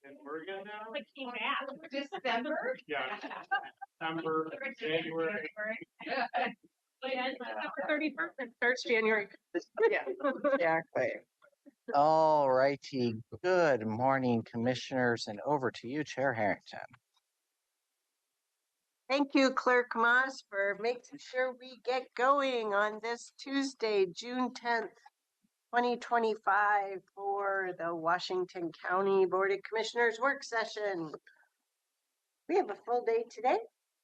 in Oregon now. Like came back. December? Yeah. December, January. Yeah. 31st. It starts January. Yeah, exactly. All righty. Good morning, commissioners, and over to you, Chair Harrington. Thank you, Clerk Moss, for making sure we get going on this Tuesday, June 10th, 2025 for the Washington County Board of Commissioners work session. We have a full day today.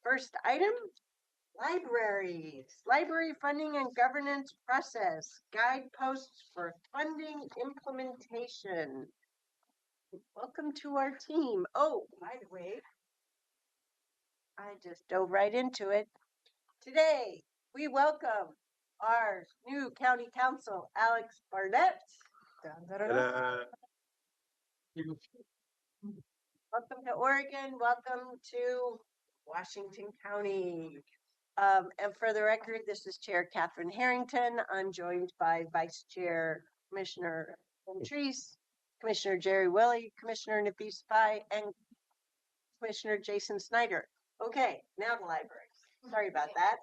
First item, libraries. Library funding and governance process. Guideposts for funding implementation. Welcome to our team. Oh, by the way, I just dove right into it. Today, we welcome our new county council, Alex Barnett. Dun, dun, dun, dun. Welcome to Oregon. Welcome to Washington County. And for the record, this is Chair Catherine Harrington. I'm joined by Vice Chair Commissioner Treese, Commissioner Jerry Willey, Commissioner Nafis Pai, and Commissioner Jason Snyder. Okay, now the libraries. Sorry about that.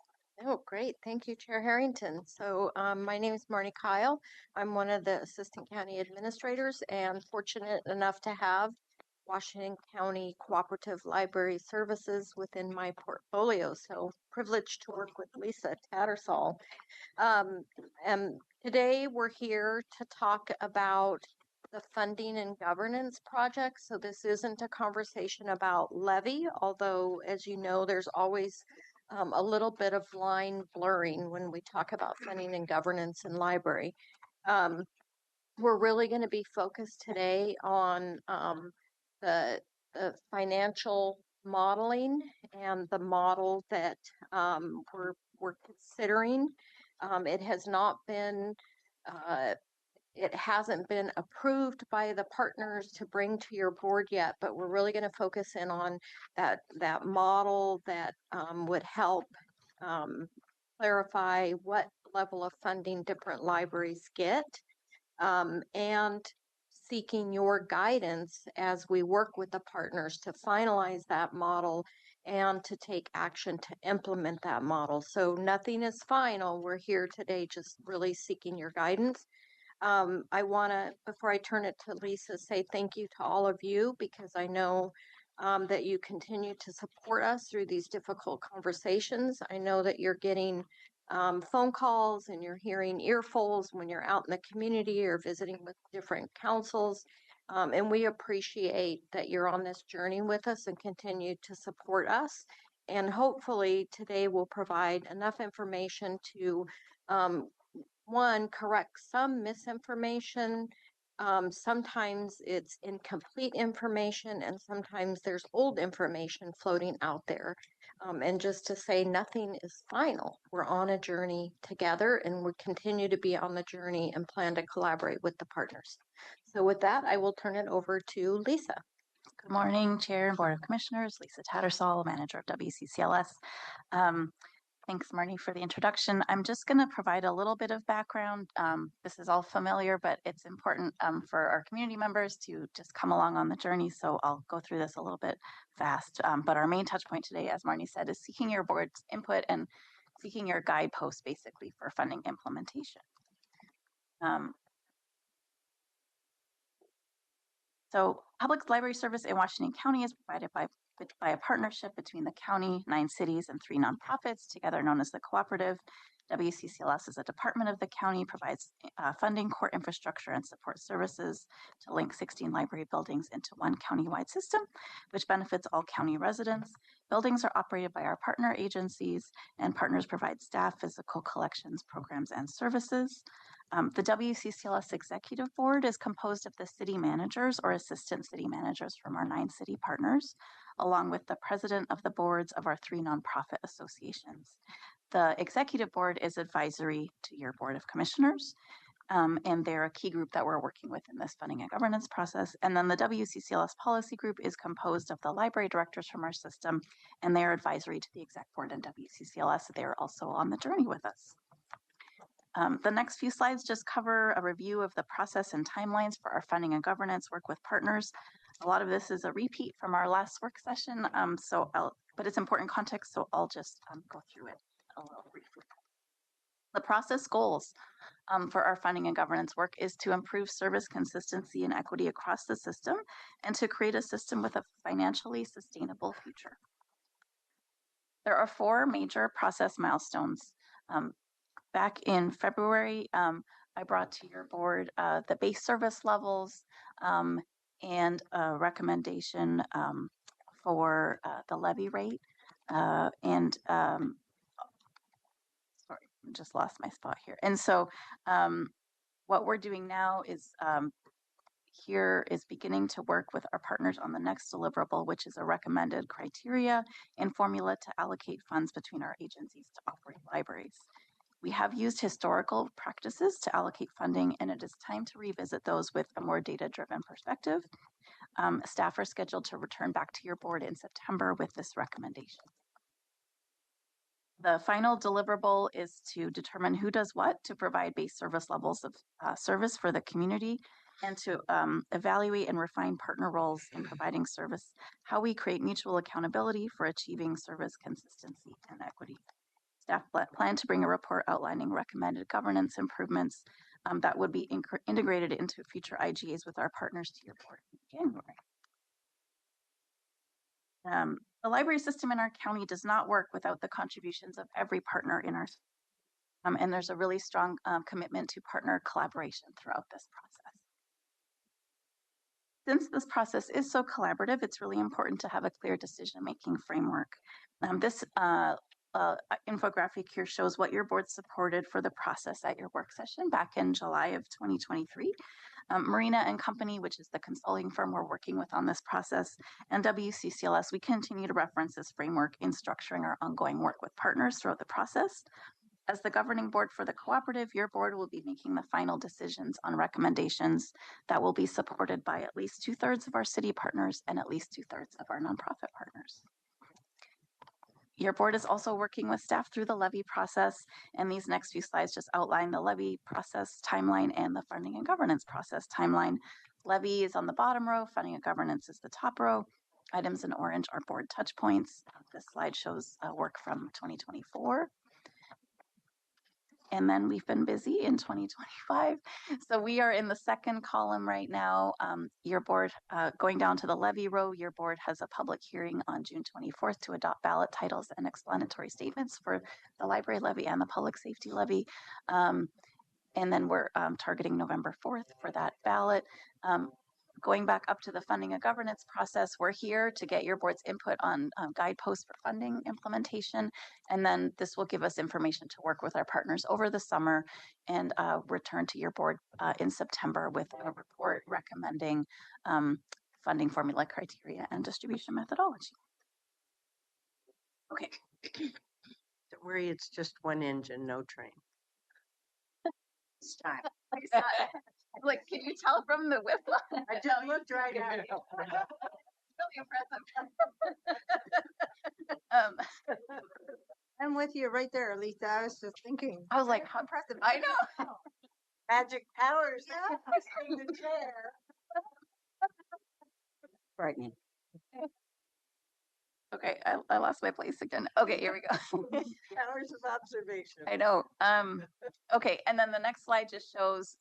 Oh, great. Thank you, Chair Harrington. So my name is Marnie Kyle. I'm one of the Assistant County Administrators and fortunate enough to have Washington County Cooperative Library Services within my portfolio. So privileged to work with Lisa Tattersall. And today we're here to talk about the funding and governance project. So this isn't a conversation about levy, although, as you know, there's always a little bit of line blurring when we talk about funding and governance in library. We're really going to be focused today on the financial modeling and the model that we're considering. It has not been it hasn't been approved by the partners to bring to your board yet, but we're really going to focus in on that model that would help clarify what level of funding different libraries get, and seeking your guidance as we work with the partners to finalize that model and to take action to implement that model. So nothing is final. We're here today just really seeking your guidance. I want to, before I turn it to Lisa, say thank you to all of you, because I know that you continue to support us through these difficult conversations. I know that you're getting phone calls and you're hearing earfuls when you're out in the community or visiting with different councils. And we appreciate that you're on this journey with us and continue to support us. And hopefully today will provide enough information to one, correct some misinformation. Sometimes it's incomplete information, and sometimes there's old information floating out there. And just to say, nothing is final. We're on a journey together, and we continue to be on the journey and plan to collaborate with the partners. So with that, I will turn it over to Lisa. Good morning, Chair and Board of Commissioners. Lisa Tattersall, Manager of WCCLS. Thanks, Marnie, for the introduction. I'm just going to provide a little bit of background. This is all familiar, but it's important for our community members to just come along on the journey. So I'll go through this a little bit fast. But our main touch point today, as Marnie said, is seeking your board's input and seeking your guideposts, basically, for funding implementation. So public library service in Washington County is provided by a partnership between the county, 9 cities, and 3 nonprofits, together known as the Cooperative. WCCLS is a department of the county, provides funding, core infrastructure, and support services to link 16 library buildings into one countywide system, which benefits all county residents. Buildings are operated by our partner agencies, and partners provide staff, physical collections, programs, and services. The WCCLS Executive Board is composed of the city managers or assistant city managers from our 9 city partners, along with the president of the boards of our 3 nonprofit associations. The Executive Board is advisory to your Board of Commissioners, and they're a key group that we're working with in this funding and governance process. And then the WCCLS Policy Group is composed of the library directors from our system, and they're advisory to the Exec Board and WCCLS. They're also on the journey with us. The next few slides just cover a review of the process and timelines for our funding and governance work with partners. A lot of this is a repeat from our last work session, but it's important context, so I'll just go through it a little briefly. The process goals for our funding and governance work is to improve service consistency and equity across the system and to create a system with a financially sustainable future. There are 4 major process milestones. Back in February, I brought to your board the base service levels and a recommendation for the levy rate. Sorry, I just lost my spot here. And so what we're doing now is here is beginning to work with our partners on the next deliverable, which is a recommended criteria and formula to allocate funds between our agencies to operate libraries. We have used historical practices to allocate funding, and it is time to revisit those with a more data-driven perspective. Staff are scheduled to return back to your board in September with this recommendation. The final deliverable is to determine who does what to provide base service levels of service for the community and to evaluate and refine partner roles in providing service, how we create mutual accountability for achieving service consistency and equity. Staff plan to bring a report outlining recommended governance improvements that would be integrated into future IGAs with our partners to your board in January. The library system in our county does not work without the contributions of every partner in our and there's a really strong commitment to partner collaboration throughout this process. Since this process is so collaborative, it's really important to have a clear decision-making framework. This infographic here shows what your board supported for the process at your work session back in July of 2023. Marina and Company, which is the consulting firm we're working with on this process, and WCCLS, we continue to reference this framework in structuring our ongoing work with partners throughout the process. As the governing board for the cooperative, your board will be making the final decisions on recommendations that will be supported by at least 2/3 of our city partners and at least 2/3 of our nonprofit partners. Your board is also working with staff through the levy process, and these next few slides just outline the levy process timeline and the funding and governance process timeline. Levy is on the bottom row, funding and governance is the top row. Items in orange are board touch points. This slide shows work from 2024. And then we've been busy in 2025. So we are in the second column right now. Your board, going down to the levy row, your board has a public hearing on June 24th to adopt ballot titles and explanatory statements for the library levy and the public safety levy. And then we're targeting November 4th for that ballot. Going back up to the funding and governance process, we're here to get your board's input on guideposts for funding implementation. And then this will give us information to work with our partners over the summer and return to your board in September with a report recommending funding formula criteria and distribution methodology. Okay. Don't worry, it's just one engine, no train. Stop. Like, can you tell from the whip? I just looked right at it. Really impressive. I'm with you right there, Lisa. I was just thinking. I was like, how impressive. I know. Magic powers. In the chair. Frightening. Okay, I lost my place again. Okay, here we go. Powers of observation. I know. Okay, and then the next slide just shows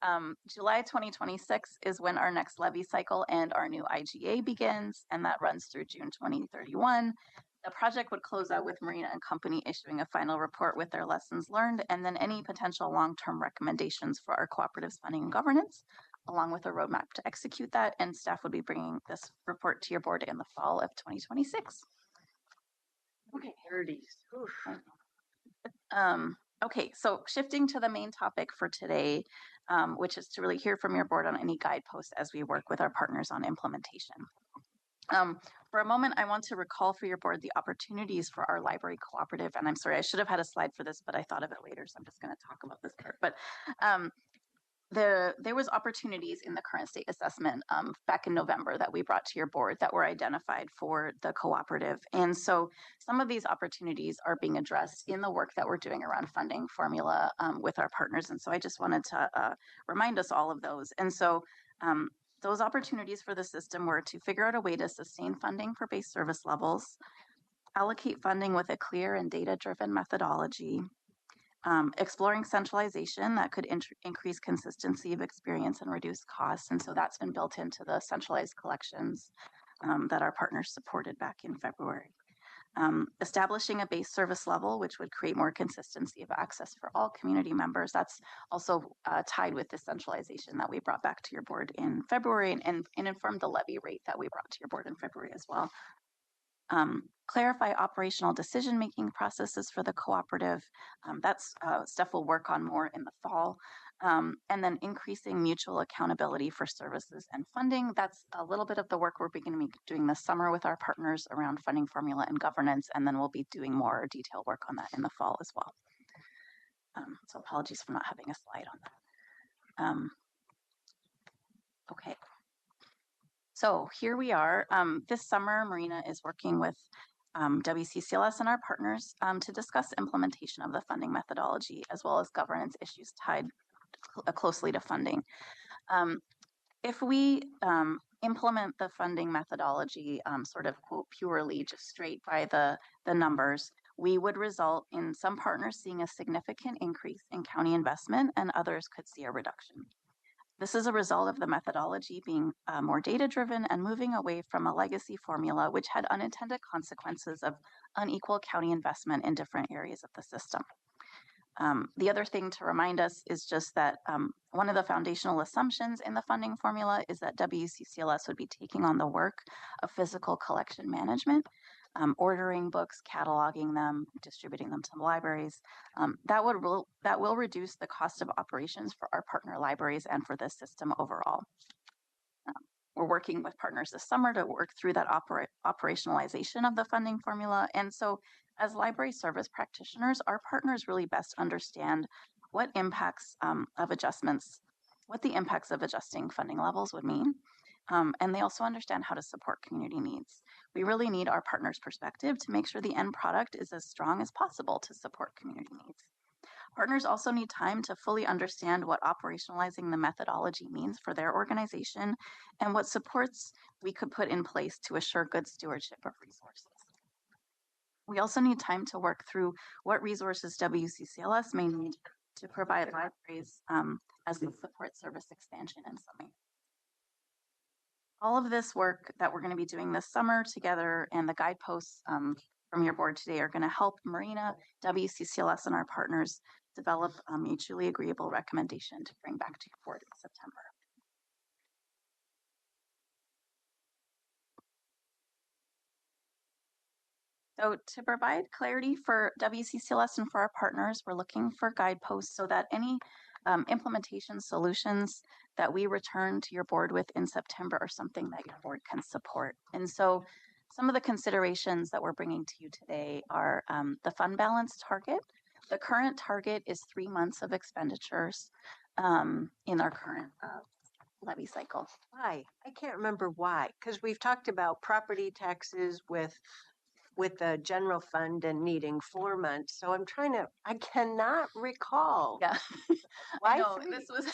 July 2026 is when our next levy cycle and our new IGA begins, and that runs through June 2031. The project would close out with Marina and Company issuing a final report with their lessons learned, and then any potential long-term recommendations for our cooperative's funding and governance, along with a roadmap to execute that, and staff would be bringing this report to your board in the fall of 2026. Okay. 30s. Okay, so shifting to the main topic for today, which is to really hear from your board on any guideposts as we work with our partners on implementation. For a moment, I want to recall for your board the opportunities for our library cooperative. And I'm sorry, I should have had a slide for this, but I thought of it later, so I'm just going to talk about this part. But there was opportunities in the current state assessment back in November that we brought to your board that were identified for the cooperative. And so some of these opportunities are being addressed in the work that we're doing around funding formula with our partners. And so I just wanted to remind us all of those. And so those opportunities for the system were to figure out a way to sustain funding for base service levels, allocate funding with a clear and data-driven methodology, exploring centralization that could increase consistency of experience and reduce costs. And so that's been built into the centralized collections that our partners supported back in February. Establishing a base service level, which would create more consistency of access for all community members. That's also tied with the centralization that we brought back to your board in February and informed the levy rate that we brought to your board in February as well. Clarify operational decision-making processes for the cooperative. That's stuff we'll work on more in the fall. And then increasing mutual accountability for services and funding. That's a little bit of the work we're beginning to be doing this summer with our partners around funding formula and governance, and then we'll be doing more detailed work on that in the fall as well. So apologies for not having a slide on that. Okay. So here we are. This summer, Marina is working with WCCLS and our partners to discuss implementation of the funding methodology as well as governance issues tied closely to funding. If we implement the funding methodology sort of quote purely just straight by the numbers, we would result in some partners seeing a significant increase in county investment and others could see a reduction. This is a result of the methodology being more data-driven and moving away from a legacy formula, which had unintended consequences of unequal county investment in different areas of the system. The other thing to remind us is just that one of the foundational assumptions in the funding formula is that WCCLS would be taking on the work of physical collection management, ordering books, cataloging them, distributing them to the libraries. That will reduce the cost of operations for our partner libraries and for the system overall. We're working with partners this summer to work through that operationalization of the funding formula. And so as library service practitioners, our partners really best understand what impacts of adjustments, what the impacts of adjusting funding levels would mean. And they also understand how to support community needs. We really need our partners' perspective to make sure the end product is as strong as possible to support community needs. Partners also need time to fully understand what operationalizing the methodology means for their organization and what supports we could put in place to assure good stewardship of resources. We also need time to work through what resources WCCLS may need to provide libraries as the support service expansion in some. All of this work that we're going to be doing this summer together and the guideposts from your board today are going to help Marina, WCCLS, and our partners develop a mutually agreeable recommendation to bring back to your board in September. So to provide clarity for WCCLS and for our partners, we're looking for guideposts so that any implementation solutions that we return to your board with in September are something that your board can support. And so some of the considerations that we're bringing to you today are the fund balance target. The current target is 3 months of expenditures in our current levy cycle. Why? I can't remember why, because we've talked about property taxes with the general fund and needing 4 months. So I cannot recall. Yeah. Why No, 3? this was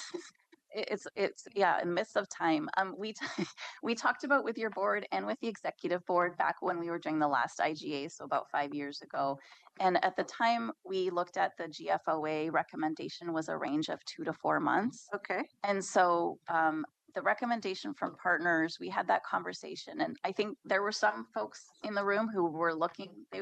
it's yeah, in midst of time. We talked about with your board and with the executive board back when we were doing the last IGA, so about 5 years ago. And at the time we looked at the GFOA recommendation was a range of 2 to 4 months. Okay. And so the recommendation from partners, we had that conversation, and I think there were some folks in the room who were looking, they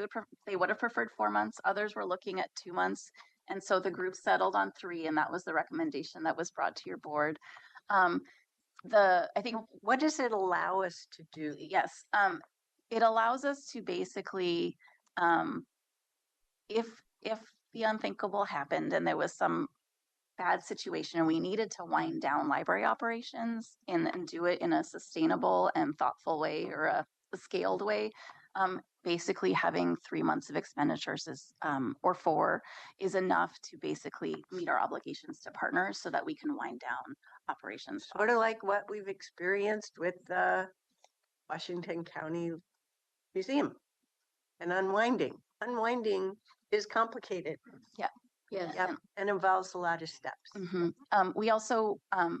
would have preferred 4 months. Others were looking at 2 months. And so the group settled on 3, and that was the recommendation that was brought to your board. I think, what does it allow us to do? yes, it allows us to basically, if the unthinkable happened and there was some bad situation and we needed to wind down library operations and do it in a sustainable and thoughtful way or a scaled way, basically having 3 months of expenditures is, or 4 is enough to basically meet our obligations to partners so that we can wind down operations. Sort of like what we've experienced with the Washington County Museum and unwinding. Unwinding is complicated. Yes. Yep, and involves a lot of steps. We also,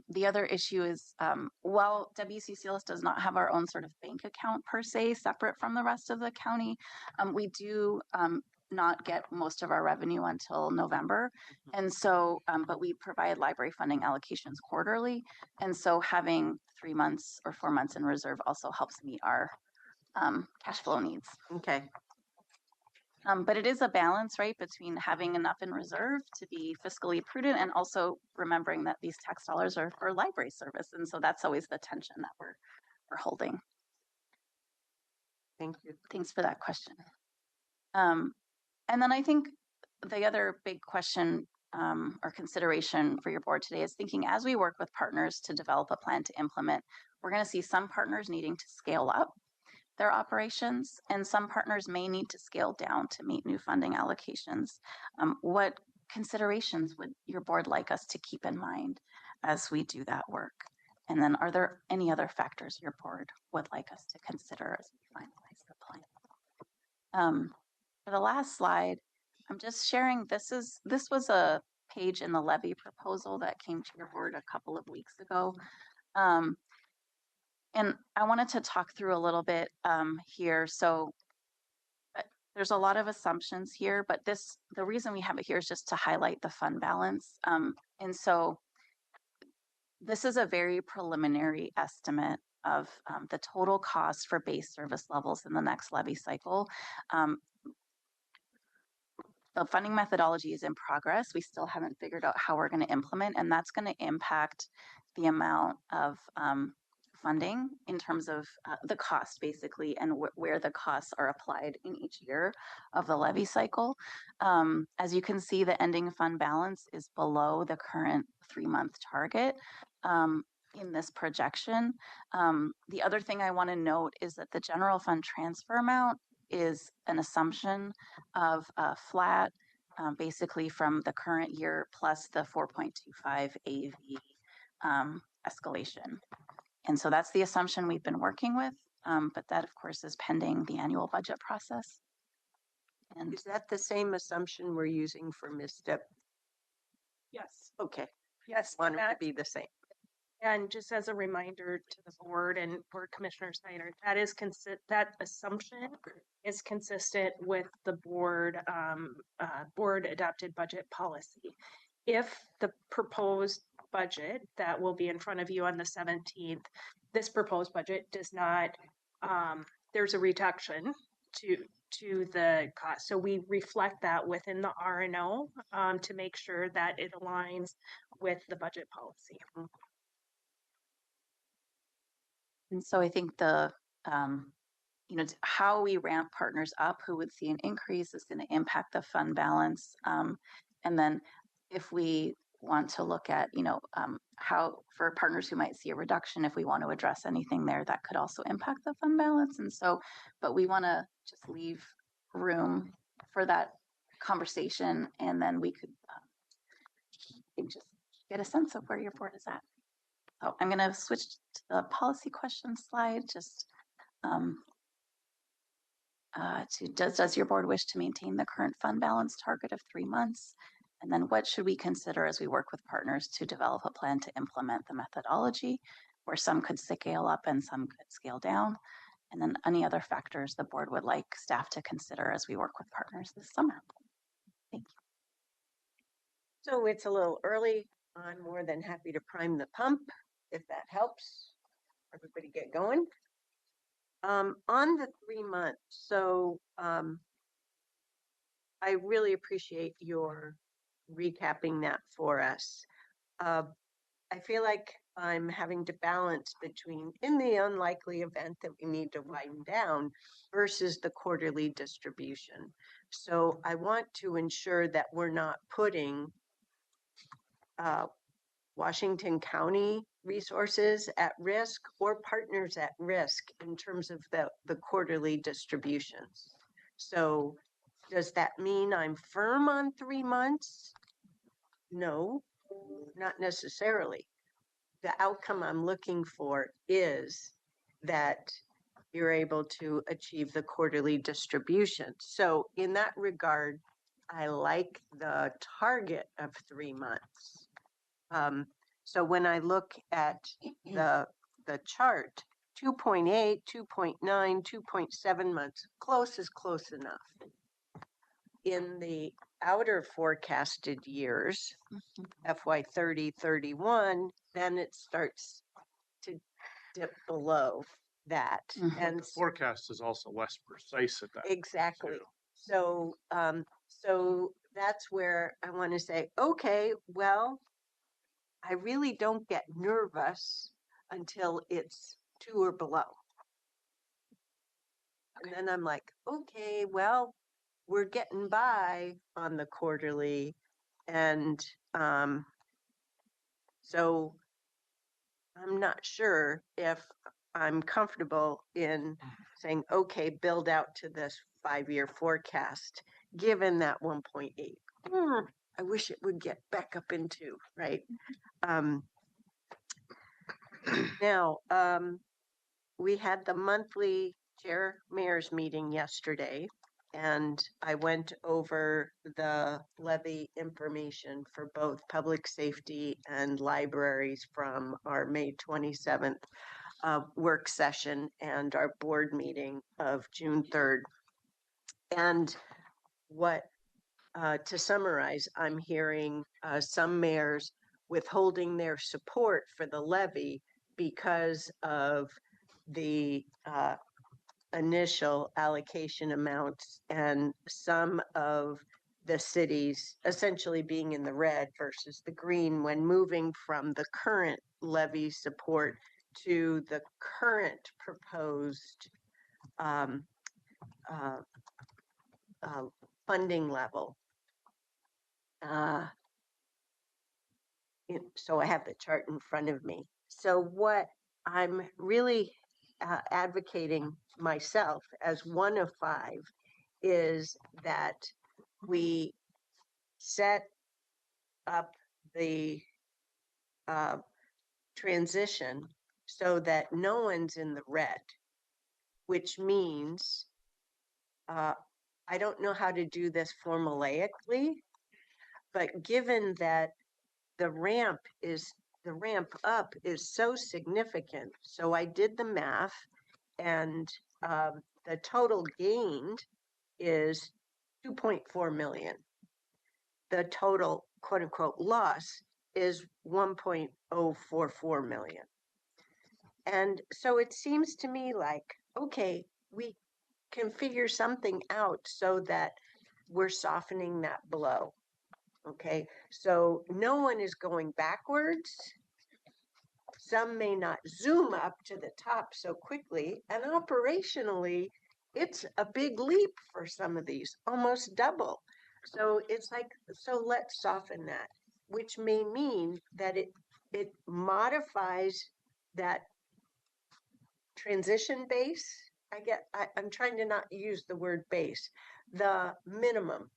the other issue is, while WCCLS does not have our own sort of bank account per se, separate from the rest of the county, we do not get most of our revenue until November. And so, but we provide library funding allocations quarterly. And so having 3 months or 4 months in reserve also helps meet our cash flow needs. Okay, But it is a balance, right, between having enough in reserve to be fiscally prudent and also remembering that these tax dollars are for library service. And so that's always the tension that we're holding. thank you. Thanks for that question. And then I think the other big question or consideration for your board today is thinking as we work with partners to develop a plan to implement, we're going to see some partners needing to scale up their operations, and some partners may need to scale down to meet new funding allocations. What considerations would your board like us to keep in mind as we do that work? And then are there any other factors your board would like us to consider as we finalize the plan? For the last slide, I'm just sharing, this was a page in the levy proposal that came to your board a couple of weeks ago. And I wanted to talk through a little bit here. So there's a lot of assumptions here, but the reason we have it here is just to highlight the fund balance. And so this is a very preliminary estimate of the total cost for base service levels in the next levy cycle. The funding methodology is in progress. We still haven't figured out how we're going to implement, and that's going to impact the amount of funding in terms of the cost basically and where the costs are applied in each year of the levy cycle. As you can see, the ending fund balance is below the current 3-month target in this projection. The other thing I want to note is that the general fund transfer amount is an assumption of flat basically from the current year plus the 4.25 AV escalation. And so that's the assumption we've been working with, but that of course is pending the annual budget process. And Is that the same assumption we're using for misstep? Yes. Okay, Yes. want it to that- be the same. And just as a reminder to the board and board commissioner Snyder, that assumption is consistent with the board adopted budget policy. If the proposed budget that will be in front of you on the 17th, this proposed budget does not, there's a reduction to the cost. So we reflect that within the R&O to make sure that it aligns with the budget policy. And so I think how we ramp partners up who would see an increase is going to impact the fund balance. And then if we want to look at, how for partners who might see a reduction, if we want to address anything there, that could also impact the fund balance. And so, but we want to just leave room for that conversation, and then we could just get a sense of where your board is at. So I'm going to switch to the policy question slide. Just does your board wish to maintain the current fund balance target of 3 months? And then what should we consider as we work with partners to develop a plan to implement the methodology, where some could scale up and some could scale down? And then any other factors the board would like staff to consider as we work with partners this summer. Thank you. So it's a little early. I'm more than happy to prime the pump if that helps everybody get going. On the 3 months, so I really appreciate your recapping that for us. I feel like I'm having to balance between, in the unlikely event that we need to wind down, versus the quarterly distribution. So I want to ensure that we're not putting Washington County resources at risk or partners at risk in terms of the quarterly distributions. So does that mean I'm firm on 3 months? No, not necessarily. The outcome I'm looking for is that you're able to achieve the quarterly distribution. So in that regard, I like the target of 3 months. So when I look at the chart, 2.8, 2.9, 2.7 months, close is close enough. In the outer forecasted years, FY 30, 31, then it starts to dip below that. And The forecast is also less precise at that. exactly. too. So, so that's where I want to say, okay, well, I really don't get nervous until it's 2 or below. And then I'm like, okay, well, we're getting by on the quarterly. And so I'm not sure if I'm comfortable in saying, okay, build out to this 5-year forecast, given that 1.8. I wish it would get back up into, right? Now, we had the monthly chair mayor's meeting yesterday, and I went over the levy information for both public safety and libraries from our May 27th work session and our board meeting of June 3rd. And what, to summarize, I'm hearing some mayors withholding their support for the levy because of the initial allocation amounts and some of the cities essentially being in the red versus the green when moving from the current levy support to the current proposed funding level. So I have the chart in front of me. So what I'm really advocating myself as one of 5 is that we set up the transition so that no one's in the red, which means I don't know how to do this formulaically, but given that the ramp up is so significant. So I did the math, and the total gained is 2.4 million. The total quote unquote loss is 1.044 million. And so it seems to me like, okay, we can figure something out so that we're softening that blow. Okay, so no one is going backwards. Some may not zoom up to the top so quickly, and operationally, it's a big leap for some of these, almost double. So it's like, so let's soften that, which may mean that it modifies that transition base. I'm trying to not use the word base, the minimum.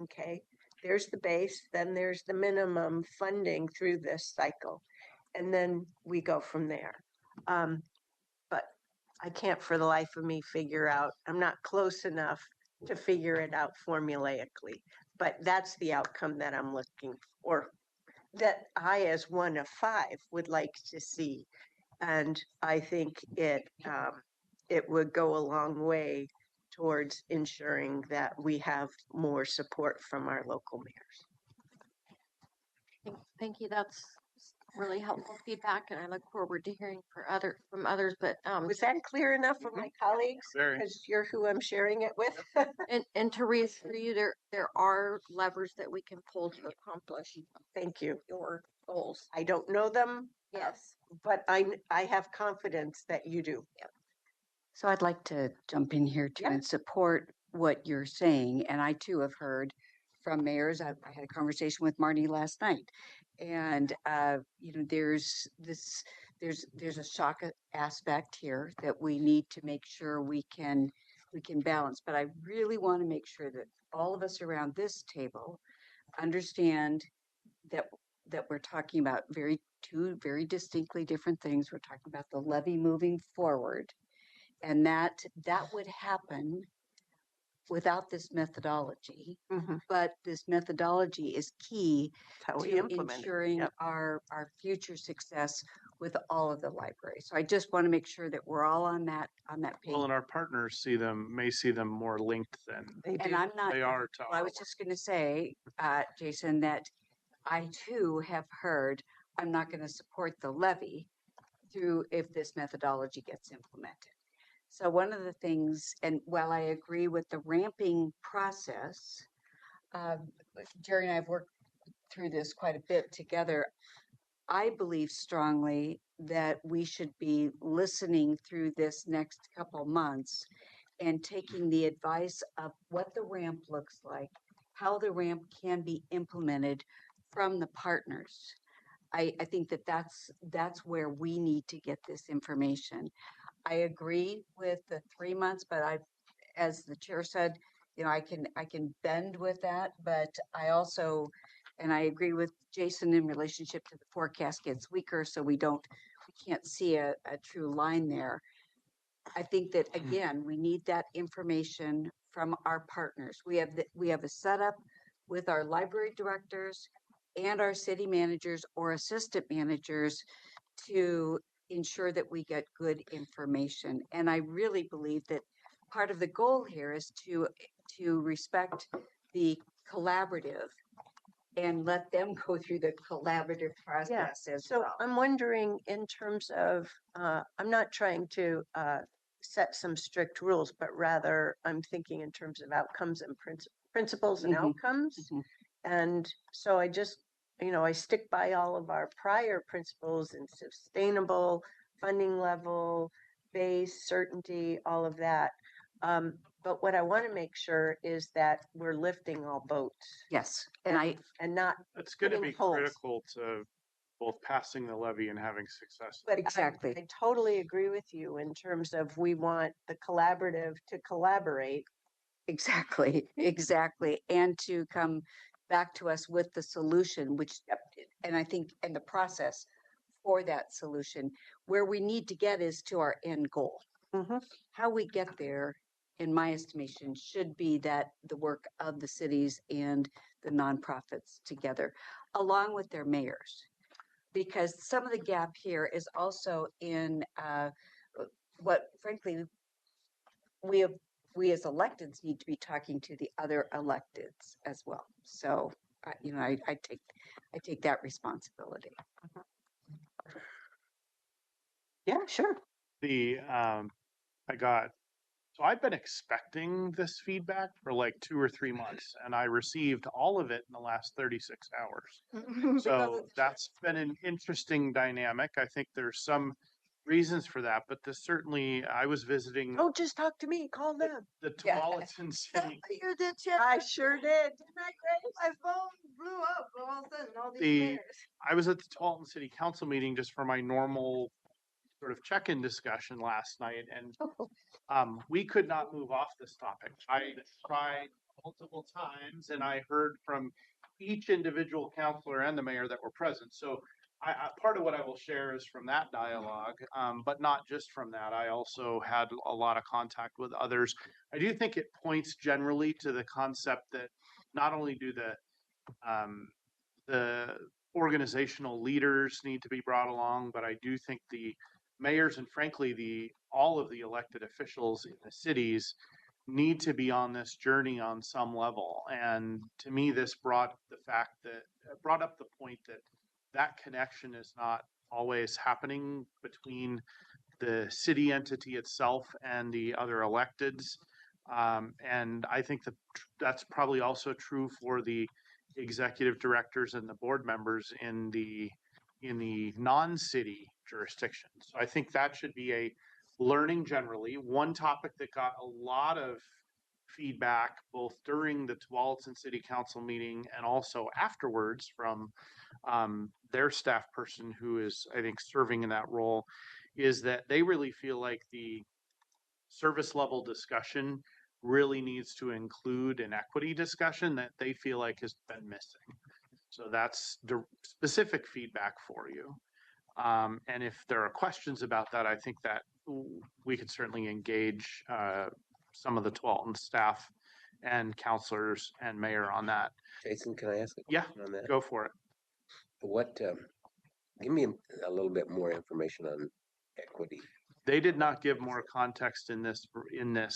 Okay, there's the base, then there's the minimum funding through this cycle, and then we go from there. But I can't for the life of me figure out, I'm not close enough to figure it out formulaically, but that's the outcome that I'm looking for, that I, as one of 5, would like to see. And I think it would go a long way towards ensuring that we have more support from our local mayors. Thank you. That's really helpful feedback, and I look forward to hearing from others. But Was that clear enough for my colleagues? Very. Because you're who I'm sharing it with. and to reassure you, there are levers that we can pull to accomplish Thank you. your goals. I don't know them. Yes. But I have confidence that you do. So I'd like to jump in here too Yeah. and support what you're saying. And I too have heard from mayors. I had a conversation with Marty last night, and there's a shock aspect here that we need to make sure we can balance. But I really want to make sure that all of us around this table understand that we're talking about two very distinctly different things. We're talking about the levy moving forward, and that would happen without this methodology, Mhm. but this methodology is key That's how we to implement it. ensuring Yep. our future success with all of the libraries. So I just want to make sure that we're all on that page. Well, and our partners may see them more linked than They And do. I'm not, they are to well, I our was work. just going to say, Jason, that I too have heard I'm not going to support the levy through if this methodology gets implemented. So one of the things, and while I agree with the ramping process, Jerry and I have worked through this quite a bit together. I believe strongly that we should be listening through this next couple months and taking the advice of what the ramp looks like, how the ramp can be implemented from the partners. I think that that's where we need to get this information. I agree with the 3 months, but as the chair said, I can bend with that, but I also, and I agree with Jason in relationship to the forecast gets weaker, so we can't see a true line there. I think that again, we need that information from our partners. We have a setup with our library directors and our city managers or assistant managers to ensure that we get good information. And I really believe that part of the goal here is to respect the collaborative and let them go through the collaborative process as So well. I'm wondering in terms of, I'm not trying to set some strict rules, but rather I'm thinking in terms of outcomes and principles and Mhm, outcomes. mhm. And so I just, I stick by all of our prior principles and sustainable funding level, base, certainty, all of that. But what I want to make sure is that we're lifting all boats Yes, and and not, It's going to putting be holes. critical to both passing the levy and having success. but exactly. I totally agree with you in terms of we want the collaborative to collaborate. Exactly, exactly. And to come back to us with the solution, which, and I think, and the process for that solution, where we need to get is to our end goal. Mhm. How we get there, in my estimation, should be that the work of the cities and the nonprofits together, along with their mayors. Because some of the gap here is also in what, frankly, we have we as electeds need to be talking to the other electeds as well. So, I take that responsibility. Yeah, sure. So I've been expecting this feedback for like 2 or 3 months, and I received all of it in the last 36 hours. So that's been an interesting dynamic. I think there's some reasons for that, but I was visiting Don't just talk to me, call them. the Yeah. Tualatin City. You did, Chip. I sure did. Didn't I, Grace? My phone blew up all of a sudden, all these The mayors. I was at the Tualatin City Council meeting just for my normal sort of check-in discussion last night, and we could not move off this topic. I tried multiple times, and I heard from each individual counselor and the mayor that were present. So part of what I will share is from that dialogue, but not just from that. I also had a lot of contact with others. I do think it points generally to the concept that not only do the organizational leaders need to be brought along, but I do think the mayors and frankly all of the elected officials in the cities need to be on this journey on some level. And to me, this brought up the point that that connection is not always happening between the city entity itself and the other electeds. And I think that's probably also true for the executive directors and the board members in the non-city jurisdictions. So I think that should be a learning generally. One topic that got a lot of feedback both during the Tualatin City Council meeting and also afterwards from their staff person who is, I think, serving in that role, is that they really feel like the service level discussion really needs to include an equity discussion that they feel like has been missing. So that's the specific feedback for you. And if there are questions about that, I think that we could certainly engage some of the Tualatin staff and counselors and mayor on that. Jason, can I ask a Yeah, question on that? go for it. What, give me a little bit more information on equity. They did not give more context in this,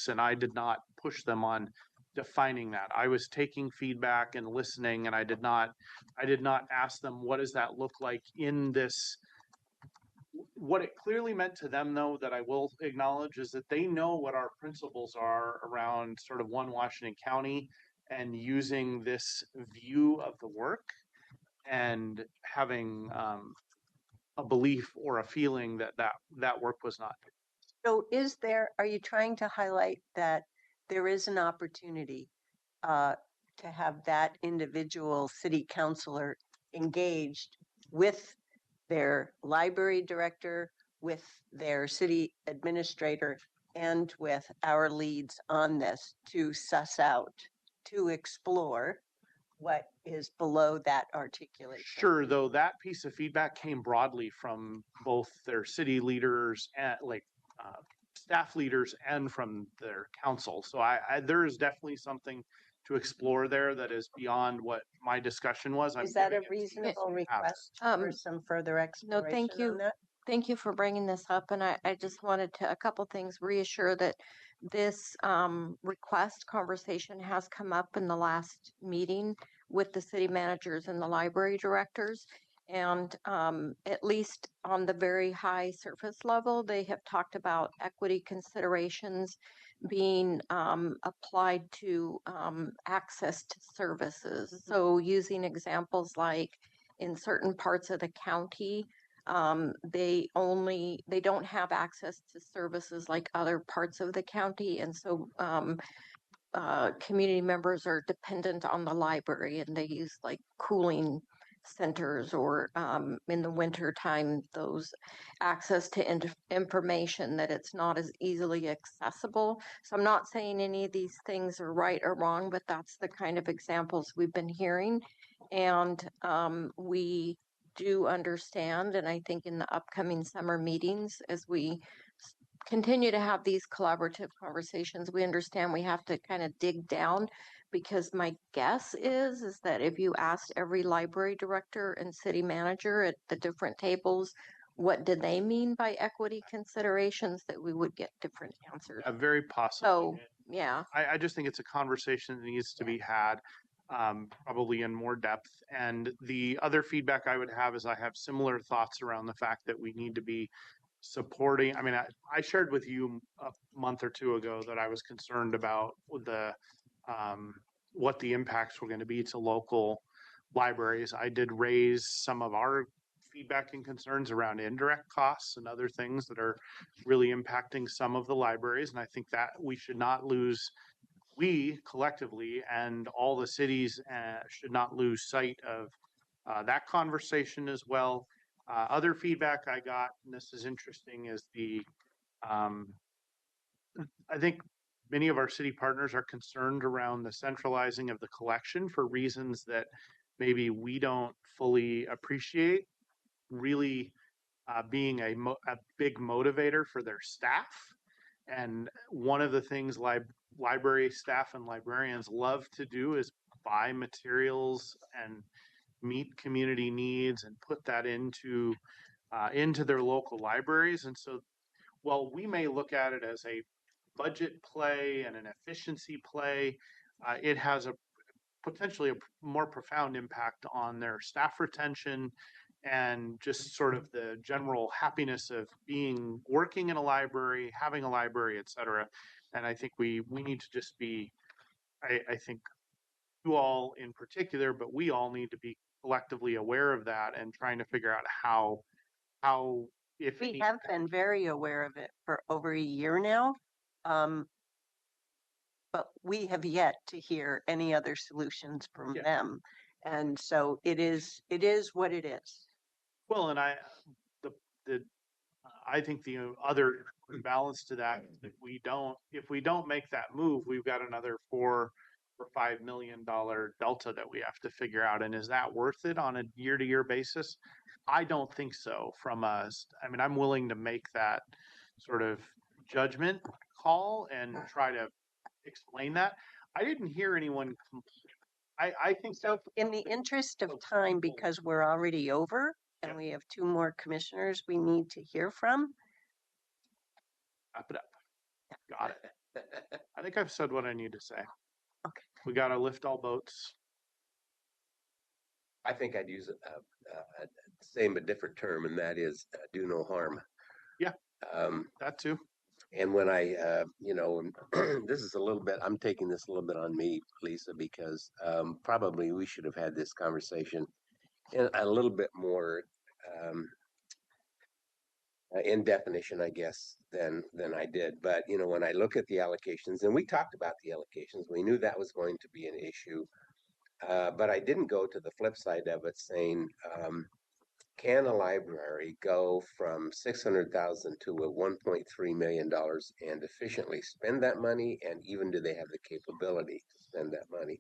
and I did not push them on defining that. I was taking feedback and listening, and I did not ask them, what does that look like in this? What it clearly meant to them, though, that I will acknowledge, is that they know what our principles are around sort of One Washington County and using this view of the work and having a belief or a feeling that that work was not. So are you trying to highlight that there is an opportunity to have that individual city councilor engaged with their library director, with their city administrator, and with our leads on this to suss out, to explore what is below that articulation? Sure, though that piece of feedback came broadly from both their city leaders and staff leaders and from their council. So there is definitely something to explore there that is beyond what my discussion was. Is that a giving it to you reasonable to have it. request for some further exploration thank you. on that? Thank you for bringing this up, and I just wanted to, a couple things, reassure that this request conversation has come up in the last meeting with the city managers and the library directors. And at least on the very high surface level, they have talked about equity considerations being applied to access to services. So using examples like in certain parts of the county, they don't have access to services like other parts of the county. And so community members are dependent on the library, and they use like cooling centers or in the winter time, those access to information that it's not as easily accessible. So I'm not saying any of these things are right or wrong, but that's the kind of examples we've been hearing. And we do understand, and I think in the upcoming summer meetings, as we continue to have these collaborative conversations, we understand we have to kind of dig down, because my guess is that if you asked every library director and city manager at the different tables what did they mean by equity considerations, that we would get different answers. Very possibly. So yeah, I just think it's a conversation that needs to be had, probably in more depth. And the other feedback I would have is I have similar thoughts around the fact that we need to be supporting. I mean, I shared with you a month or two ago that I was concerned about what the impacts were going to be to local libraries. I did raise some of our feedback and concerns around indirect costs and other things that are really impacting some of the libraries. And I think that we should not lose, we collectively and all the cities should not lose sight of that conversation as well. Other feedback I got, and this is interesting, is I think many of our city partners are concerned around the centralizing of the collection for reasons that maybe we don't fully appreciate, really being a big motivator for their staff. And one of the things library staff and librarians love to do is buy materials and meet community needs and put that into their local libraries. And so, while we may look at it as a budget play and an efficiency play, it has a potentially a more profound impact on their staff retention and just sort of the general happiness of working in a library, having a library, et cetera. And I think we need to just be, I think you all in particular, but we all need to be collectively aware of that and trying to figure out how if We have been very aware of it for over a year now. But we have yet to hear any other solutions from them. And so it is what it is. Well, and I think the other balance to that, if we don't make that move, we've got another $4 or $5 million delta that we have to figure out. And is that worth it on a year-to-year basis? I don't think so. I mean, I'm willing to make that sort of judgment call and try to explain that. I didn't hear anyone. I think So in the interest of time, because we're already over and Yeah. we have two more commissioners we need to hear from. Wrap it up. Got it. I think I've said what I need to say. Okay. We got to lift all boats. I think I'd use a same but different term, and that is do no harm. Yeah. Um, That too. and when I, this is a little bit, I'm taking this a little bit on me, Lisa, because probably we should have had this conversation in a little bit more um, in definition, I guess, than I did. But when I look at the allocations, and we talked about the allocations, we knew that was going to be an issue. But I didn't go to the flip side of it, saying, can a library go from 600,000 to a 1.3 million dollars and efficiently spend that money, and even do they have the capability to spend that money?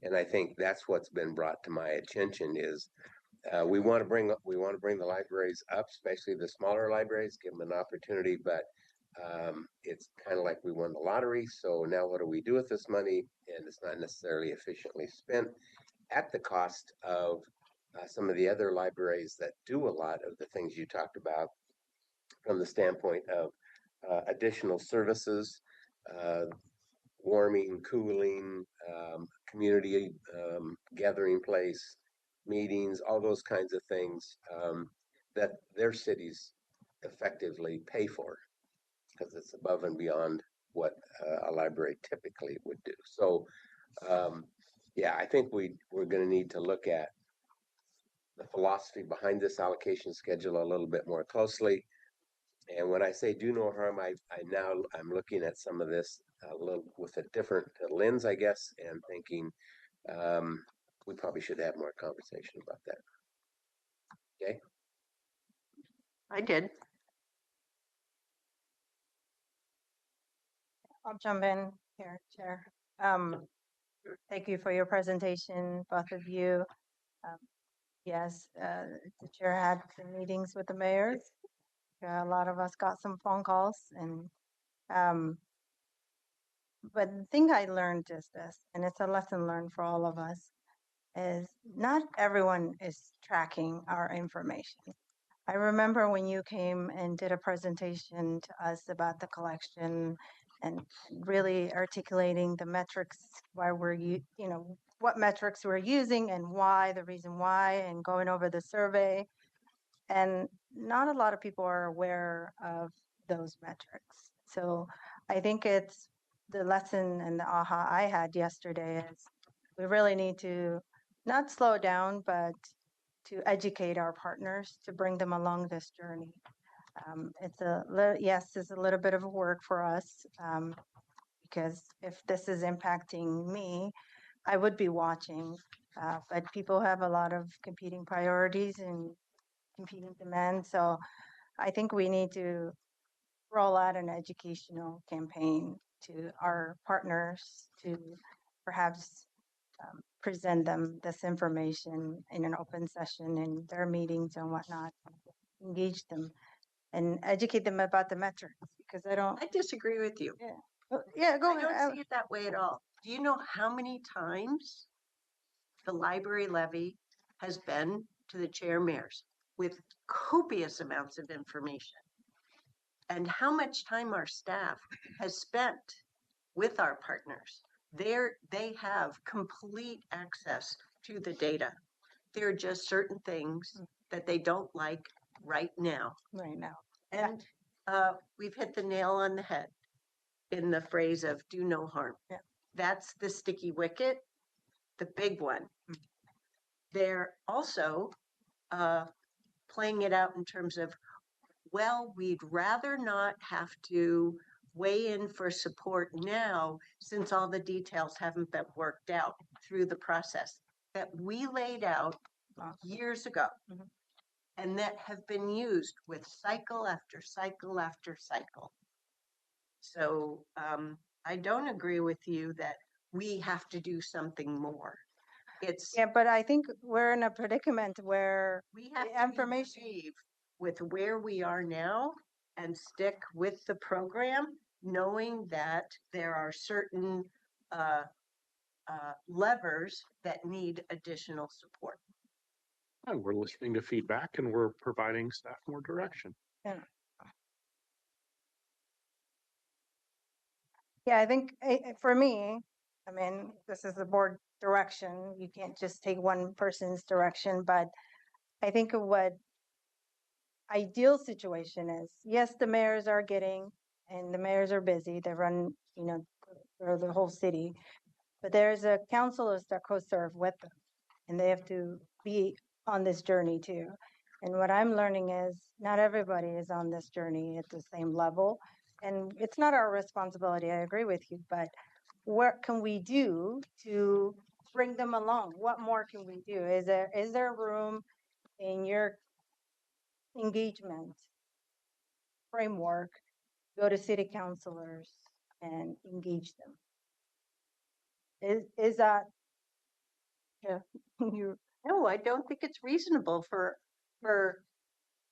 And I think that's what's been brought to my attention is we want to bring the libraries up, especially the smaller libraries, give them an opportunity. But it's kind of like we won the lottery. So now what do we do with this money? And it's not necessarily efficiently spent at the cost of some of the other libraries that do a lot of the things you talked about from the standpoint of additional services, uh, warming, cooling, community gathering place, meetings, all those kinds of things that their cities effectively pay for because it's above and beyond what a library typically would do. So, yeah, I think we're going to need to look at the philosophy behind this allocation schedule a little bit more closely. And when I say do no harm, I'm looking at some of this a little with a different lens, I guess, and thinking we probably should have more conversation about that. Okay. I did. I'll jump in here, Chair. Thank you for your presentation, both of you. Um, yes, the chair had some meetings with the mayors. A lot of us got some phone calls, and but the thing I learned is this, and it's a lesson learned for all of us, is not everyone is tracking our information. I remember when you came and did a presentation to us about the collection and really articulating the metrics, why what metrics we're using and why, the reason why, and going over the survey. And not a lot of people are aware of those metrics. So I think it's the lesson and the aha I had yesterday is we really need to not slow down, but to educate our partners to bring them along this journey. It's it's a little bit of work for us because if this is impacting me, I would be watching. But people have a lot of competing priorities and competing demands. So I think we need to roll out an educational campaign to our partners to perhaps present them this information in an open session in their meetings and whatnot, engage them and educate them about the metrics because I disagree with you. yeah, go I ahead. don't see it that way at all. Do you know how many times the library levy has been to the chair mayors with copious amounts of information? And how much time our staff has spent with our partners? They have complete access to the data. There are just certain things that they don't like right now. Right now. And we've hit the nail on the head in the phrase of do no harm. Yeah. That's the sticky wicket, the big one. They're also playing it out in terms of, well, we'd rather not have to weigh in for support now since all the details haven't been worked out through the process that we laid out years ago and that have been used with cycle after cycle after cycle. So I don't agree with you that we have to do something more. Yeah, but I think we're in a predicament where We have the to information. be brave with where we are now and stick with the program, knowing that there are certain levers that need additional support. And we're listening to feedback and we're providing staff more direction. Yeah, I think for me, I mean, this is the board direction. You can't just take one person's direction, but I think what ideal situation is, yes, the mayors are getting, and the mayors are busy. They run, for the whole city, but there's a councilors that co-serve with them, and they have to be on this journey too. And what I'm learning is not everybody is on this journey at the same level. And it's not our responsibility, I agree with you, but what can we do to bring them along? What more can we do? Is there room in your engagement framework, go to city councilors and engage them? Is that, yeah, you, No, I don't think it's reasonable for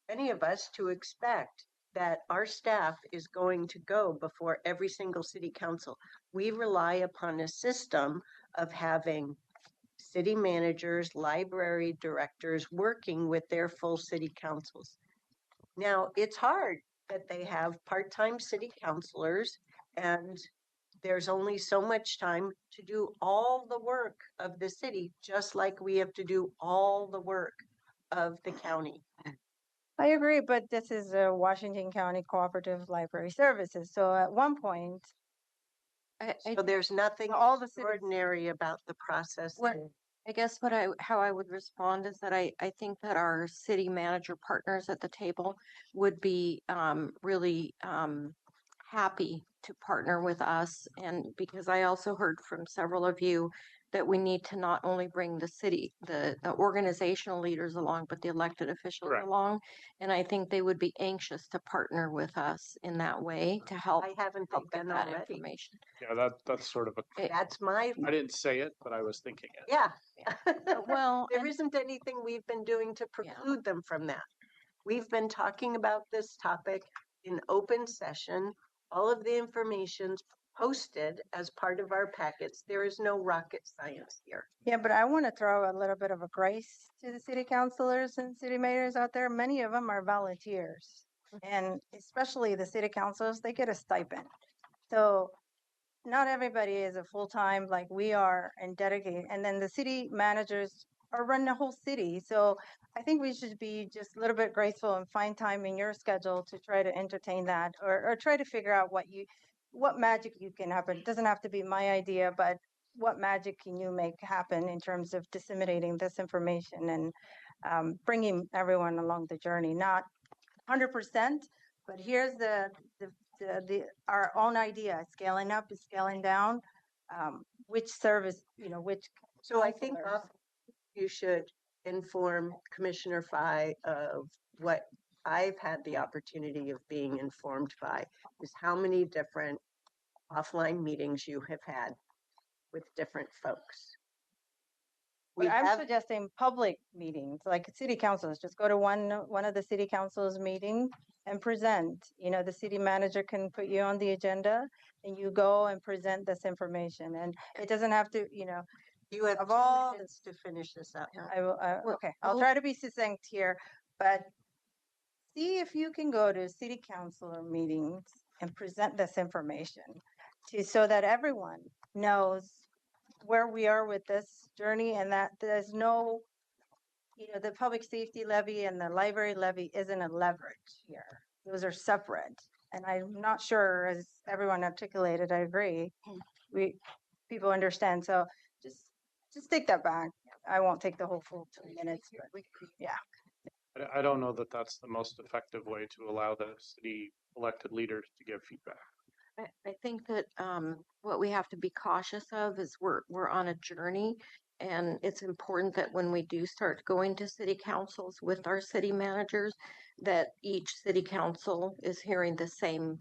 any of us to expect that our staff is going to go before every single city council. We rely upon a system of having city managers, library directors working with their full city councils. Now, it's hard that they have part-time city councilors and there's only so much time to do all the work of the city, just like we have to do all the work of the county. I agree, but this is a Washington County Cooperative Library Services. So at one point, So there's nothing all the cities, extraordinary about the process. What, I guess how I would respond is that I think that our city manager partners at the table would be really happy to partner with us. And because I also heard from several of you that we need to not only bring the organizational leaders along, but the elected officials Correct. along. And I think they would be anxious to partner with us in that way to help I haven't help get been that already. information. Yeah, that's sort of a, That's my, I didn't say it, but I was thinking it. yeah. Well, There and- isn't anything we've been doing to preclude them from that. We've been talking about this topic in open session. All of the information's posted as part of our packets. There is no rocket science here. yeah, but I want to throw a little bit of a grace to the city councilors and city mayors out there. Many of them are volunteers, and especially the city councils, they get a stipend. So not everybody is a full-time like we are and dedicated. And then the city managers are running the whole city. So I think we should be just a little bit graceful and find time in your schedule to try to entertain that or try to figure out what magic you can happen. It doesn't have to be my idea, but what magic can you make happen in terms of disseminating this information and bringing everyone along the journey? Not 100%, but here's our own idea, scaling up, scaling down, which service, which. So I think counselors. you should inform Commissioner Fye of what I've had the opportunity of being informed by, is how many different offline meetings you have had with different folks. We I'm have, suggesting public meetings, like city councils, just go to one of the city council's meeting and present. The city manager can put you on the agenda and you go and present this information. And it doesn't have to, you have of 2 all minutes to finish this up. I will, Well, okay, I'll well- try to be succinct here, but see if you can go to city councilor meetings and present this information so that everyone knows where we are with this journey and that there's no, the public safety levy and the library levy isn't a leverage here. Those are separate. And I'm not sure, as everyone articulated, I agree, people understand. So just take that back. I won't take the whole full 2 minutes, but yeah. I don't know that that's the most effective way to allow the city elected leaders to give feedback. I think that what we have to be cautious of is we're on a journey, and it's important that when we do start going to city councils with our city managers, that each city council is hearing the same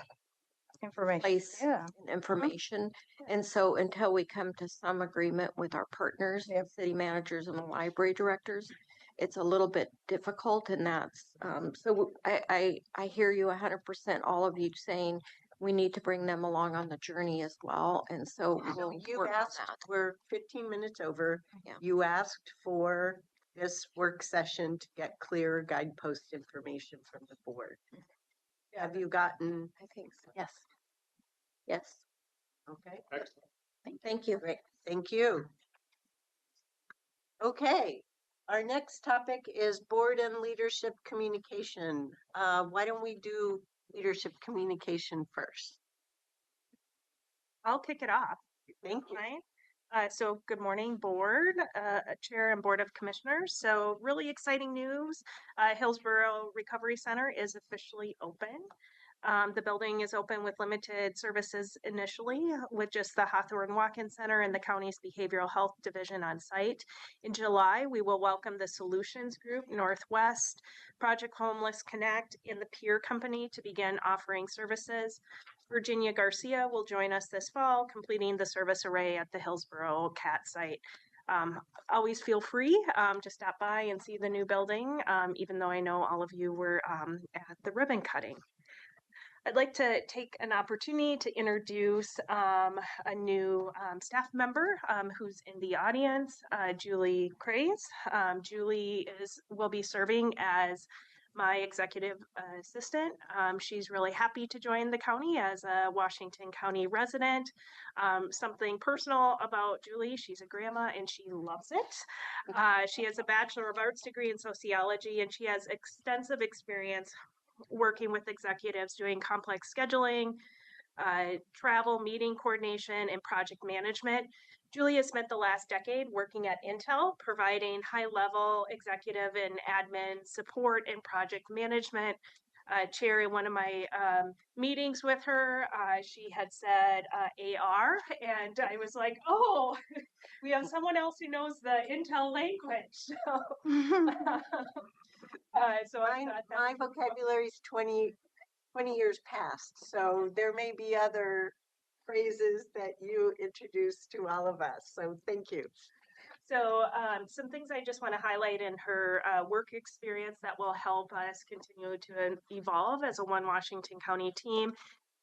Information. place Yeah. and information. And so until we come to some agreement with our partners, Yep. city managers and the library directors, it's a little bit difficult, and that's so I hear you 100%, all of you saying we need to bring them along on the journey as well. And so So we'll you've work on asked, that. we're 15 minutes over. Yeah. You asked for this work session to get clear guidepost information from the board. Have you gotten, I think so. Yes. Yes. okay, Thank you. great, thank you. Okay, our next topic is board and leadership communication. Why don't we do leadership communication first? I'll kick it off. Thank you. Right. So good morning, board, chair and board of commissioners. So really exciting news. Hillsborough Recovery Center is officially open. The building is open with limited services initially, with just the Hawthorne Walk-In Center and the county's behavioral health division on site. In July, we will welcome the Solutions Group, Northwest, Project Homeless Connect, and the Peer Company to begin offering services. Virginia Garcia will join us this fall, completing the service array at the Hillsborough CAT site. Always feel free to stop by and see the new building, even though I know all of you were at the ribbon cutting. I'd like to take an opportunity to introduce a new staff member who's in the audience, Julie Craze. Julie will be serving as my executive assistant. She's really happy to join the county as a Washington County resident. Something personal about Julie, she's a grandma and she loves it. She has a Bachelor of Arts degree in sociology and she has extensive experience working with executives doing complex scheduling, travel, meeting coordination, and project management. Julie has spent the last decade working at Intel, providing high-level executive and admin support and project management. Chair, in one of my meetings with her, she had said AR, and I was like, oh, we have someone else who knows the Intel language. So my vocabulary is 20 years past, so there may be other phrases that you introduce to all of us. So thank you. So some things I just want to highlight in her work experience that will help us continue to evolve as a One Washington County team.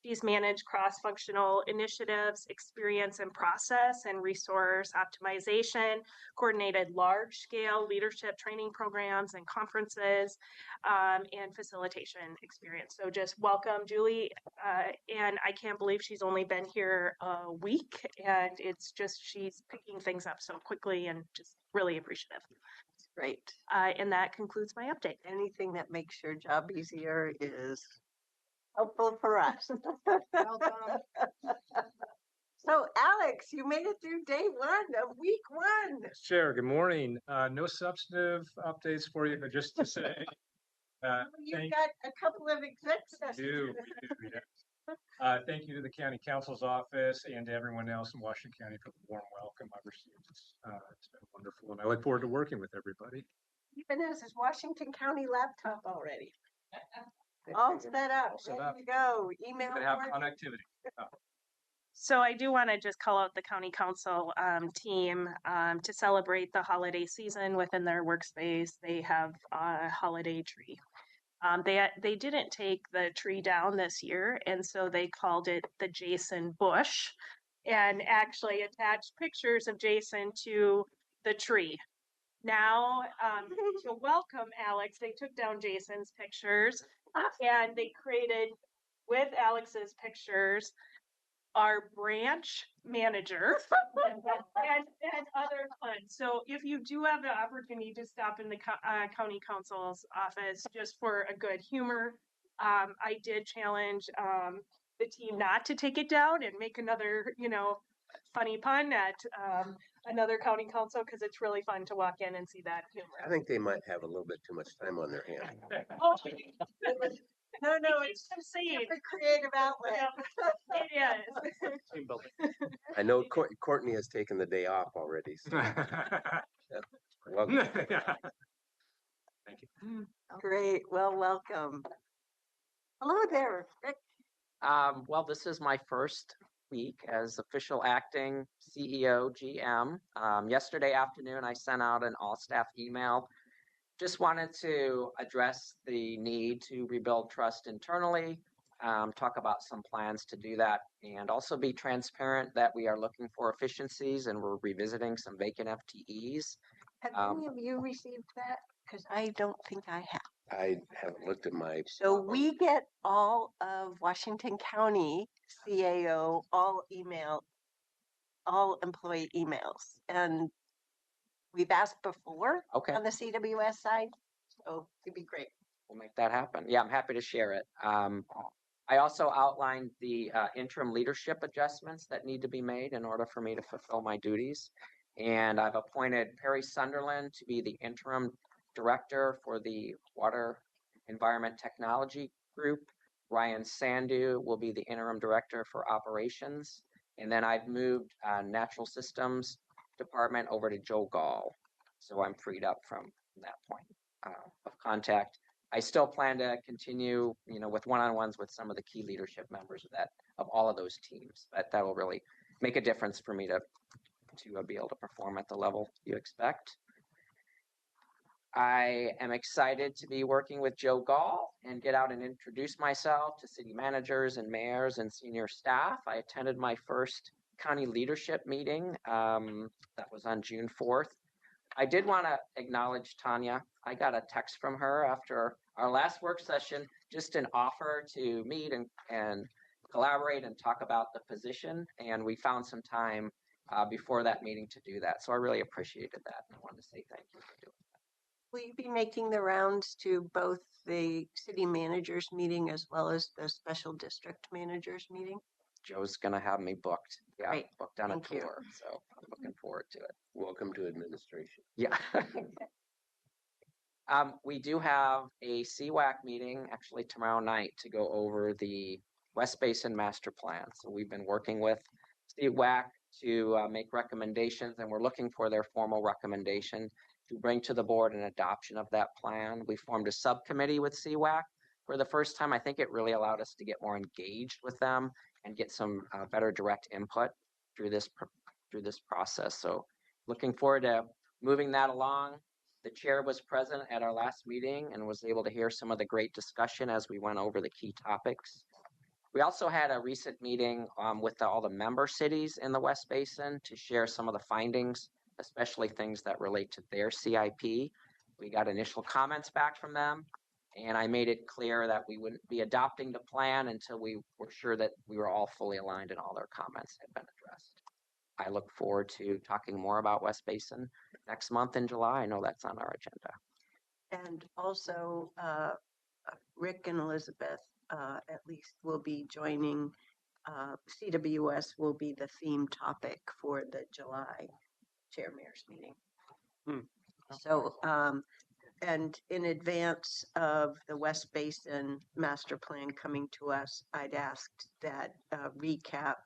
She's managed cross-functional initiatives, experience and process and resource optimization, coordinated large-scale leadership training programs and conferences, and facilitation experience. So just welcome, Julie. And I can't believe she's only been here a week, and it's just she's picking things up so quickly and just really appreciative. Great. And that concludes my update. Anything that makes your job easier is helpful for us. Welcome. So Alex, you made it through day one of week one. Chair, good morning. No substantive updates for you, but just to say, You've got a couple of exec sessions. yes. Thank you to the County Counsel's Office and to everyone else in Washington County for the warm welcome I've received. It's been wonderful, and I look forward to working with everybody. Even has his Washington County laptop already. All set up. There you go. Email. They have connectivity. So I do want to just call out the county council team to celebrate the holiday season within their workspace. They have a holiday tree. They didn't take the tree down this year, and so they called it the Jason Bush, and actually attached pictures of Jason to the tree. Now, to welcome Alex, they took down Jason's pictures and they created, with Alex's pictures, our branch manager and other funds. So if you do have the opportunity to stop in the county council's office just for a good humor, I did challenge the team not to take it down and make another, funny pun at another county council, because it's really fun to walk in and see that humor. I think they might have a little bit too much time on their hands. Oh, No, it's I'm saying. a creative outlet. It is. I know Courtney has taken the day off already. So. Welcome. Thank you. Great. Well, welcome. Hello there, Rick. Well, this is my first week as official acting CEO GM. Yesterday afternoon, I sent out an all-staff email. Just wanted to address the need to rebuild trust internally talk about some plans to do that, and also be transparent that we are looking for efficiencies and we're revisiting some vacant FTEs. Have Um, any of you received that? Because I don't think I have. I haven't looked at my, So we get all of Washington County CAO, all employee emails. And we've asked before Okay. on the CWS side, so it'd be great. We'll make that happen. Yeah, I'm happy to share it. I also outlined the interim leadership adjustments that need to be made in order for me to fulfill my duties. And I've appointed Perry Sunderland to be the interim director for the Water Environment Technology Group. Ryan Sandu will be the interim director for operations. And then I've moved Natural Systems Department over to Joe Gall. So I'm freed up from that point of contact. I still plan to continue, with one-on-ones with some of the key leadership members of all of those teams. But that will really make a difference for me to be able to perform at the level you expect. I am excited to be working with Joe Gall and get out and introduce myself to city managers and mayors and senior staff. I attended my first county leadership meeting that was on June 4th. I did want to acknowledge Tanya. I got a text from her after our last work session, just an offer to meet and collaborate and talk about the position. And we found some time before that meeting to do that. So I really appreciated that. And I wanted to say thank you for doing that. Will you be making the rounds to both the city managers meeting as well as the special district managers meeting? Joe's going to have me booked. Yeah, Great. booked on Thank a you. tour. So I'm looking forward to it. welcome to administration. Yeah. We do have a CWAC meeting actually tomorrow night to go over the West Basin Master Plan. So we've been working with CWAC to make recommendations, and we're looking for their formal recommendation to bring to the board an adoption of that plan. We formed a subcommittee with CWAC for the first time. I think it really allowed us to get more engaged with them and get some better direct input through this process. So looking forward to moving that along. The chair was present at our last meeting and was able to hear some of the great discussion as we went over the key topics. We also had a recent meeting with all the member cities in the West Basin to share some of the findings, especially things that relate to their CIP. We got initial comments back from them, and I made it clear that we wouldn't be adopting the plan until we were sure that we were all fully aligned and all their comments had been addressed. I look forward to talking more about West Basin next month in July. I know that's on our agenda. And also, Rick and Elizabeth, at least will be joining, CWS will be the theme topic for the July chair mayor's meeting. So, and in advance of the West Basin master plan coming to us, I'd asked that recap,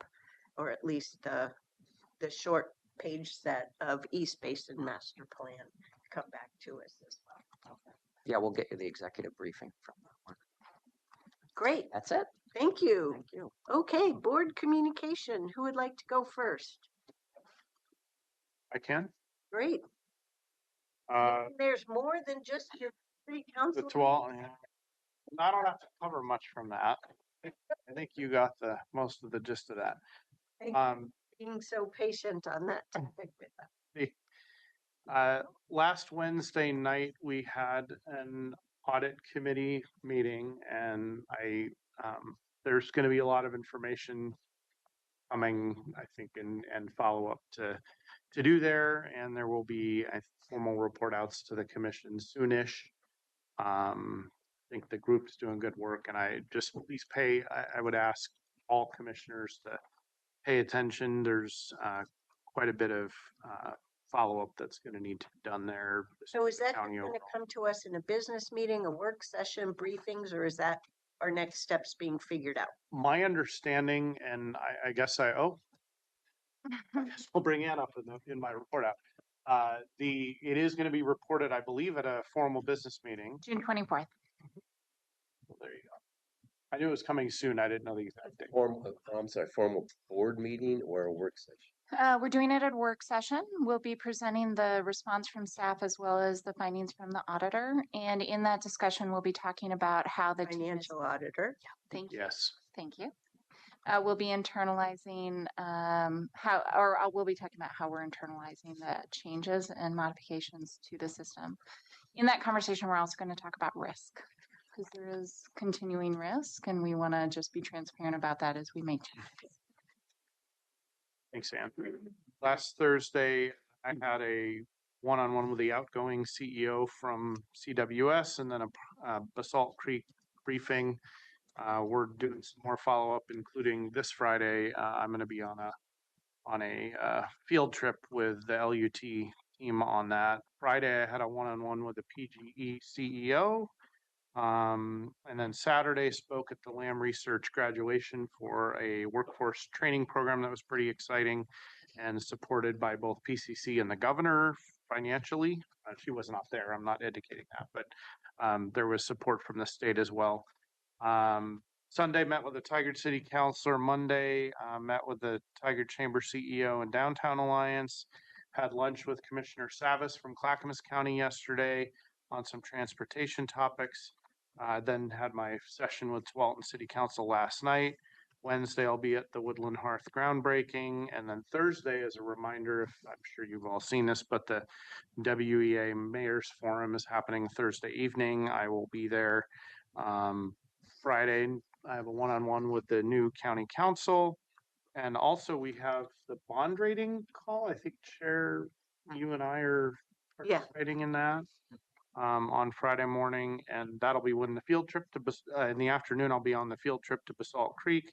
or at least the short page set of East Basin master plan come back to us as well. Yeah, we'll get you the executive briefing from that one. Great. That's it. Thank you. Thank you. Okay, board communication. Who would like to go first? I can. Great. There's more than just your city council. The 12, yeah. I don't have to cover much from that. I think you got the most of the gist of that. Thank you for being so patient on that topic with us. Last Wednesday night, we had an audit committee meeting, and there's going to be a lot of information coming, I think, and follow up to do there, and there will be formal report outs to the commission soonish. I think the group's doing good work, and I just please I would ask all commissioners to pay attention. There's quite a bit of follow-up that's going to need to be done there. So is that going to come to us in a business meeting, a work session, briefings, or is that our next steps being figured out? My understanding, and I guess I'll bring Ann up in my report out. It is going to be reported, I believe, at a formal business meeting. June 24th. Well, there you go. I knew it was coming soon. I didn't know the exact date. Formal board meeting or a work session? We're doing it at work session. We'll be presenting the response from staff as well as the findings from the auditor. And in that discussion, we'll be talking about how the team is- Financial auditor. Thank you. Yes. Thank you. We'll be internalizing we'll be talking about how we're internalizing the changes and modifications to the system. In that conversation, we're also going to talk about risk because there is continuing risk and we want to just be transparent about that as we make changes. Thanks, Ann. Last Thursday, I had a one-on-one with the outgoing CEO from CWS and then a Basalt Creek briefing. We're doing some more follow-up, including this Friday. I'm going to be on a field trip with the LUT team on that. Friday, I had a one-on-one with the PGE CEO. And then Saturday spoke at the Lamb Research graduation for a workforce training program that was pretty exciting and supported by both PCC and the governor financially. She wasn't up there. I'm not indicating that, but there was support from the state as well. Sunday met with the Tigard City Councilor. Monday met with the Tigard Chamber CEO and Downtown Alliance. Had lunch with Commissioner Savas from Clackamas County yesterday on some transportation topics. Then had my session with Tualatin City Council last night. Wednesday, I'll be at the Woodland Hearth groundbreaking. And then Thursday, as a reminder, if I'm sure you've all seen this, but the WEA Mayor's Forum is happening Thursday evening. I will be there. Friday, I have a one-on-one with the new county council. And also we have the bond rating call. I think, Chair, you and I are participating in that. On Friday morning, and that'll be when the field trip to in the afternoon. I'll be on the field trip to Basalt Creek,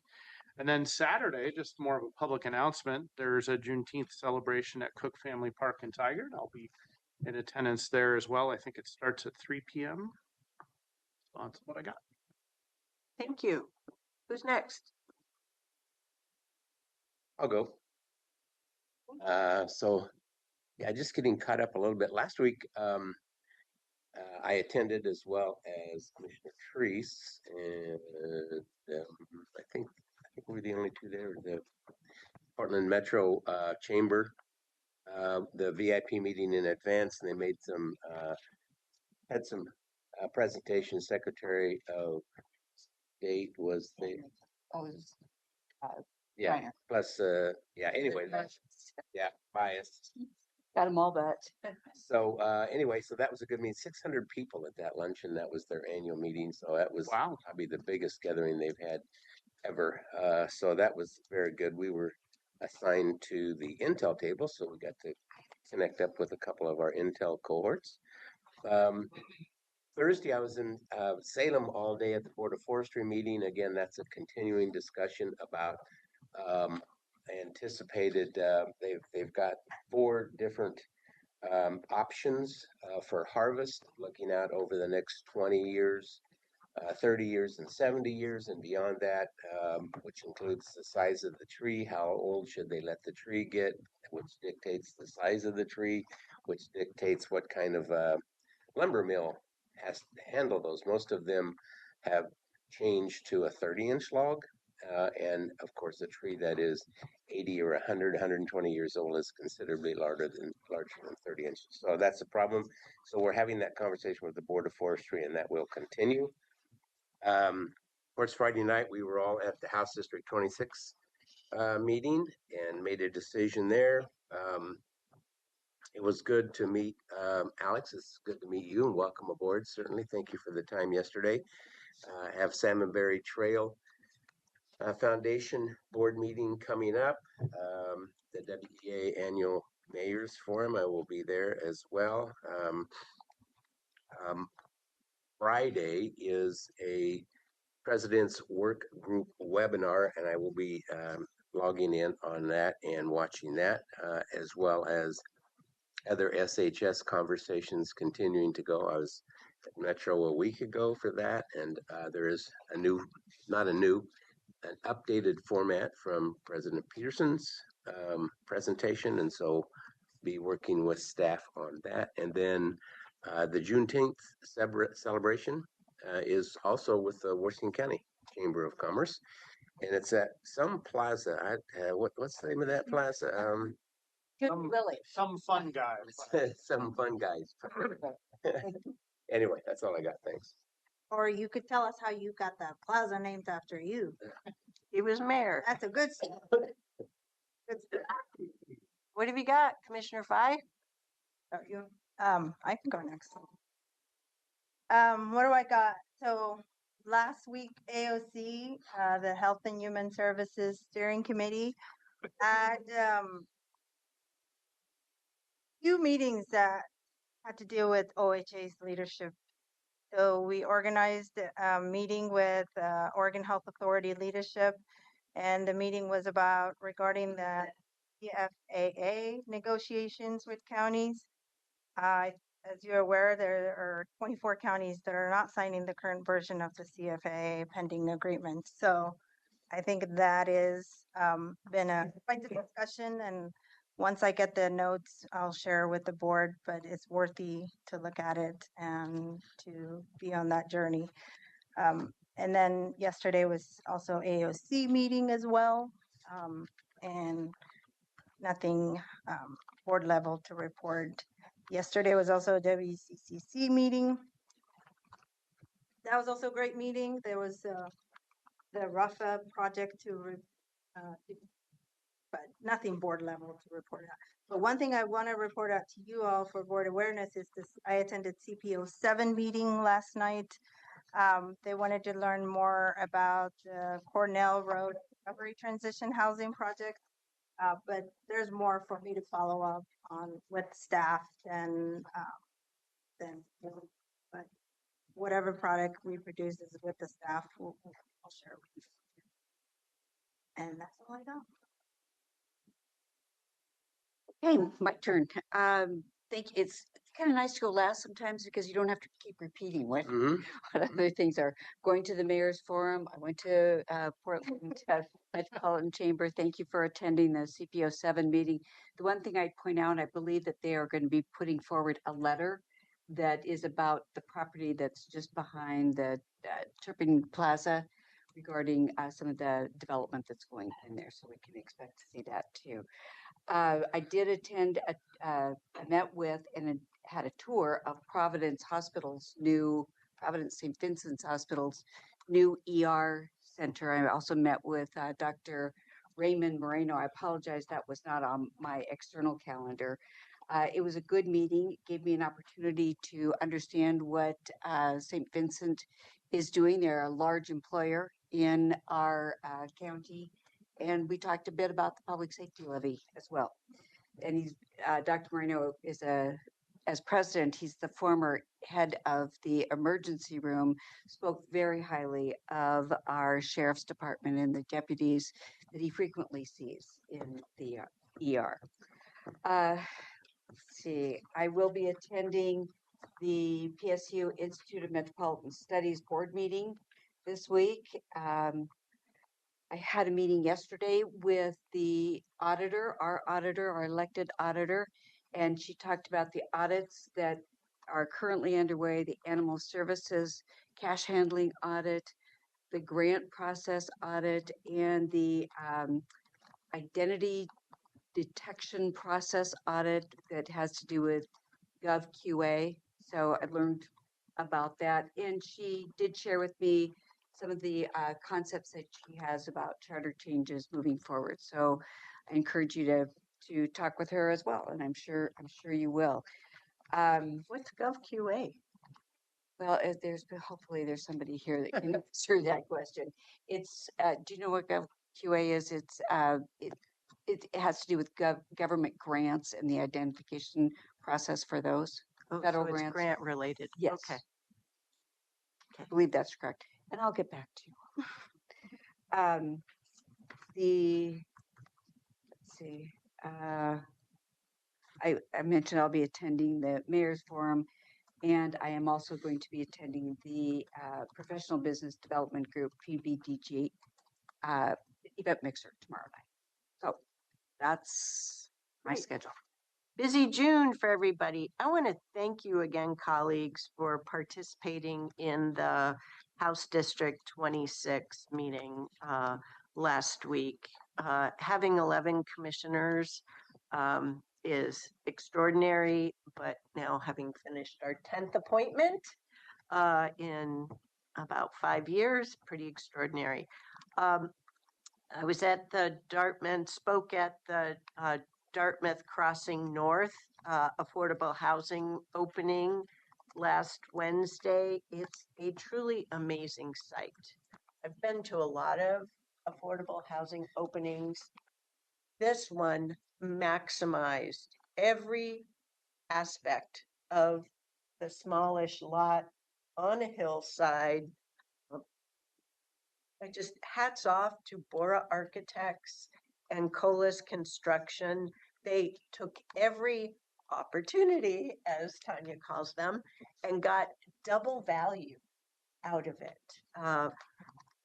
and then Saturday, just more of a public announcement. There's a Juneteenth celebration at Cook Family Park in Tigard. I'll be in attendance there as well. I think it starts at 3 p.m. So that's what I got. Thank you. Who's next? I'll go. Just getting caught up a little bit. Last week, I attended as well as Commissioner Treese, and I think we're the only two there. The Portland Metro Chamber, the VIP meeting in advance, and they made had some presentations. Secretary of State was the Minor. plus anyway, biased. Got them all, but So anyway, so that was a good meeting. 600 people at that luncheon. That was their annual meeting. So that was probably the biggest gathering they've had ever. So that was very good. We were assigned to the Intel table, so we got to connect up with a couple of our Intel cohorts. Thursday, I was in Salem all day at the Board of Forestry meeting. Again, that's a continuing discussion about anticipated. They've got 4 different options for harvest, looking out over the next 20 years, 30 years, and 70 years, and beyond that, which includes the size of the tree. How old should they let the tree get, which dictates the size of the tree, which dictates what kind of lumber mill has to handle those. Most of them have changed to a 30-inch log. And of course, a tree that is 80 or 100, 120 years old is considerably larger than 30 inches. So that's a problem. So we're having that conversation with the Board of Forestry, and that will continue. Of course, Friday night, we were all at the House District 26 meeting and made a decision there. It was good to meet Alex. It's good to meet you and welcome aboard. Certainly. Thank you for the time yesterday. Have Salmonberry Trail Foundation board meeting coming up. The WEA Annual Mayor's Forum. I will be there as well. Friday is a President's Work Group webinar, and I will be logging in on that and watching that, as well as other SHS conversations continuing to go. I was at Metro a week ago for that, and there is an updated format from President Peterson's presentation, and so be working with staff on that. And then the Juneteenth celebration is also with the Washington County Chamber of Commerce. And it's at some plaza. What's the name of that plaza? Some fun guys. Some fun guys. Anyway, that's all I got. Thanks. Or you could tell us how you got that plaza named after you. He was mayor. That's a good start. Good start. What have you got, Commissioner Fye? Oh, I can go next. What do I got? So last week, AOC, the Health and Human Services Steering Committee, had few meetings that had to deal with OHA's leadership. So we organized a meeting with Oregon Health Authority leadership, and the meeting was about regarding the CFAA negotiations with counties. As you're aware, there are 24 counties that are not signing the current version of the CFAA pending agreement. So I think that is been quite a discussion, and once I get the notes, I'll share with the board, but it's worthy to look at it and to be on that journey. And then yesterday was also AOC meeting as well, and nothing board level to report. Yesterday was also a WCCC meeting. That was also a great meeting. There was the RAFA project but nothing board level to report out. But one thing I want to report out to you all for board awareness is this: I attended CPO7 meeting last night. They wanted to learn more about the Cornell Road Recovery Transition Housing Project. But there's more for me to follow up on with staff than but whatever product we produce is with the staff, I'll share with you. And that's all I got. Okay, my turn. Think it's kind of nice to go last sometimes because you don't have to keep repeating what other things are. Going to the Mayor's Forum. I went to Portland Metropolitan Chamber. Thank you for attending the CPO7 meeting. The one thing I'd point out, I believe that they are going to be putting forward a letter that is about the property that's just behind the Turpin Plaza regarding some of the development that's going in there. So we can expect to see that too. I did attend, I met with and had a tour of Providence St. Vincent's Hospital's new ER center. I also met with Dr. Raymond Moreno. I apologize, that was not on my external calendar. It was a good meeting, gave me an opportunity to understand what St. Vincent is doing. They're a large employer in our county. And we talked a bit about the public safety levy as well. And he's Dr. Moreno is as president, he's the former head of the emergency room, spoke very highly of our sheriff's department and the deputies that he frequently sees in the ER. Let's see, I will be attending the PSU Institute of Metropolitan Studies board meeting this week. I had a meeting yesterday with the auditor, our elected auditor, and she talked about the audits that are currently underway, the animal services cash handling audit, the grant process audit, and the identity detection process audit that has to do with GovQA. So I learned about that, and she did share with me some of the concepts that she has about charter changes moving forward. So I encourage you to talk with her as well, and I'm sure you will. What's GovQA? Well, hopefully there's somebody here that can answer that question. It's do you know what GovQA is? It's it has to do with government grants and the identification process for those federal so it's grants. grant related. Yes. Okay. I believe that's correct. And I'll get back to you. Let's see, I mentioned I'll be attending the Mayor's Forum, and I am also going to be attending the Professional Business Development Group, PBDG, event mixer tomorrow night. So that's my Great. schedule. Busy June for everybody. I want to thank you again, colleagues, for participating in the House District 26 meeting last week. Having 11 commissioners is extraordinary, but now having finished our 10th appointment in about 5 years, pretty extraordinary. I was at the Dartmouth, spoke at the Dartmouth Crossing North affordable housing opening last Wednesday. It's a truly amazing site. I've been to a lot of affordable housing openings. This one maximized every aspect of the smallish lot on a hillside. I just hats off to Bora Architects and Colas Construction. They took every opportunity, as Tanya calls them, and got double value out of it.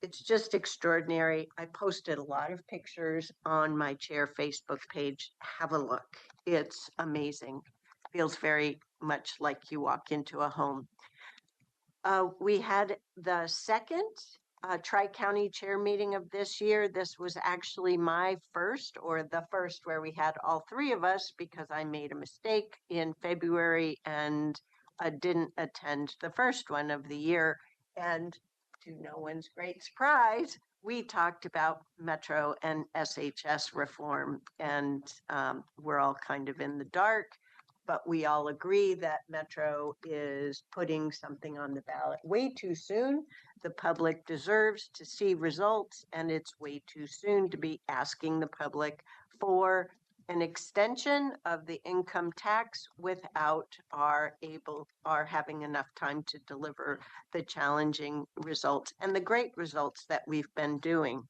It's just extraordinary. I posted a lot of pictures on my chair Facebook page. Have a look. It's amazing. Feels very much like you walk into a home. We had the second Tri-County Chair meeting of this year. This was actually my first, or the first where we had all three of us, because I made a mistake in February and didn't attend the first one of the year. And to no one's great surprise, we talked about Metro and SHS reform, and we're all kind of in the dark. But we all agree that Metro is putting something on the ballot way too soon. The public deserves to see results, and it's way too soon to be asking the public for an extension of the income tax without our having enough time to deliver the challenging results and the great results that we've been doing.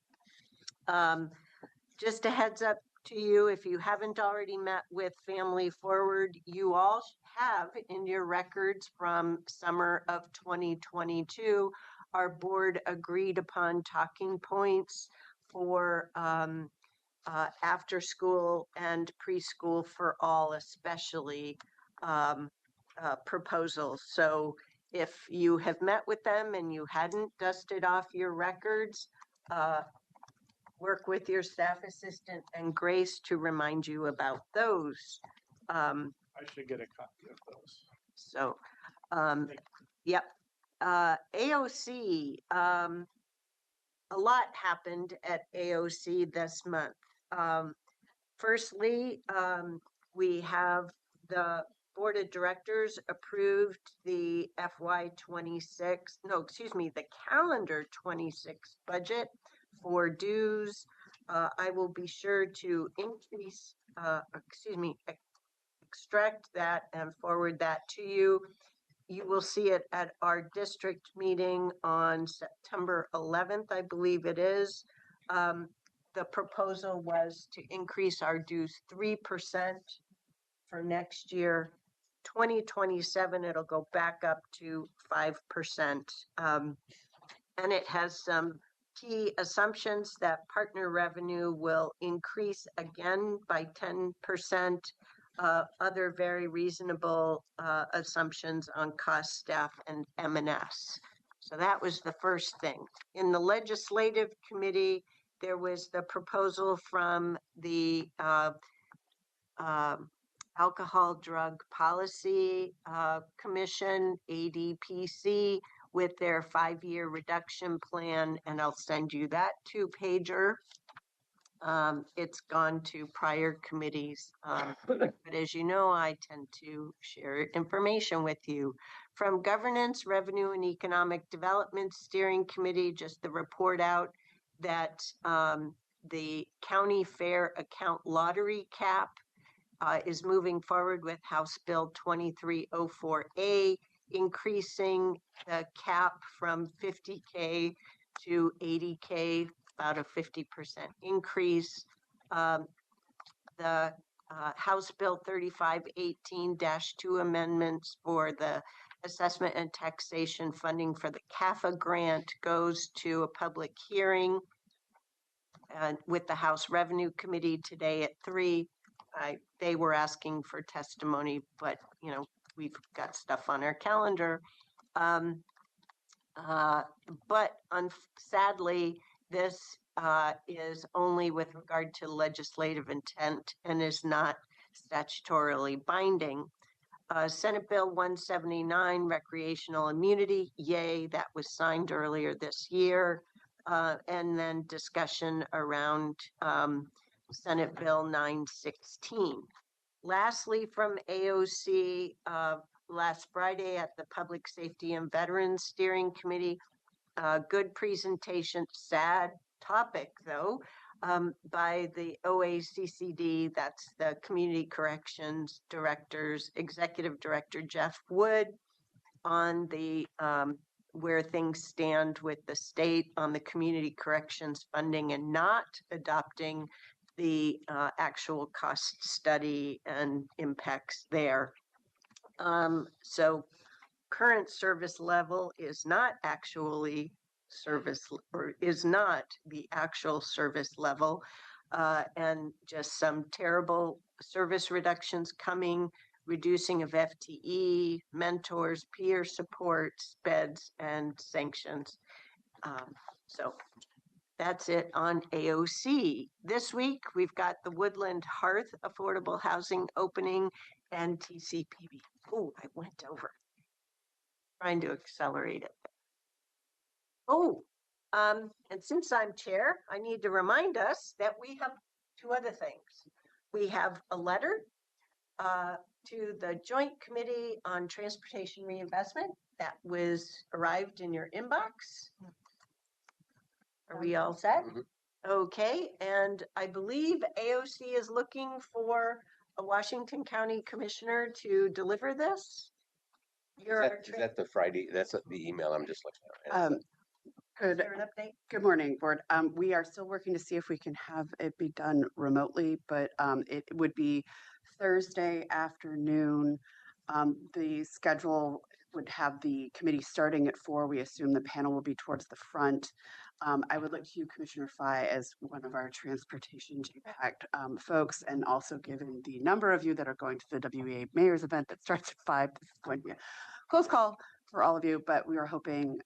Just a heads up to you, if you haven't already met with Family Forward, you all have in your records from summer of 2022, our board agreed upon talking points for after school and preschool for all, especially proposals. So if you have met with them and you hadn't dusted off your records, work with your staff assistant and Grace to remind you about those. I should get a copy of those. So, yep. AOC, a lot happened at AOC this month. Firstly, we have the Board of Directors approved the the calendar 26 budget for dues. I will be sure to extract that and forward that to you. You will see it at our district meeting on September 11th, I believe it is. The proposal was to increase our dues 3% for next year. 2027, it'll go back up to 5%. And it has some key assumptions that partner revenue will increase again by 10%. Other very reasonable assumptions on cost, staff, and M&S. So that was the first thing. In the legislative committee, there was the proposal from the Alcohol Drug Policy Commission, ADPC, with their 5-year reduction plan, and I'll send you that 2-pager. It's gone to prior committees, but as you know, I tend to share information with you. From Governance, Revenue, and Economic Development Steering Committee, just the report out that the county fair account lottery cap is moving forward with House Bill 2304A, increasing the cap from 50K to 80K, about a 50% increase. The House Bill 3518-2 amendments for the assessment and taxation funding for the CAFA grant goes to a public hearing with the House Revenue Committee today at 3. They were asking for testimony, but you know, we've got stuff on our calendar. But sadly, this is only with regard to legislative intent and is not statutorily binding. Senate Bill 179, recreational immunity, yay, that was signed earlier this year. And then discussion around Senate Bill 916. Lastly, from AOC, last Friday at the Public Safety and Veterans Steering Committee, good presentation, sad topic though, by the OACCD, that's the Community Corrections Director's Executive Director Jeff Wood, on the where things stand with the state on the community corrections funding and not adopting the actual cost study and impacts there. So current service level is not actually service or is not the actual service level, and just some terrible service reductions coming, reducing of FTE, mentors, peer supports, beds, and sanctions. So that's it on AOC. This week, we've got the Woodland Hearth Affordable Housing opening and TCPB. Oh, I went over. Trying to accelerate it. Oh, and since I'm chair, I need to remind us that we have two other things. We have a letter to the Joint Committee on Transportation Reinvestment that was arrived in your inbox. Are we all set? Okay, and I believe AOC is looking for a Washington County Commissioner to deliver this. Is that the Friday? That's the email I'm just looking at. Right? Is there an update? Good morning, board. We are still working to see if we can have it be done remotely, but it would be Thursday afternoon. The schedule would have the committee starting at 4. We assume the panel will be towards the front. I would look to you, Commissioner Fye, as one of our transportation JPAC folks, and also given the number of you that are going to the WEA Mayor's event that starts at 5, this is going to be a close call for all of you, but we are hoping,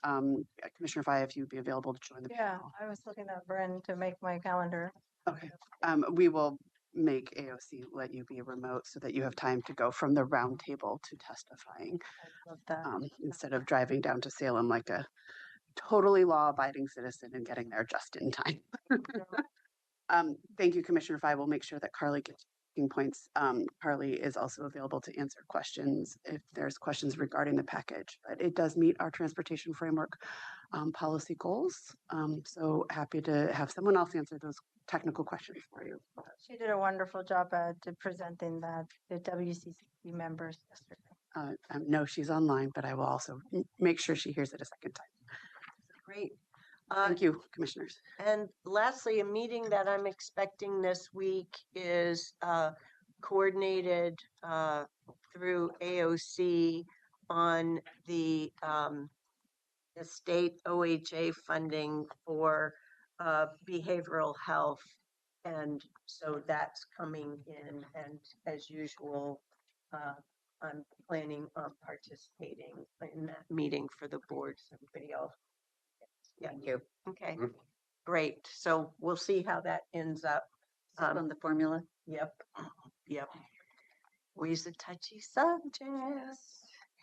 Commissioner Fye, if you'd be available to join the panel. I was looking at Bren to make my calendar. Okay. We will make AOC let you be remote so that you have time to go from the round table to testifying, instead of driving down to Salem like a totally law-abiding citizen and getting there just in time. Thank you, Commissioner Fye. We'll make sure that Carly gets points. Carly is also available to answer questions if there's questions regarding the package, but it does meet our transportation framework policy goals. So happy to have someone else answer those technical questions for you. She did a wonderful job at presenting that to WCCC members yesterday. No, she's online, but I will also make sure she hears it a second time. Great. Thank you, commissioners. And lastly, a meeting that I'm expecting this week is coordinated through AOC on the state OHA funding for behavioral health. And so that's coming in, and as usual, I'm planning on participating in that meeting for the board. So everybody else. Yeah. Thank you. Okay. Great. So we'll see how that ends up. On the formula. Yep. Yep. Always a touchy subject.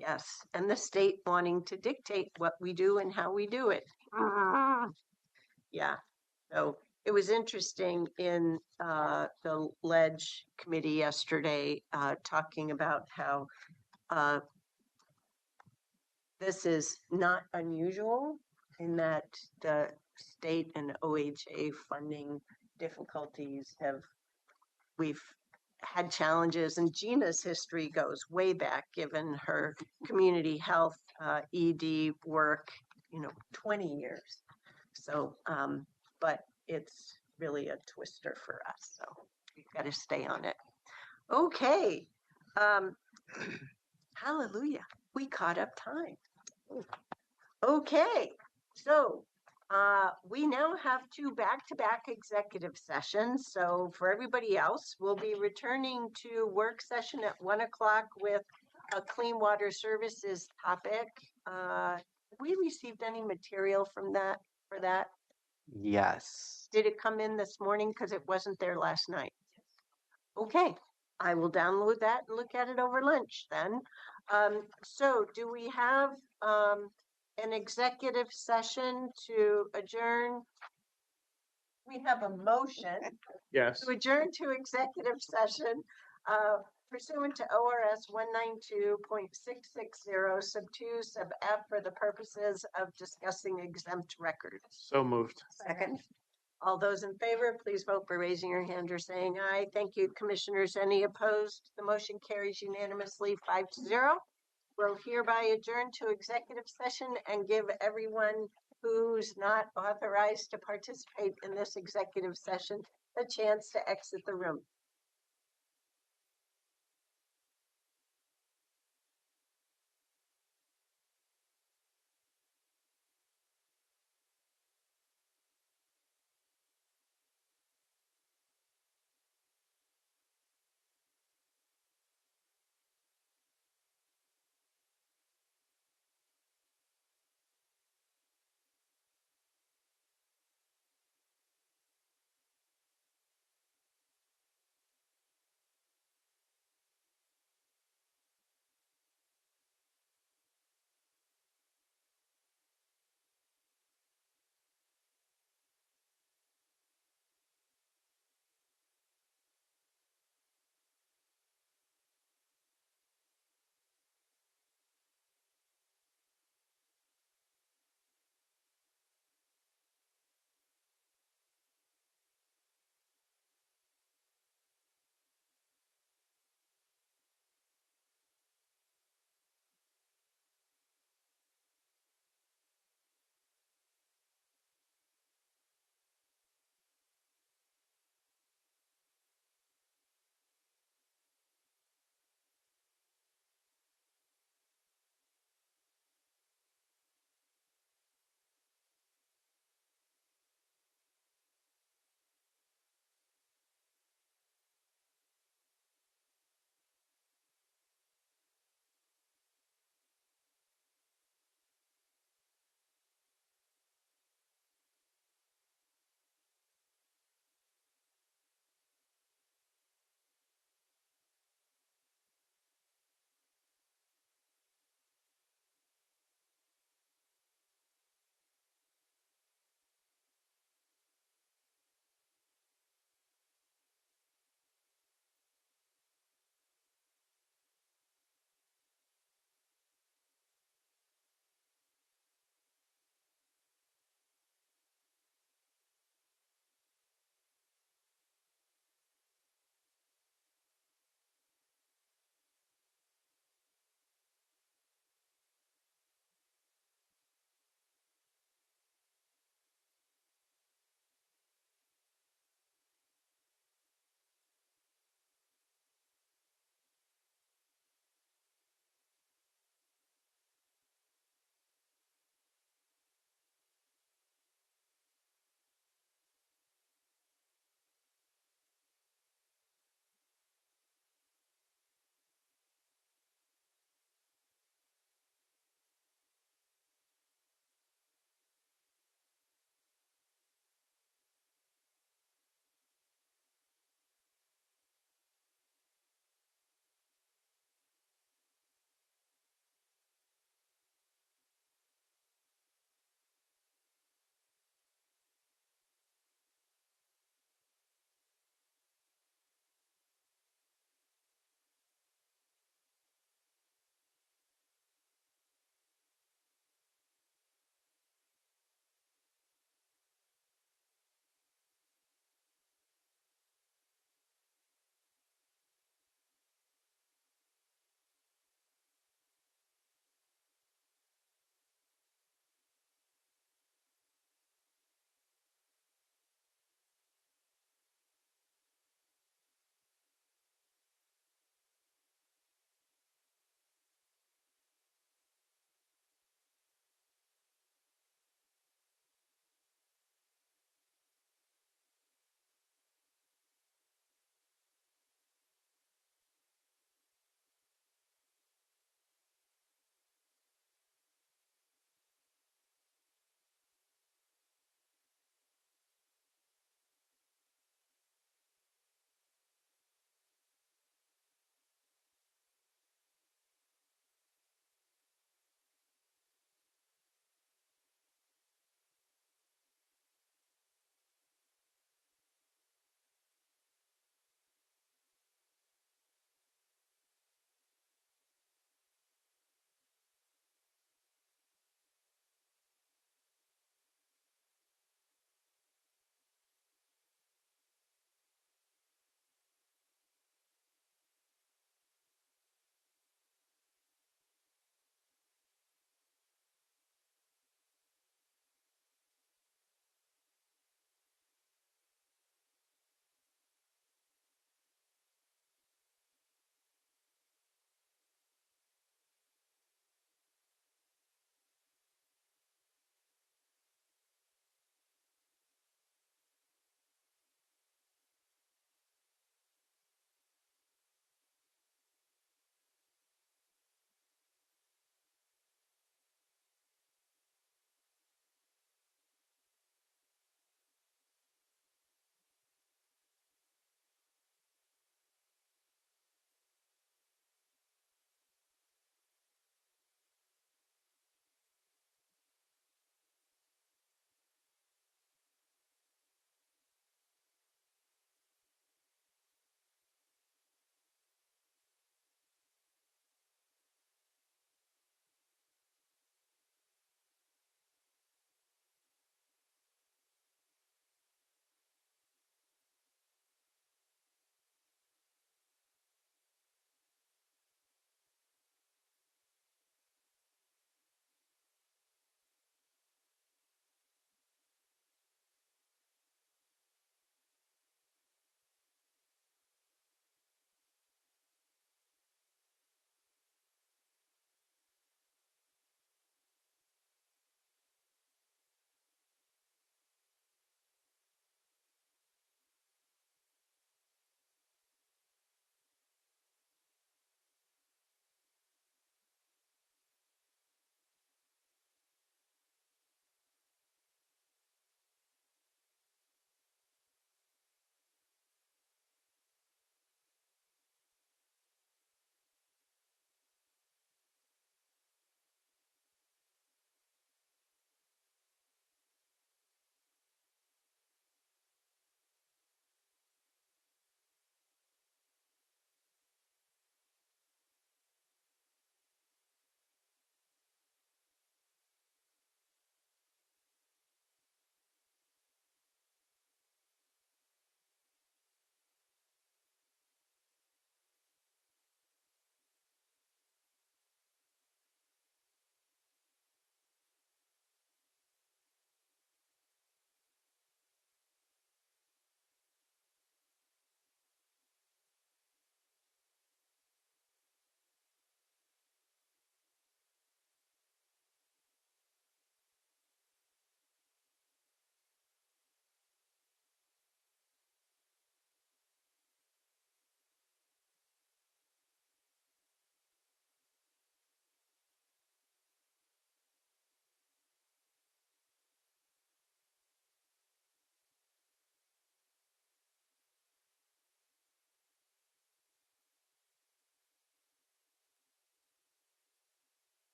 Yes. And the state wanting to dictate what we do and how we do it. Yeah. So it was interesting in the Ledge committee yesterday talking about how this is not unusual in that the state and OHA funding difficulties we've had challenges, and Gina's history goes way back given her community health ED work, 20 years. So, but it's really a twister for us. So we've got to stay on it. Okay. Hallelujah. We caught up time. Okay. So we now have 2 back-to-back executive sessions. So for everybody else, we'll be returning to work session at 1 o'clock with a clean water services topic we received any material from that, for that? Yes. Did it come in this morning? Because it wasn't there last night. Okay, I will download that and look at it over lunch then. So do we have, an executive session to adjourn? We have a motion Yes. to adjourn to executive session, pursuant to ORS 192.660 sub 2 sub F for the purposes of discussing exempt records. So moved. Second. All those in favor, please vote by raising your hand or saying aye. Thank you, commissioners. Any opposed? The motion carries unanimously 5-0. We'll hereby adjourn to executive session and give everyone who's not authorized to participate in this executive session a chance to exit the room.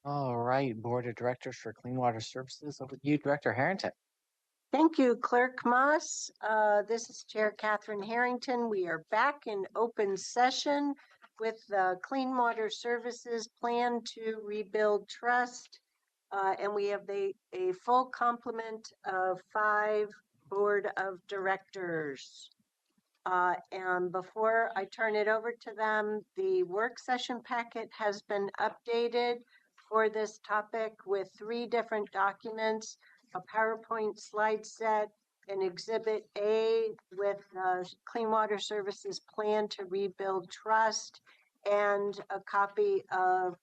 All right, Board of Directors for Clean Water Services. Over to you, Director Harrington. Thank you, Clerk Moss. This is Chair Catherine Harrington. We are back in open session with the Clean Water Services Plan to Rebuild Trust. And we have a full complement of 5 Board of Directors. And before I turn it over to them, the work session packet has been updated for this topic with 3 different documents, a PowerPoint slide set, an Exhibit A with Clean Water Services Plan to Rebuild Trust, and a copy of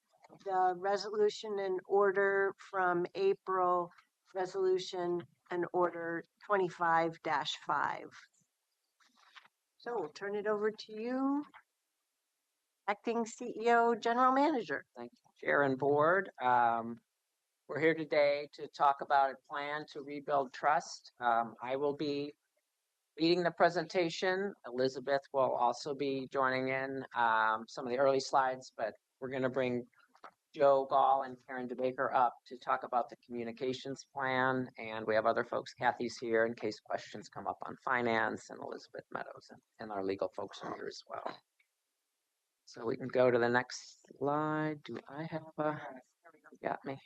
the resolution and order from April, resolution and order 25-5. So we'll turn it over to you, Acting CEO, General Manager. Thank you, Chair and Board. We're here today to talk about a plan to rebuild trust. I will be leading the presentation. Elizabeth will also be joining in some of the early slides, but we're going to bring Joe Gall and Karen DeBaker up to talk about the communications plan. And we have other folks, Kathy's here in case questions come up on finance, and Elizabeth Meadows and our legal folks are here as well. So we can go to the next slide. Do I have got me?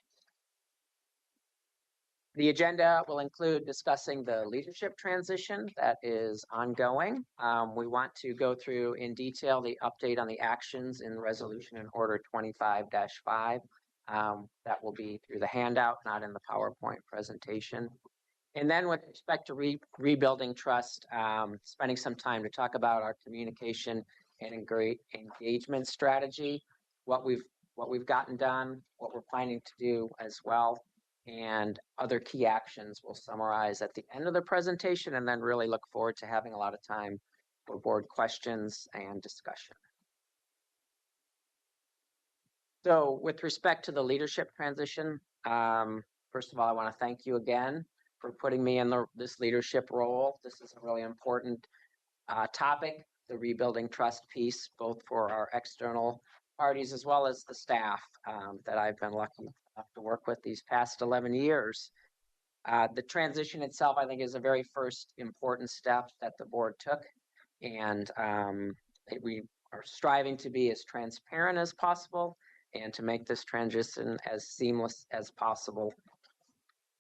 The agenda will include discussing the leadership transition that is ongoing. We want to go through in detail the update on the actions in Resolution and Order 25-5. That will be through the handout, not in the PowerPoint presentation. And then with respect to rebuilding trust, spending some time to talk about our communication and engagement strategy, what we've gotten done, what we're planning to do as well, and other key actions we'll summarize at the end of the presentation, and then really look forward to having a lot of time for board questions and discussion. So with respect to the leadership transition, first of all, I want to thank you again for putting me in this leadership role. This is a really important topic, the rebuilding trust piece, both for our external parties as well as the staff that I've been lucky enough to work with these past 11 years. The transition itself, I think, is a very first important step that the board took. And we are striving to be as transparent as possible and to make this transition as seamless as possible.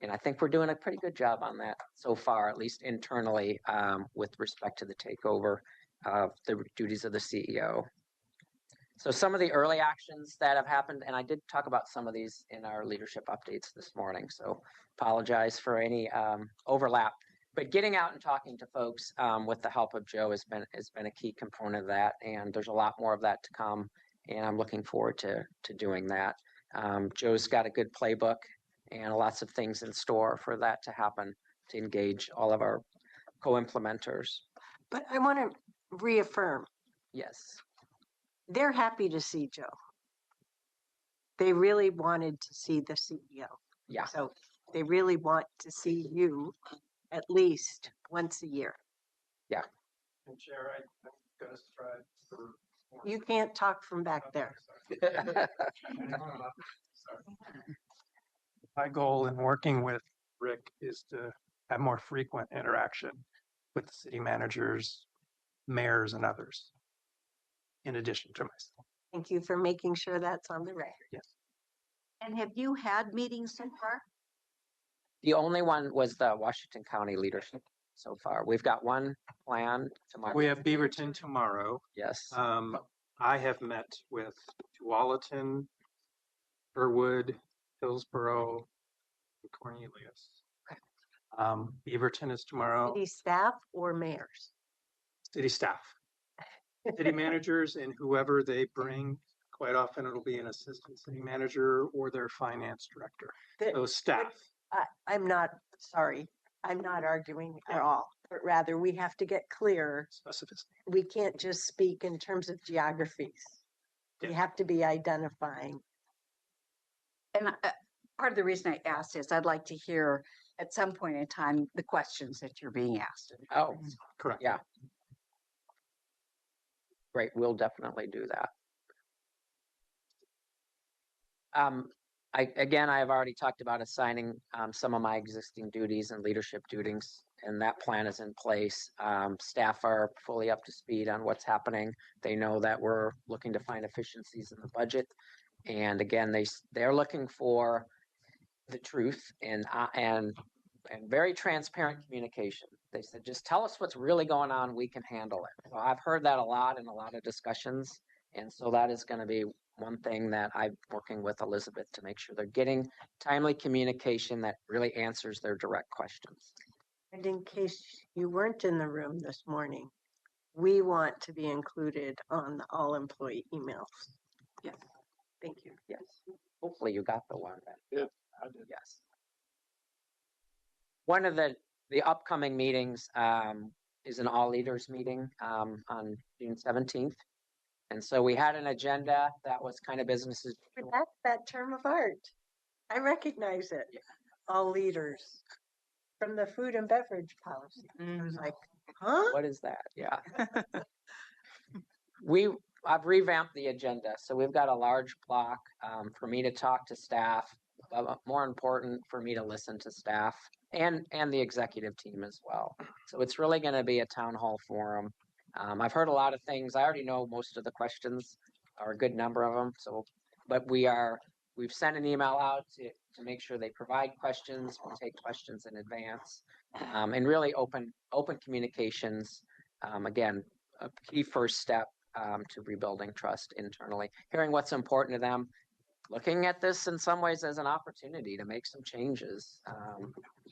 And I think we're doing a pretty good job on that so far, at least internally, with respect to the takeover of the duties of the CEO. So some of the early actions that have happened, and I did talk about some of these in our leadership updates this morning, so apologize for any overlap. But getting out and talking to folks with the help of Joe has been a key component of that, and there's a lot more of that to come, and I'm looking forward to doing that. Joe's got a good playbook and lots of things in store for that to happen, to engage all of our co-implementers. But I want to reaffirm. Yes. They're happy to see Joe. They really wanted to see the CEO. Yeah. So they really want to see you at least once a year. Yeah. And Chair, I'm going to strive for. You can't talk from back there. My goal in working with Rick is to have more frequent interaction with the city managers, mayors, and others, in addition to myself. Thank you for making sure that's on the record. Yes. And have you had meetings so far? The only one was the Washington County leadership so far. We've got one plan tomorrow. We have Beaverton tomorrow. Yes. I have met with Tualatin, Burwood, Hillsborough, and Cornelius. Beaverton is tomorrow. City staff or mayors? City staff. City managers and whoever they bring. Quite often it'll be an assistant city manager or their finance director. So staff. I'm not, sorry, I'm not arguing at all, but rather we have to get clear. Specificity. We can't just speak in terms of geographies. We have to be identifying. And part of the reason I asked is I'd like to hear at some point in time the questions that you're being asked. Oh, correct. Yeah. Great, we'll definitely do that. I have already talked about assigning some of my existing duties and leadership duties, and that plan is in place. Staff are fully up to speed on what's happening. They know that we're looking to find efficiencies in the budget, and again, they're looking for the truth and very transparent communication. They said, just tell us what's really going on. We can handle it. So I've heard that a lot in a lot of discussions, and so that is going to be one thing that I'm working with Elizabeth to make sure they're getting timely communication that really answers their direct questions. And in case you weren't in the room this morning, we want to be included on the all employee emails. Yes. Thank you. Yes. Hopefully you got the one then. Yeah, I did. Yes. One of the upcoming meetings is an all leaders meeting on June 17th. And so we had an agenda that was kind of business as usual. That's that term of art. I recognize it. All leaders from the food and beverage policy. I was like, huh? What is that? Yeah. I've revamped the agenda. So we've got a large block for me to talk to staff, but more important for me to listen to staff and the executive team as well. So it's really going to be a town hall forum. I've heard a lot of things. I already know most of the questions, or a good number of them. So, but we've sent an email out to make sure they provide questions. We'll take questions in advance, and really open communications. Again, a key first step to rebuilding trust internally, hearing what's important to them, looking at this in some ways as an opportunity to make some changes.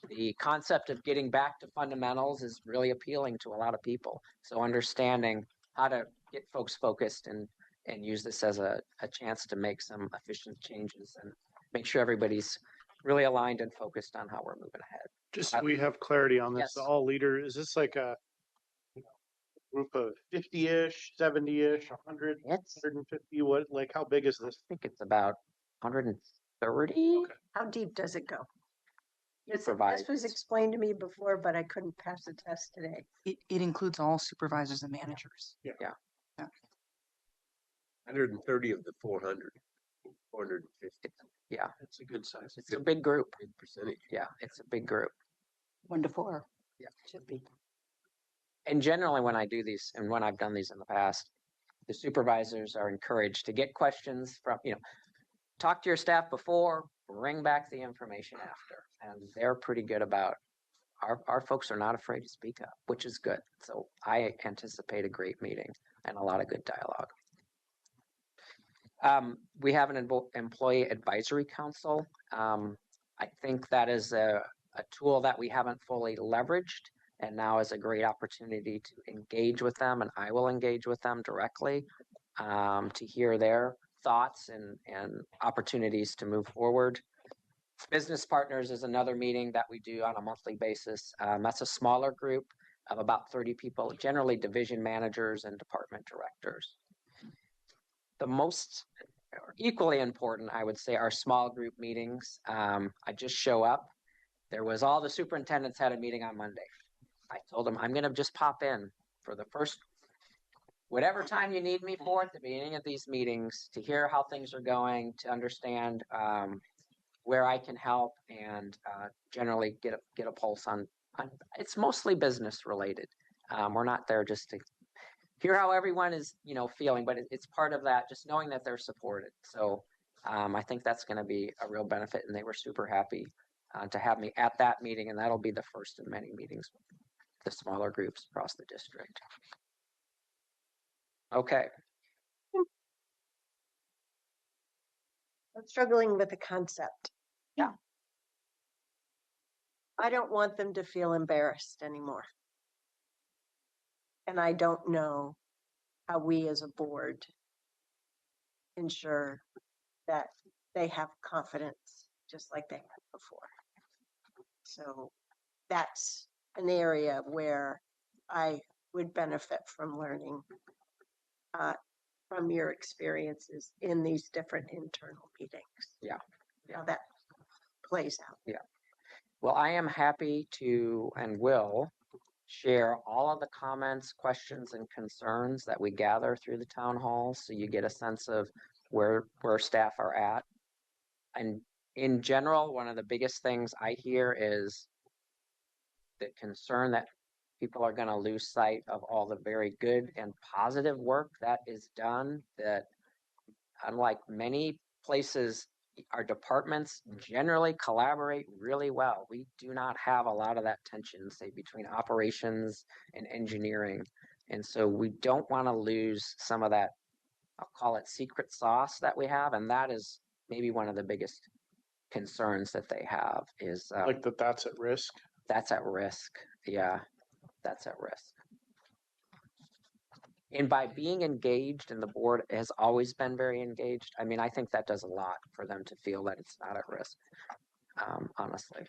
The concept of getting back to fundamentals is really appealing to a lot of people. So understanding how to get folks focused and use this as a chance to make some efficient changes and make sure everybody's really aligned and focused on how we're moving ahead. Just so we have clarity on this, Yes. the all leader, is this like a group of 50-ish, 70-ish, 100, 150? What, like, how big is this? I think it's about 130. Okay. How deep does it go? This Supervisors. was explained to me before, but I couldn't pass the test today. It includes all supervisors and managers. Yeah. 130 of the 400, 450. Yeah, It's a good size. it's a big group. Big percentage. Yeah, it's a big group. 1 to 4. Yeah. Should be. And generally when I do these and when I've done these in the past, the supervisors are encouraged to get questions from, talk to your staff before, bring back the information after. And they're pretty good about, our folks are not afraid to speak up, which is good. So I anticipate a great meeting and a lot of good dialogue. We have an employee advisory council. I think that is a tool that we haven't fully leveraged, and now is a great opportunity to engage with them, and I will engage with them directly to hear their thoughts and opportunities to move forward. Business Partners is another meeting that we do on a monthly basis. That's a smaller group of about 30 people, generally division managers and department directors. The most equally important, I would say, are small group meetings. I just show up. There was all the superintendents had a meeting on Monday. I told them I'm going to just pop in for the first, whatever time you need me for at the beginning of these meetings to hear how things are going, to understand where I can help, and generally get a pulse on. It's mostly business related. We're not there just to hear how everyone is, feeling, but it's part of that, just knowing that they're supported. So I think that's going to be a real benefit, and they were super happy to have me at that meeting, and that'll be the first of many meetings with the smaller groups across the district. Okay. I'm struggling with the concept. Yeah. I don't want them to feel embarrassed anymore. And I don't know how we as a board ensure that they have confidence just like they had before. So that's an area where I would benefit from learning from your experiences in these different internal meetings. Yeah. How that plays out. Yeah. Well, I am happy to and will share all of the comments, questions, and concerns that we gather through the town halls, so you get a sense of where staff are at. And in general, one of the biggest things I hear is the concern that people are going to lose sight of all the very good and positive work that is done. That unlike many places, our departments generally collaborate really well. We do not have a lot of that tension, say, between operations and engineering. And so we don't want to lose some of that, I'll call it secret sauce that we have. And that is maybe one of the biggest concerns that they have is Like that's at risk. that's at risk. Yeah, that's at risk. And by being engaged, and the board has always been very engaged, I mean, I think that does a lot for them to feel that it's not at risk, honestly.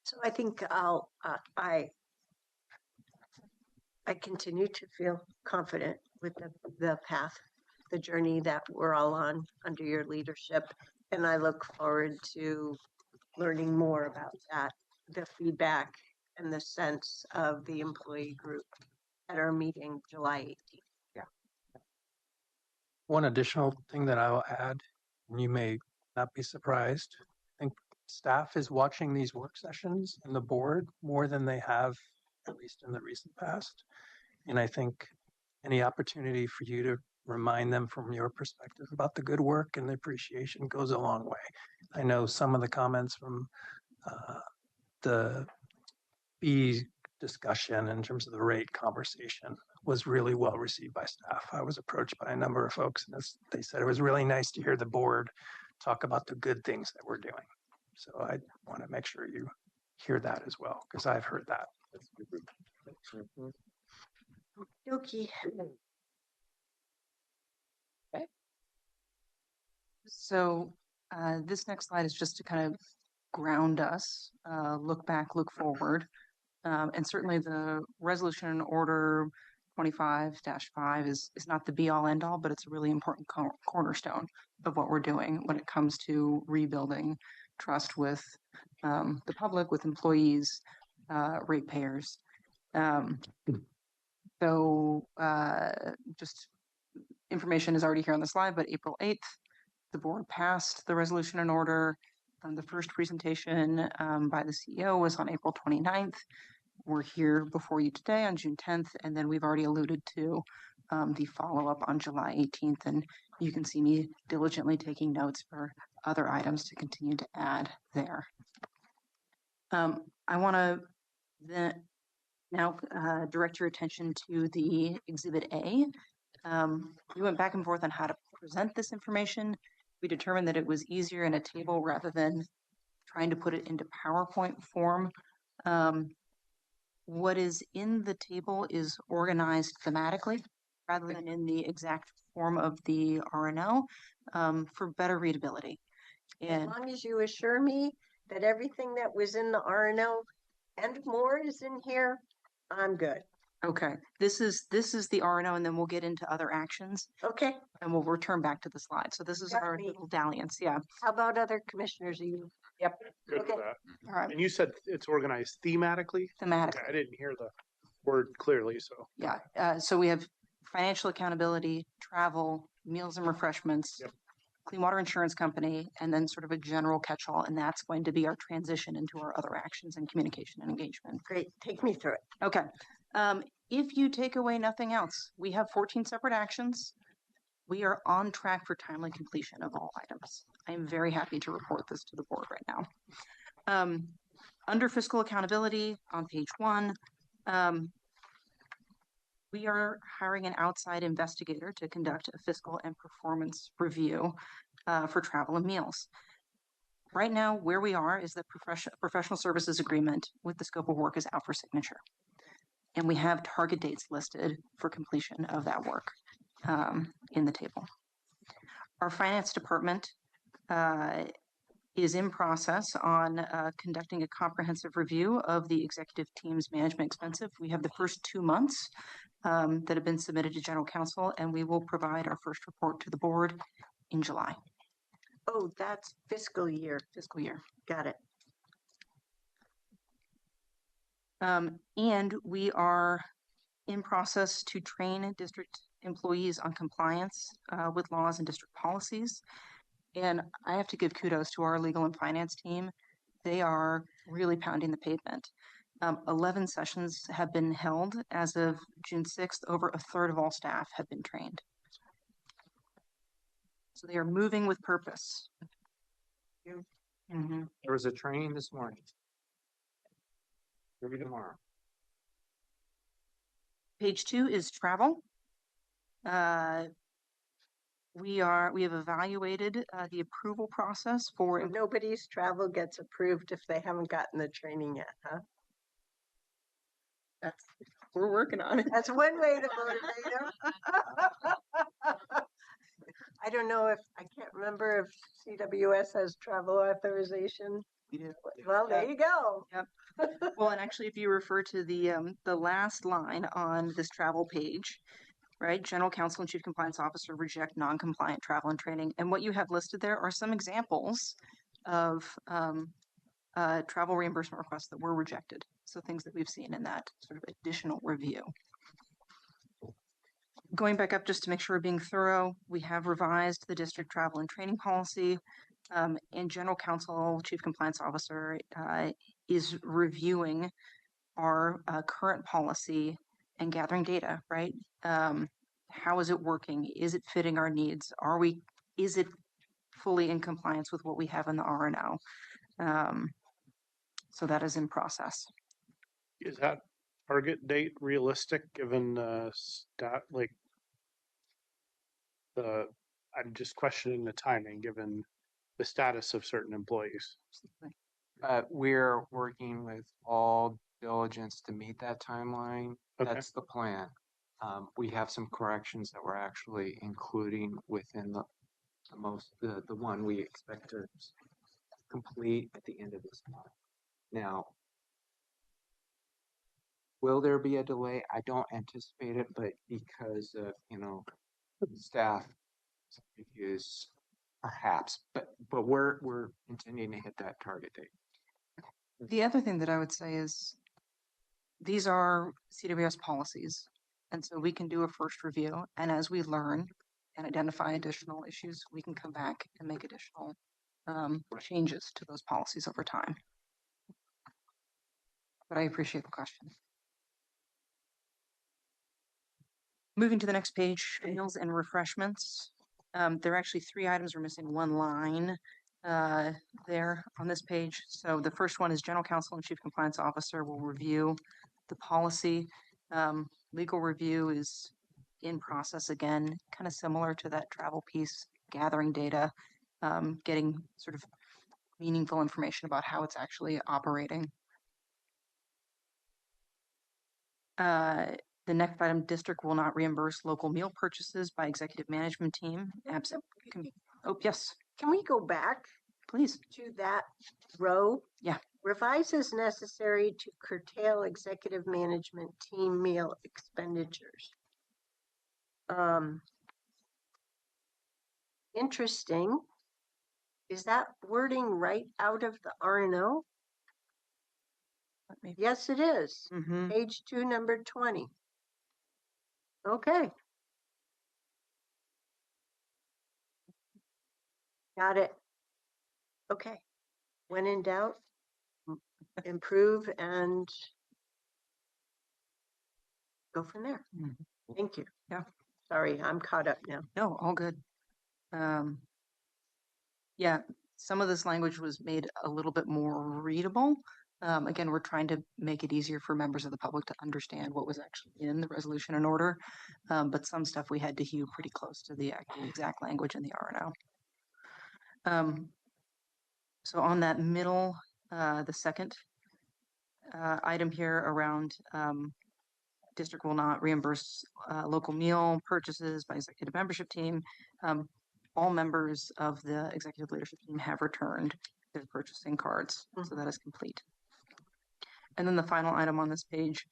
So I think I continue to feel confident with the path, the journey that we're all on under your leadership. And I look forward to learning more about that, the feedback and the sense of the employee group at our meeting July 18th. One additional thing that I will add, and you may not be surprised, I think staff is watching these work sessions and the board more than they have, at least in the recent past. And I think any opportunity for you to remind them from your perspective about the good work and the appreciation goes a long way. I know some of the comments from the B discussion in terms of the rate conversation was really well received by staff. I was approached by a number of folks and they said it was really nice to hear the board talk about the good things that we're doing. So I want to make sure you hear that as well, because I've heard that. Okay. So this next slide is just to kind of ground us, look back, look forward. And certainly the resolution order 25-5 is not the be all end all, but it's a really important cornerstone of what we're doing when it comes to rebuilding trust with the public, with employees, ratepayers. So just information is already here on the slide, but April 8th, the board passed the resolution and order. The first presentation by the CEO was on April 29th. We're here before you today on June 10th, and then we've already alluded to the follow-up on July 18th, and you can see me diligently taking notes for other items to continue to add there. I want to now direct your attention to the Exhibit A. We went back and forth on how to present this information. We determined that it was easier in a table rather than trying to put it into PowerPoint form. What is in the table is organized thematically rather than in the exact form of the RNO for better readability. As long as you assure me that everything that was in the RNO and more is in here, I'm good. Okay, this is the RNO, and then we'll get into other actions. Okay. And we'll return back to the slide. So this is our little dalliance. Yeah. How about other commissioners? Are you? Yep. Good Okay. for that. All right. And you said it's organized thematically? Thematically. Okay, I didn't hear the word clearly, so. Yeah. So we have financial accountability, travel, meals and refreshments, clean water insurance company, and then sort of a general catch-all. And that's going to be our transition into our other actions and communication and engagement. Great. Take me through it. Okay. If you take away nothing else, we have 14 separate actions. We are on track for timely completion of all items. I am very happy to report this to the board right now. Under fiscal accountability on page 1, we are hiring an outside investigator to conduct a fiscal and performance review for travel and meals. Right now, where we are is the professional services agreement with the scope of work is out for signature. And we have target dates listed for completion of that work in the table. Our finance department is in process on conducting a comprehensive review of the executive team's management expenses. We have the first 2 months that have been submitted to general counsel, and we will provide our first report to the board in July. Oh, that's fiscal year. Fiscal year. Got it. And we are in process to train district employees on compliance with laws and district policies. And I have to give kudos to our legal and finance team. They are really pounding the pavement. 11 sessions have been held as of June 6th. Over a third of all staff have been trained. So they are moving with purpose. Mhm. There was a training this morning. Maybe tomorrow. Page 2 is travel. We have evaluated the approval process for. Nobody's travel gets approved if they haven't gotten the training yet, huh? We're working on it. That's one way to motivate them. I don't know if, I can't remember if CWS has travel authorization. Yeah. Well, there you go. Yep. Well, and actually, if you refer to the last line on this travel page, right? General counsel and chief compliance officer reject non-compliant travel and training. And what you have listed there are some examples of travel reimbursement requests that were rejected. So things that we've seen in that sort of additional review. Going back up just to make sure we're being thorough, we have revised the district travel and training policy. And general counsel, chief compliance officer is reviewing our current policy and gathering data, right? How is it working? Is it fitting our needs? Is it fully in compliance with what we have in the RNO? So that is in process. Is that target date realistic given I'm just questioning the timing given the status of certain employees. We're working with all diligence to meet that timeline. Okay. That's the plan. We have some corrections that we're actually including within the one we expect to complete at the end of this month. Now, will there be a delay? I don't anticipate it, but because of, staff issues, perhaps, but we're intending to hit that target date. The other thing that I would say is these are CWS policies. And so we can do a first review. And as we learn and identify additional issues, we can come back and make additional changes to those policies over time. But I appreciate the question. Moving to the next page, meals and refreshments. There are actually 3 items. We're missing 1 line there on this page. So the first one is general counsel and chief compliance officer will review the policy. Legal review is in process again, kind of similar to that travel piece, gathering data, getting sort of meaningful information about how it's actually operating. The next item, district will not reimburse local meal purchases by executive management team. Absent. Oh, yes. Can we go back? Please. To that row? Yeah. Revise as necessary to curtail executive management team meal expenditures. Interesting. Is that wording right out of the RNO? Yes, it is. Mm-hmm. Page 2, number 20. Okay. Got it. Okay. When in doubt, improve and go from there. Mm-hmm. Thank you. Yeah. Sorry, I'm caught up now. No, all good. Yeah, some of this language was made a little bit more readable. Again, we're trying to make it easier for members of the public to understand what was actually in the resolution and order. But some stuff we had to hew pretty close to the exact language in the RNO. So on that middle, the second item here around district will not reimburse local meal purchases by executive membership team. All members of the executive leadership team have returned their purchasing cards, so that is complete. And then the final item on this page,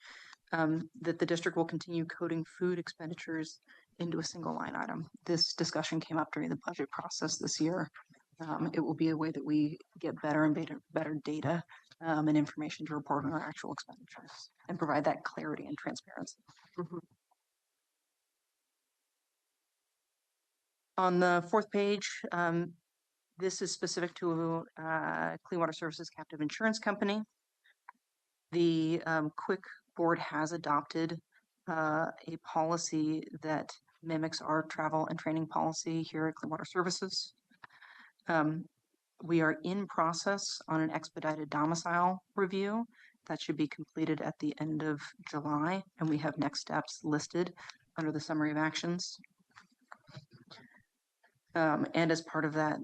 that the district will continue coding food expenditures into a single line item. This discussion came up during the budget process this year. It will be a way that we get better and better data and information to report on our actual expenditures and provide that clarity and transparency. Mm-hmm. On the 4th page, This is specific to Clean Water Services Captive Insurance Company. The Quick Board has adopted a policy that mimics our travel and training policy here at Clean Water Services. We are in process on an expedited domicile review that should be completed at the end of July, and we have next steps listed under the summary of actions. And as part of that,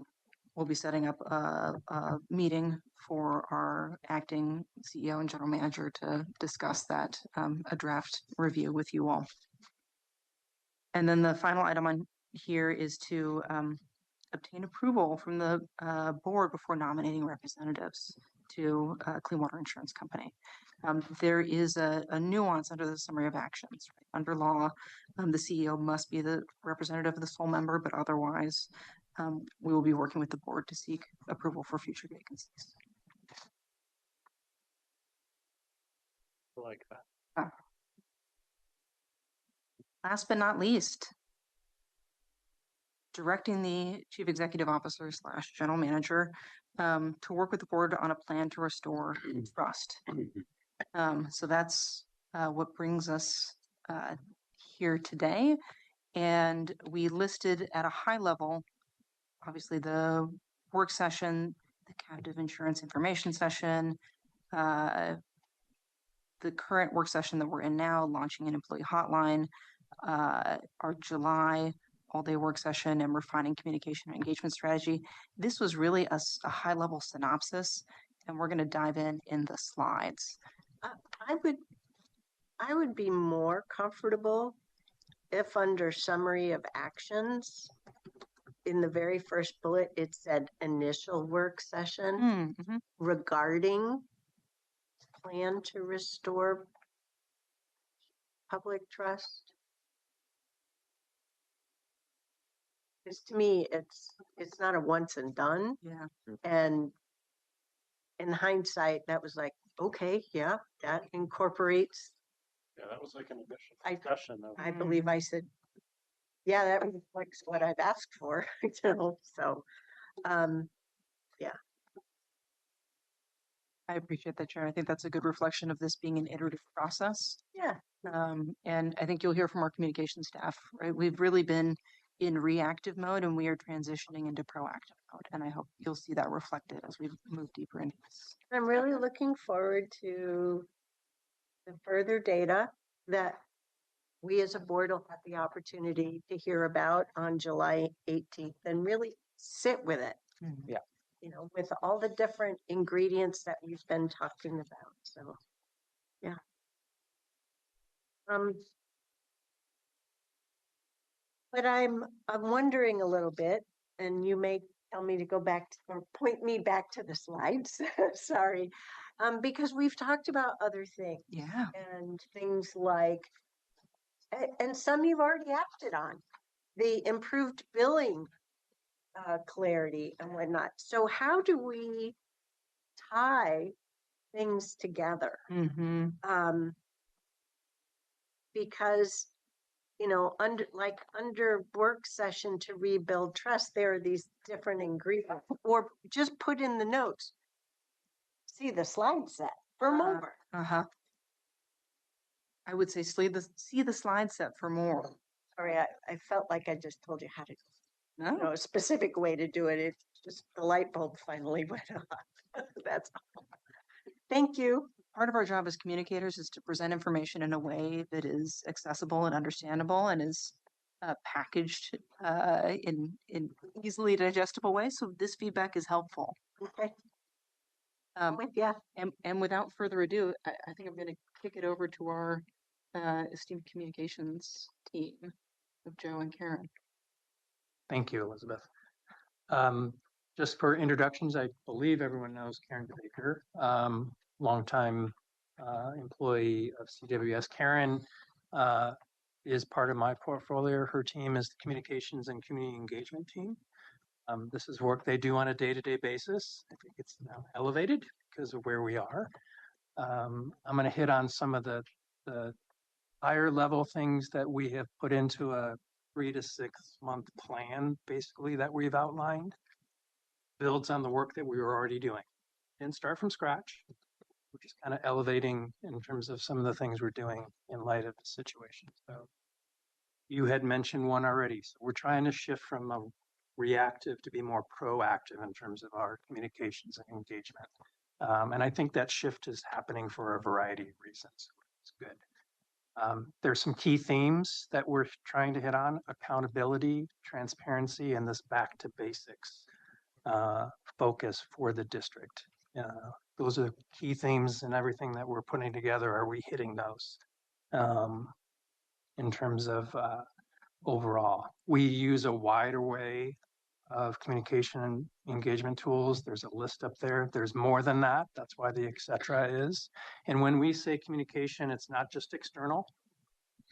we'll be setting up a meeting for our acting CEO and general manager to discuss that, a draft review with you all. And then the final item on here is to obtain approval from the board before nominating representatives to Clean Water Insurance Company. There is a nuance under the summary of actions. Right? Under law, the CEO must be the representative of the sole member, but otherwise, we will be working with the board to seek approval for future vacancies. I like that. Last but not least, directing the chief executive officer / general manager to work with the board on a plan to restore trust. So that's what brings us here today. And we listed at a high level, obviously the work session, the captive insurance information session, the current work session that we're in now, launching an employee hotline, our July all-day work session, and refining communication and engagement strategy. This was really a high-level synopsis, and we're going to dive in the slides. I would be more comfortable if under summary of actions, in the very first bullet, it said initial work session regarding plan to restore public trust. Because to me, it's not a once and done. Yeah. And in hindsight, that was like, okay, yeah, that incorporates. Yeah, that was like an additional discussion. I believe I said, yeah, that reflects what I've asked for. You know, so, yeah. I appreciate that, Chair. I think that's a good reflection of this being an iterative process. Yeah. And I think you'll hear from our communication staff, right? We've really been in reactive mode and we are transitioning into proactive mode. And I hope you'll see that reflected as we move deeper into this. I'm really looking forward to the further data that we as a board will have the opportunity to hear about on July 18th and really sit with it. Yeah. You know, with all the different ingredients that we've been talking about. So, yeah. But I'm wondering a little bit, and you may tell me to go back to, or point me back to the slides. Sorry, because we've talked about other things. Yeah. And things like, and some you've already acted on, the improved billing clarity and whatnot. So how do we tie things together? Because, you know, under work session to rebuild trust, there are these different ingredients, or just put in the notes. See the slide set for more. I would say see the slide set for more. Sorry, I felt like I just told you how to. No. You know, a specific way to do it. It's just the light bulb finally went on. That's all. Thank you. Part of our job as communicators is to present information in a way that is accessible and understandable and is packaged in easily digestible way. So this feedback is helpful. Okay. Yeah. And without further ado, I think I'm going to kick it over to our esteemed communications team of Joe and Karen. Thank you, Elizabeth. Just for introductions, I believe everyone knows Karen Baker, longtime employee of CWS. Karen is part of my portfolio. Her team is the communications and community engagement team. This is work they do on a day-to-day basis. I think it's now elevated because of where we are. I'm going to hit on some of the higher level things that we have put into a 3 to 6 month plan, basically, that we've outlined. builds on the work that we were already doing. Didn't start from scratch. We're just kind of elevating in terms of some of the things we're doing in light of the situation. So you had mentioned one already. So we're trying to shift from a reactive to be more proactive in terms of our communications and engagement. And I think that shift is happening for a variety of reasons. It's good. There's some key themes that we're trying to hit on: accountability, transparency, and this back to basics focus for the district. Those are key themes in everything that we're putting together. Are we hitting those in terms of overall? We use a wide array of communication and engagement tools. There's a list up there. There's more than that. That's why the et cetera is. And when we say communication, it's not just external.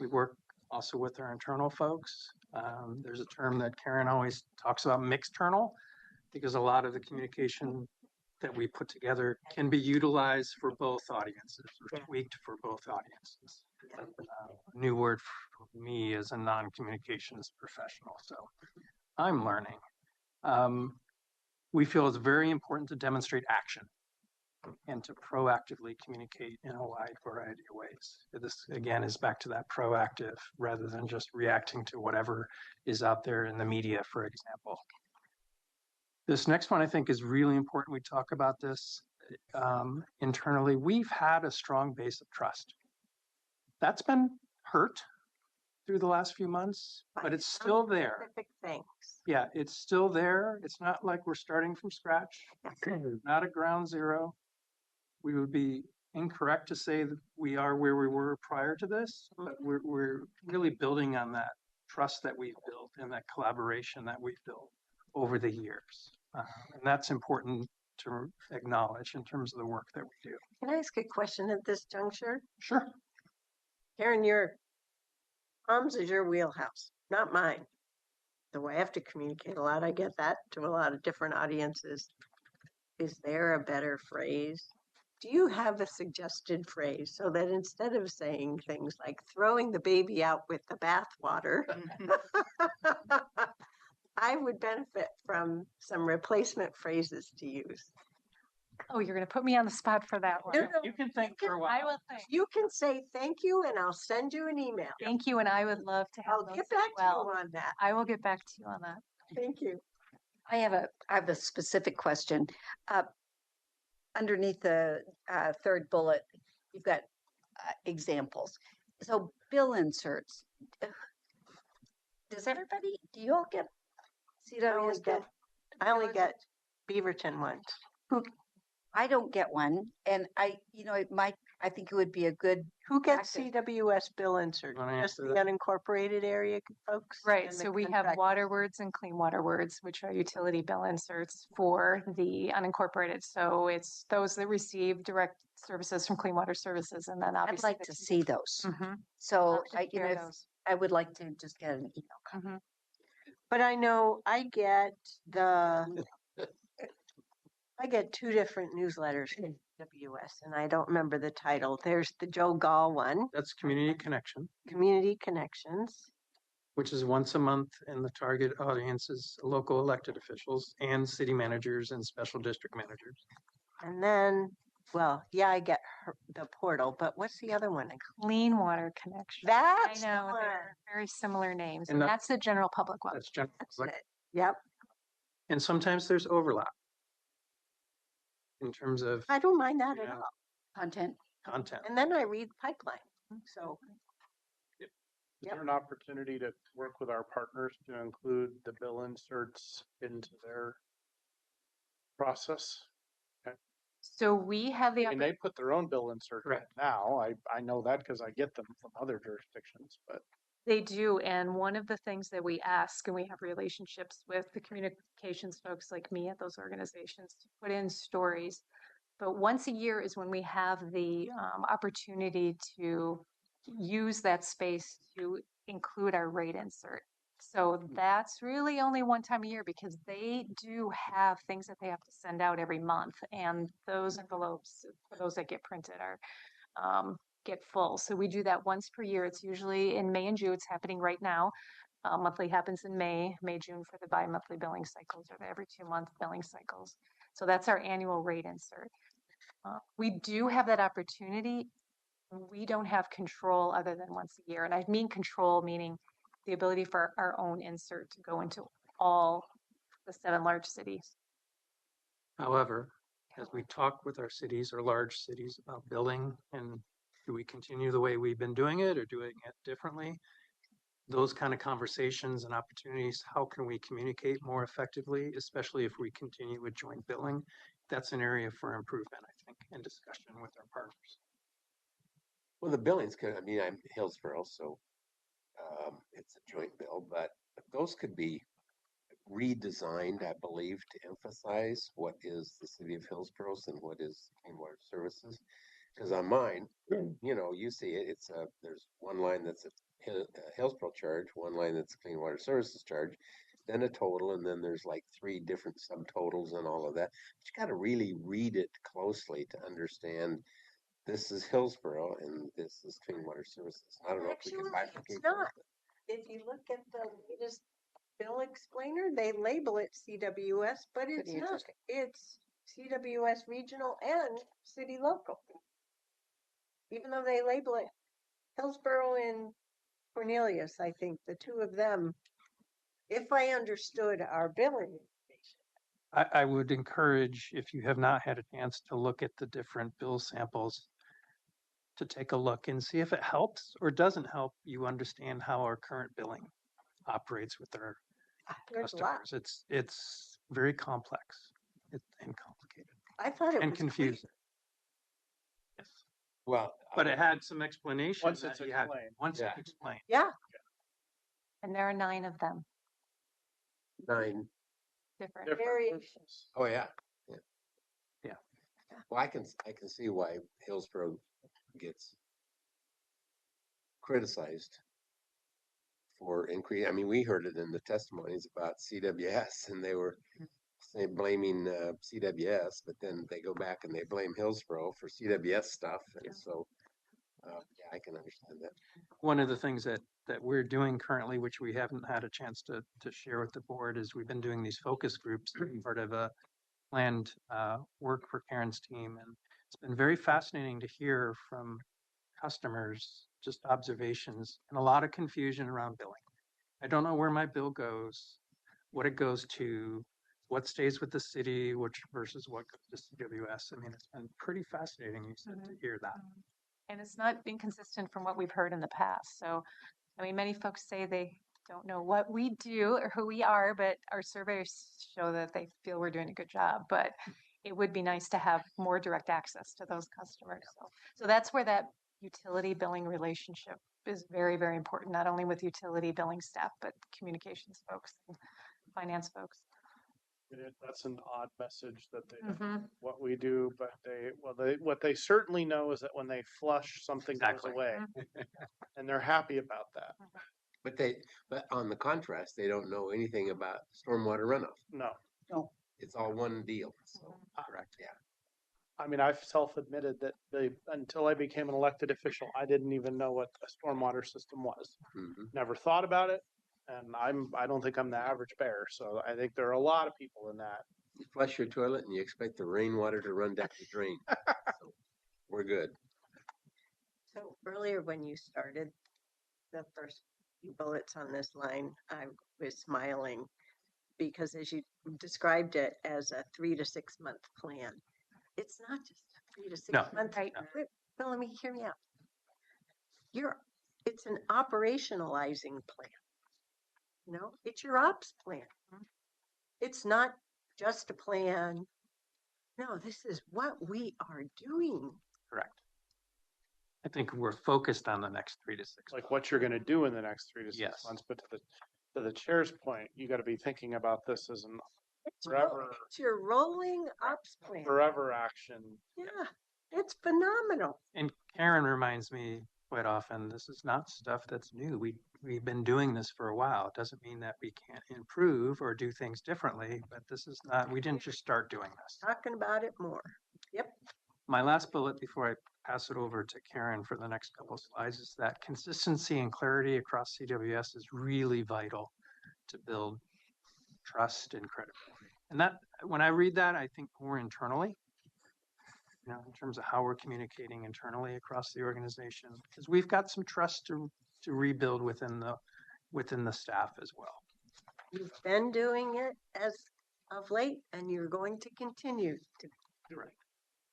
We work also with our internal folks. There's a term that Karen always talks about, mixternal, because a lot of the communication that we put together can be utilized for both audiences or tweaked for both audiences. New word for me as a non-communications professional. So I'm learning. We feel it's very important to demonstrate action and to proactively communicate in a wide variety of ways. This, again, is back to that proactive rather than just reacting to whatever is out there in the media, for example. This next one I think is really important. We talk about this internally. We've had a strong base of trust. That's been hurt through the last few months, but it's still there. Specific things. Yeah, it's still there. It's not like we're starting from scratch. Not a ground zero. We would be incorrect to say that we are where we were prior to this, but we're really building on that trust that we've built and that collaboration that we've built over the years. And that's important to acknowledge in terms of the work that we do. Can I ask a question at this juncture? Sure. Karen, your comms is your wheelhouse, not mine. Though I have to communicate a lot, I get that, to a lot of different audiences. Is there a better phrase? Do you have a suggested phrase so that instead of saying things like throwing the baby out with the bathwater, I would benefit from some replacement phrases to use? Oh, you're going to put me on the spot for that one. No, You can think for a while. I will think. you can say thank you and I'll send you an email. Thank you, and I would love to have I'll those get as back well. to you on that. I will get back to you on that. Thank you. I have a specific question. Underneath the third bullet, you've got examples. So bill inserts. Do you all get CWS bill? I only get Beaverton ones. I don't get one, and I think it would be a good. Who gets practice. CWS bill insert? Wanna Just answer the unincorporated area folks? Right, and the so we have contract- water words and clean water words, which are utility bill inserts for the unincorporated. So it's those that receive direct services from Clean Water Services, and then I'd obviously. like to see those. Mm-hmm. So I would like to just get an email copy. But I know I get two different newsletters from WS, and I don't remember the title. There's the Joe Gall one, That's Community Connection, Community Connections. which is once a month, and the target audience is local elected officials and city managers and special district managers. And then, well, yeah, I get the portal, but what's the other one? Clean Water Connection. That's I know, the one. they're very similar names, And and that- that's the general public one. That's general. That's it. Yep. And sometimes there's overlap in terms of I don't mind that at Yeah. all. Content. content. And then I read Pipeline. So Is Yep. there an opportunity to work with our partners to include the bill inserts into their process? So we have the I mean, they put their own bill insert in Correct. now. I know that because I get them from other jurisdictions, but They do, and one of the things that we ask, and we have relationships with the communications folks like me at those organizations to put in stories. But once a year is when we have the opportunity to use that space to include our rate insert. So that's really only one time a year because they do have things that they have to send out every month, and those envelopes, for those that get printed, are get full. So we do that once per year. It's usually in May and June. It's happening right now. Monthly happens in May, June for the bi-monthly billing cycles or the every 2 month billing cycles. So that's our annual rate insert. We do have that opportunity. We don't have control other than once a year. And I mean control, meaning the ability for our own insert to go into all the 7 large cities. However, as we talk with our cities or large cities about billing, and do we continue the way we've been doing it or doing it differently? Those kind of conversations and opportunities, how can we communicate more effectively, especially if we continue with joint billing? That's an area for improvement, I think, and discussion with our partners. Well, the billings could, I mean, I'm Hillsborough, so it's a joint bill, but those could be redesigned, I believe, to emphasize what is the city of Hillsborough and what is Clean Water Services. Because on mine, you know, you see it, it's there's one line that's a Hillsborough charge, one line that's a Clean Water Services charge, then a total, and then there's like 3 different subtotals and all of that. But you got to really read it closely to understand this is Hillsborough and this is Clean Water Services. I don't know if we can Actually, bifurcate it's those, not. If you look at the latest bill explainer, they label it CWS, but it's Pretty not. interesting. It's CWS regional and city local. Even though they label it Hillsborough and Cornelius, I think the 2 of them, if I understood our billing. I would encourage, if you have not had a chance to look at the different bill samples, to take a look and see if it helps or doesn't help you understand how our current billing operates with our There's a lot. customers. It's very complex and complicated I thought it and was confusing. Yes. Well, But it had some explanation. Once it's that you had- explained. Once Yeah. it's explained. Yeah. And there are 9 of them. 9. Different. Variations. Oh, yeah. Yeah. Yeah. Well, I can see why Hillsborough gets criticized for increase. I mean, we heard it in the testimonies about CWS, and they were blaming CWS, but then they go back and they blame Hillsborough for CWS stuff, and so yeah, I can understand that. One of the things that we're doing currently, which we haven't had a chance to share with the board, is we've been doing these focus groups, part of a planned work for Karen's team, and it's been very fascinating to hear from customers just observations and a lot of confusion around billing. I don't know where my bill goes, what it goes to, what stays with the city, which versus what goes to CWS. I mean, it's been pretty fascinating, you said, to hear that. And it's not inconsistent from what we've heard in the past. So, I mean, many folks say they don't know what we do or who we are, but our surveys show that they feel we're doing a good job. But it would be nice to have more direct access to those customers. So that's where that utility billing relationship is very, very important, not only with utility billing staff, but communications folks and finance folks. That's an odd message that they Mhm. don't know what we do, but what they certainly know is that when they flush, something Exactly. goes away, and they're happy about that. But on the contrast, they don't know anything about stormwater runoff. No, It's all one deal. So correct. Yeah. I mean, I've self-admitted that until I became an elected official, I didn't even know what a stormwater system was. Mhm. Never thought about it, and I don't think I'm the average bear. So I think there are a lot of people in that. You flush your toilet and you expect the rainwater to run down the drain. So we're good. So earlier when you started the first few bullets on this line, I was smiling because as you described it as a 3 to 6 month plan, it's not just a 3 to 6 No. month. Right. Well, let me hear me out. It's an operationalizing plan. You know, it's your ops plan. It's not just a plan. No, this is what we are doing. Correct. I think we're focused on the next 3 to 6 Like what you're going to do in the next 3 to 6 Yes. months. But to the chair's point, you got to be thinking about this as an It's your rolling ops plan. forever action. Yeah, it's phenomenal. And Karen reminds me quite often, this is not stuff that's new. We've been doing this for a while. It doesn't mean that we can't improve or do things differently, but this is not, we didn't just start doing this. Talking about it more. Yep. my last bullet before I pass it over to Karen for the next couple of slides is that consistency and clarity across CWS is really vital to build trust and credibility. And that, when I read that, I think more internally, you know, in terms of how we're communicating internally across the organization, because we've got some trust to rebuild within the staff as well. You've been doing it as of late, and you're going to continue to. Right.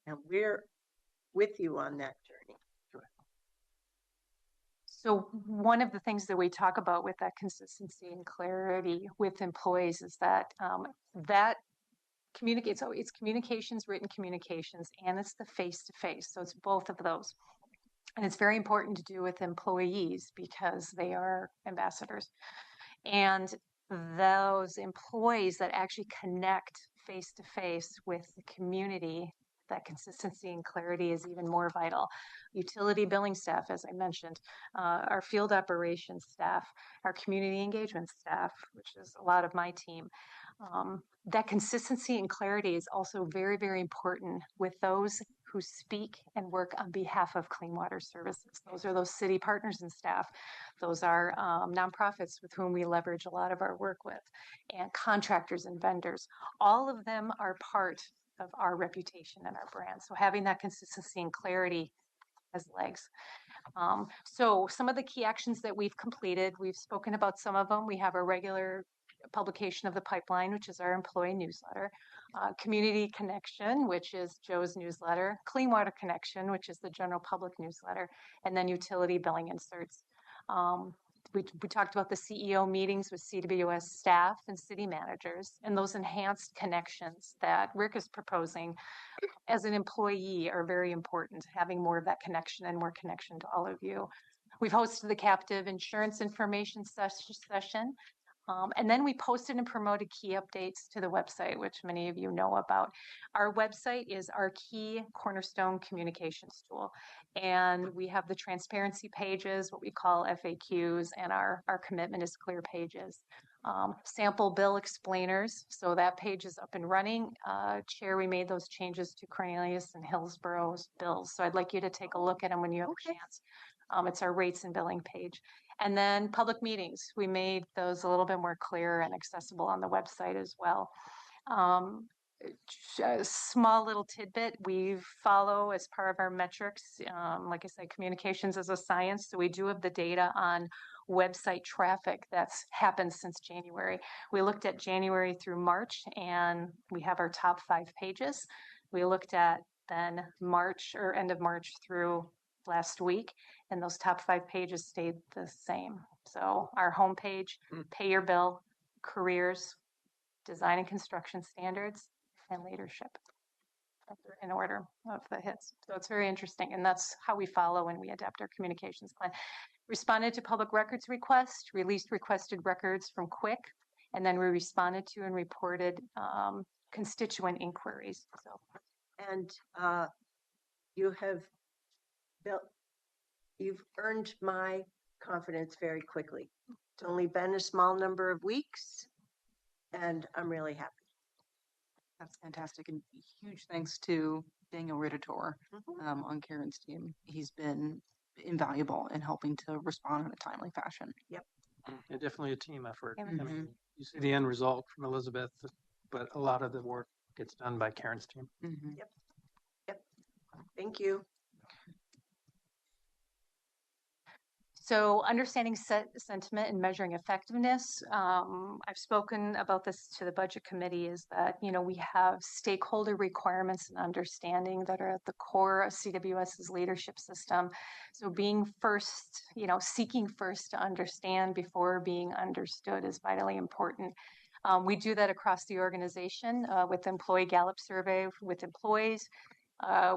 And we're with you on that journey. So one of the things that we talk about with that consistency and clarity with employees is that that communicates. So it's communications, written communications, and it's the face-to-face. So it's both of those. And it's very important to do with employees because they are ambassadors. And those employees that actually connect face-to-face with the community, that consistency and clarity is even more vital. Utility billing staff, as I mentioned, our field operations staff, our community engagement staff, which is a lot of my team. That consistency and clarity is also very, very important with those who speak and work on behalf of Clean Water Services. Those are those city partners and staff. Those are nonprofits with whom we leverage a lot of our work with, and contractors and vendors. All of them are part of our reputation and our brand. So having that consistency and clarity has legs. So some of the key actions that we've completed, we've spoken about some of them. We have a regular publication of the pipeline, which is our employee newsletter, Community Connection, which is Joe's newsletter, Clean Water Connection, which is the general public newsletter, and then utility billing inserts. We talked about the CEO meetings with CWS staff and city managers, and those enhanced connections that Rick is proposing as an employee are very important, having more of that connection and more connection to all of you. We've hosted the captive insurance information session. And then we posted and promoted key updates to the website, which many of you know about. Our website is our key cornerstone communications tool. And we have the transparency pages, what we call FAQs, and our commitment is clear pages. Sample bill explainers. So that page is up and running. Chair, we made those changes to Cornelius and Hillsborough's bills. So I'd like you to take a look at them when you have a chance. It's our rates and billing page. And then public meetings, we made those a little bit more clear and accessible on the website as well. A small little tidbit, we follow as part of our metrics, like I said, communications is a science. So we do have the data on website traffic that's happened since January. We looked at January through March, and we have our top 5 pages. We looked at then March or end of March through last week, and those top 5 pages stayed the same. So our homepage, pay your bill, careers, design and construction standards, and leadership in order of the hits. So it's very interesting, and that's how we follow and we adapt our communications plan. Responded to public records requests, released requested records from Quick, and then we responded to and reported constituent inquiries. So, and you've earned my confidence very quickly. It's only been a small number of weeks, and I'm really happy. That's fantastic. And huge thanks to Daniel Rittitor on Karen's team. He's been invaluable in helping to respond in a timely fashion. Yep. Yeah, definitely a team effort. I mean, you see the end result from Elizabeth, but a lot of the work gets done by Karen's team. Yep. Yep. Thank you. So understanding sentiment and measuring effectiveness, I've spoken about this to the budget committee, is that, you know, we have stakeholder requirements and understanding that are at the core of CWS's leadership system. So being first, you know, seeking first to understand before being understood is vitally important. We do that across the organization with employee Gallup survey with employees.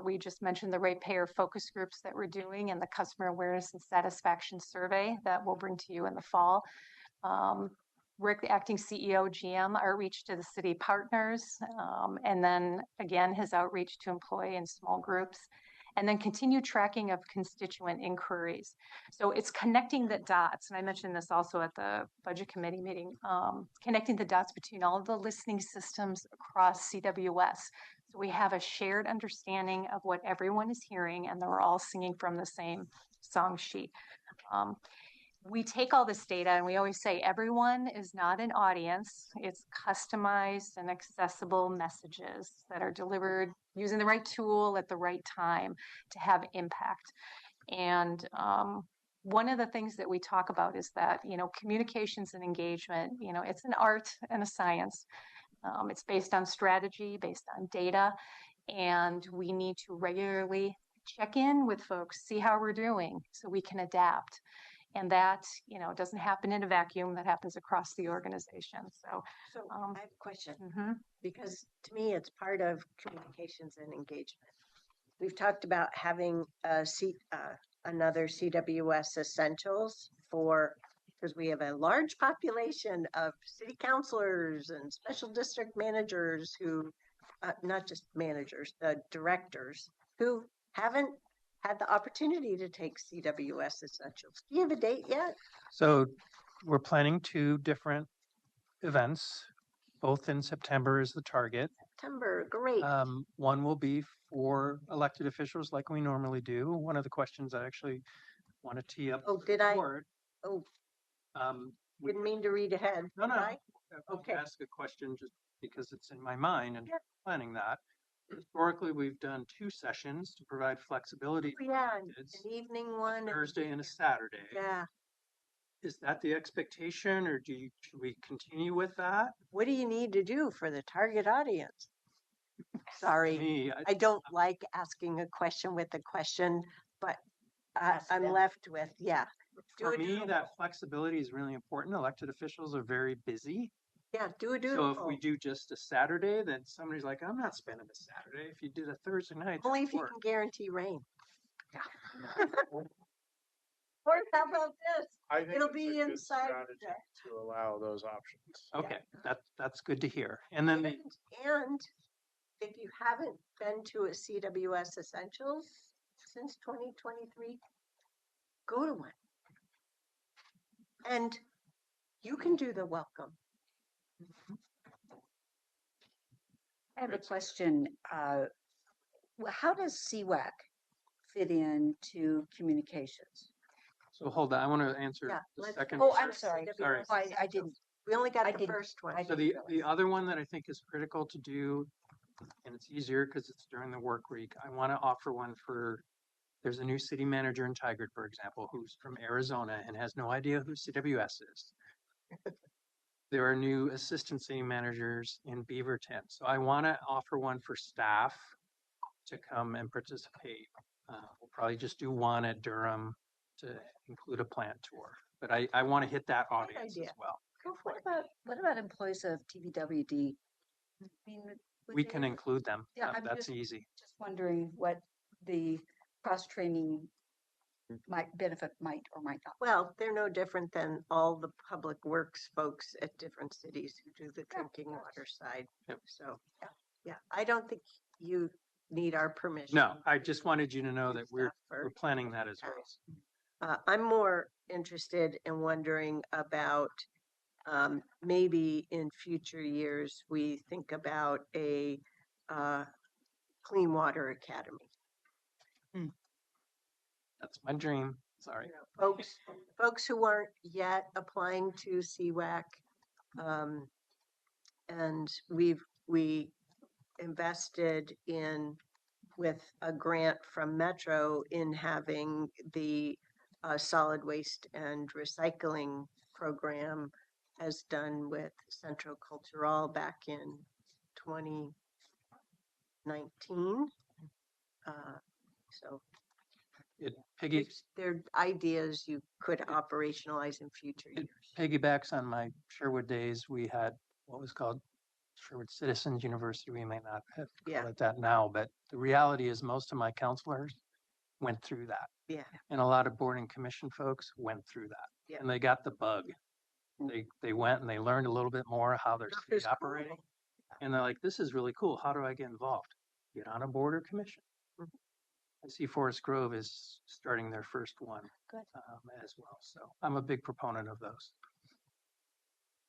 We just mentioned the ratepayer focus groups that we're doing and the customer awareness and satisfaction survey that we'll bring to you in the fall. Rick, the acting CEO, GM, outreach to the city partners, and then again, his outreach to employee and small groups, and then continued tracking of constituent inquiries. So it's connecting the dots, and I mentioned this also at the budget committee meeting, connecting the dots between all of the listening systems across CWS. So So we have a shared understanding of what everyone is hearing, and then we're all singing from the same song sheet. We take all this data and we always say everyone is not an audience. It's customized and accessible messages that are delivered using the right tool at the right time to have impact. And one of the things that we talk about is that, communications and engagement, it's an art and a science. It's based on strategy, based on data, and we need to regularly check in with folks, see how we're doing so we can adapt. And that, doesn't happen in a vacuum. That happens across the organization. So I have a question mhm. because to me, it's part of communications and engagement. We've talked about having another CWS Essentials because we have a large population of city councilors and special district managers who, not just managers, the directors who haven't had the opportunity to take CWS Essentials. Do you have a date yet? So we're planning 2 different events, both in September is the target. September, great. One will be for elected officials like we normally do. One of the questions I actually want to tee up. Oh, did I? Board, Oh, we didn't mean to read ahead. No, no. Did I? Okay. Okay. Ask a question just because it's in my mind and Yeah. planning that. Historically, we've done 2 sessions to provide flexibility. Oh, yeah, for an kids, evening one. a Thursday and a Saturday. Yeah. Is that the expectation, or should we continue with that? What do you need to do for the target audience? Sorry, Me, I don't like asking a question with a question, but I'm them. left with, yeah. Do For a me, doodle that poll. flexibility is really important. Elected officials are very busy. Yeah, do a So doodle if poll. we do just a Saturday, then somebody's like, I'm not spending a Saturday. If you did a Thursday night, Only if you can guarantee rain. Or how about this? I think It'll it's be a good inside strategy to allow those options. Okay, that's good to hear. And then And if you haven't been to a CWS Essentials since 2023, go to one. And you can do the welcome. I have a question. How does CWAC fit into communications? So hold on, I want to answer Yeah, the let's second. Oh, I'm sorry. Sorry. Oh, I didn't. We only got I the didn't- first one. I So didn't the other one that I think is critical to do, and it's easier because it's during the work week, I want to offer one for, there's a new city manager in Tigard, for example, who's from Arizona and has no idea who CWS is. There are new assistant city managers in Beaverton. So I want to offer one for staff to come and participate. We'll probably just do one at Durham to include a plant tour. But I want to hit that audience as idea. well. Go for it. What about employees of TVWD? I mean, would We they can ever- include them. Yeah, I'm That's just- easy. Just wondering what the cross-training benefit might or might not. Well, they're no different than all the public works folks at different cities who do the drinking water side. Yep. So, yeah, I don't think you need our permission. No, I just wanted you to know that we're for- planning that as well. I'm more interested in wondering about maybe in future years, we think about a clean water academy. That's my dream. Sorry. Folks who aren't yet applying to CWAC. And we invested in with a grant from Metro in having the solid waste and recycling program as done with Centro Cultural back in 2019. So Piggy they're ideas you could operationalize in future years. piggybacks on my Sherwood days. We had what was called Sherwood Citizens University. We may not have Yeah. called it that now, but the reality is most of my counselors went through that. Yeah. And a lot of board and commission folks went through that. Yeah. And they got the bug. They went and they learned a little bit more how their Stuff city's is cool. operating. And they're like, this is really cool. How do I get involved? Get on a board or commission. I see Forest Grove is starting their first one as well. So I'm a big proponent of those.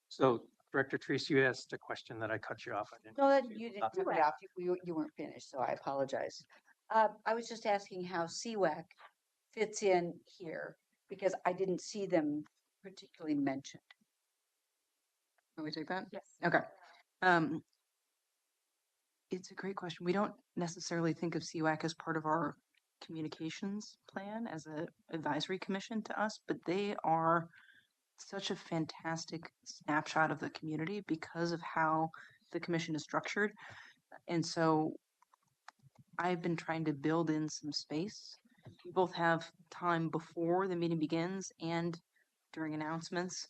So Director Treese, you asked a question that I cut you off. I didn't. No, that get to. you didn't cut me off. You weren't finished, so I apologize. I was just asking how CWAC fits in here because I didn't see them particularly mentioned. Can we take that? Yes. Okay. It's a great question. We don't necessarily think of CWAC as part of our communications plan as a advisory commission to us, but they are such a fantastic snapshot of the community because of how the commission is structured. And so I've been trying to build in some space. We both have time before the meeting begins and during announcements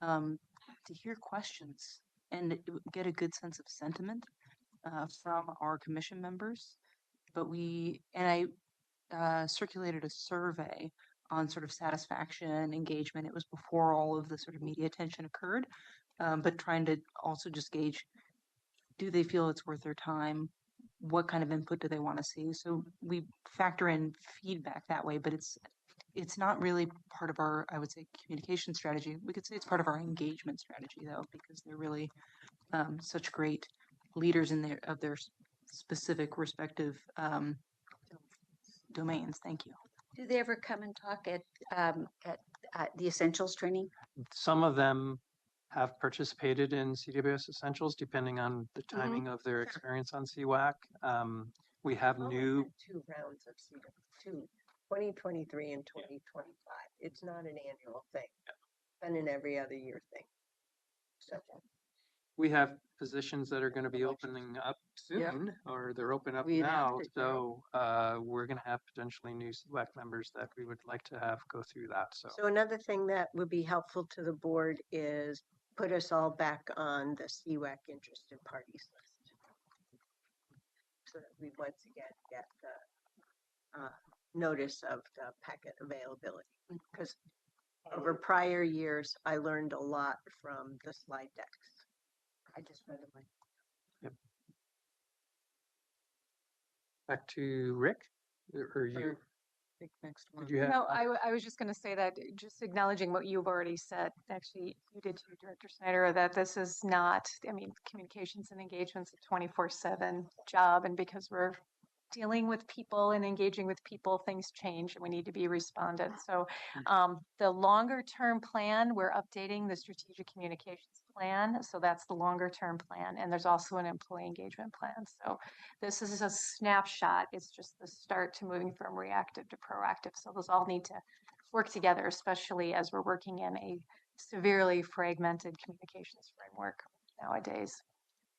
to hear questions and get a good sense of sentiment from our commission members. But I circulated a survey on sort of satisfaction, engagement. It was before all of the sort of media attention occurred, but trying to also just gauge, do they feel it's worth their time? What kind of input do they want to see? So we factor in feedback that way, but it's not really part of our, I would say, communication strategy. We could say it's part of our engagement strategy though, because they're really such great leaders in their specific respective domains. Thank you. Do they ever come and talk at the Essentials training? Some of them have participated in CWS Essentials, depending on the timing of their experience on CWAC. We have new. 2 rounds of CWAC, 2023 and 2025. It's not an annual thing. Been an every other year thing. So. We have positions that are going to be opening up soon, or they're open up now. So we're going to have potentially new CWAC members that we would like to have go through that. So another thing that would be helpful to the board is put us all back on the CWAC interested parties list, so that we once again get the notice of the packet availability. Because over prior years, I learned a lot from the slide decks. I just read them. Yep. Back to Rick, or you? Next one. Did you have? No, I was just going to say that, just acknowledging what you've already said. Actually, you did too, Director Snyder, that this is not, I mean, communications and engagements a 24/7 job. And because we're dealing with people and engaging with people, things change and we need to be respondent. So the longer term plan, we're updating the strategic communications plan. So that's the longer term plan. And there's also an employee engagement plan. So this is a snapshot. It's just the start to moving from reactive to proactive. So those all need to work together, especially as we're working in a severely fragmented communications framework nowadays.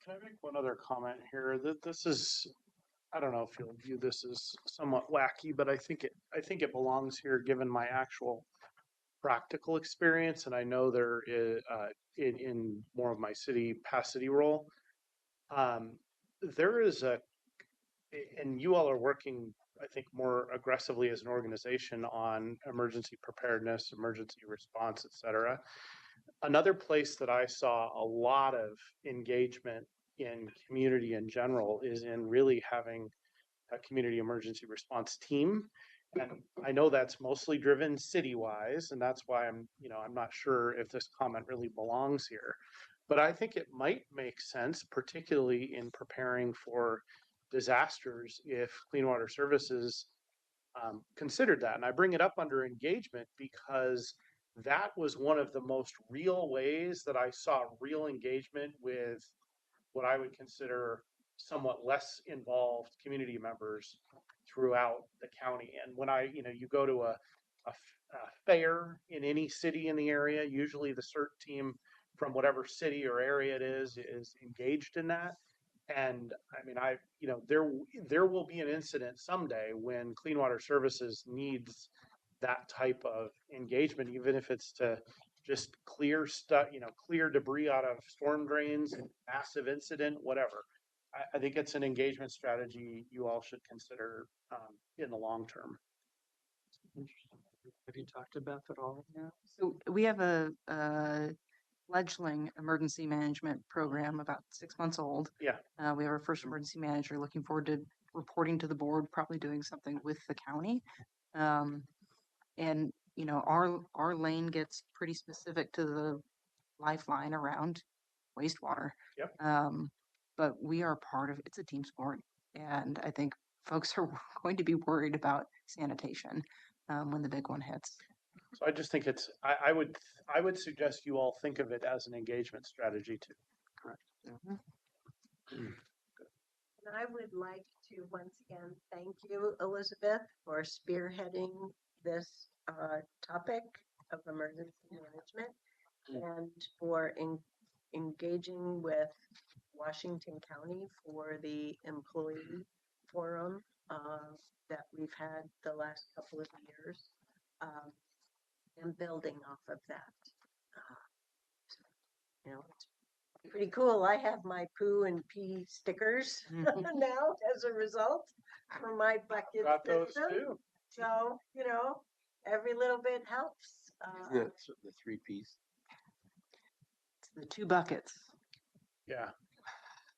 Can I make one other comment here? That this is, I don't know if you'll view this as somewhat wacky, but I think it belongs here given my actual practical experience, and I know there is in more of my past city role. There is and you all are working, I think, more aggressively as an organization on emergency preparedness, emergency response, et cetera. Another place that I saw a lot of engagement in community in general is in really having a community emergency response team. And I know that's mostly driven city-wise, and that's why I'm not sure if this comment really belongs here. But I think it might make sense, particularly in preparing for disasters, if Clean Water Services considered that. And I bring it up under engagement because that was one of the most real ways that I saw real engagement with what I would consider somewhat less involved community members throughout the county. And when you go to a fair in any city in the area, usually the CERT team from whatever city or area it is engaged in that. And I mean, there will be an incident someday when Clean Water Services needs that type of engagement, even if it's to just clear stuff, clear debris out of storm drains, massive incident, whatever. I think it's an engagement strategy you all should consider in the long term. Have you talked to Beth at all? Yeah. So we have a fledgling emergency management program about 6 months old. Yeah. We have our first emergency manager. Looking forward to reporting to the board, probably doing something with the county. And our lane gets pretty specific to the lifeline around wastewater. Yep. But we are part of, it's a team sport. And I think folks are going to be worried about sanitation when the big one hits. So I just think it's, I would suggest you all think of it as an engagement strategy too. Correct. And I would like to once again thank you, Elizabeth, for spearheading this topic of emergency management and for engaging with Washington County for the employee forum that we've had the last couple of years and building off of that. You know, it's pretty cool. I have my poo and pee stickers now as a result for my bucket Got those system. too. So, you know, every little bit helps. The 3 Ps. It's the 2 buckets. Yeah.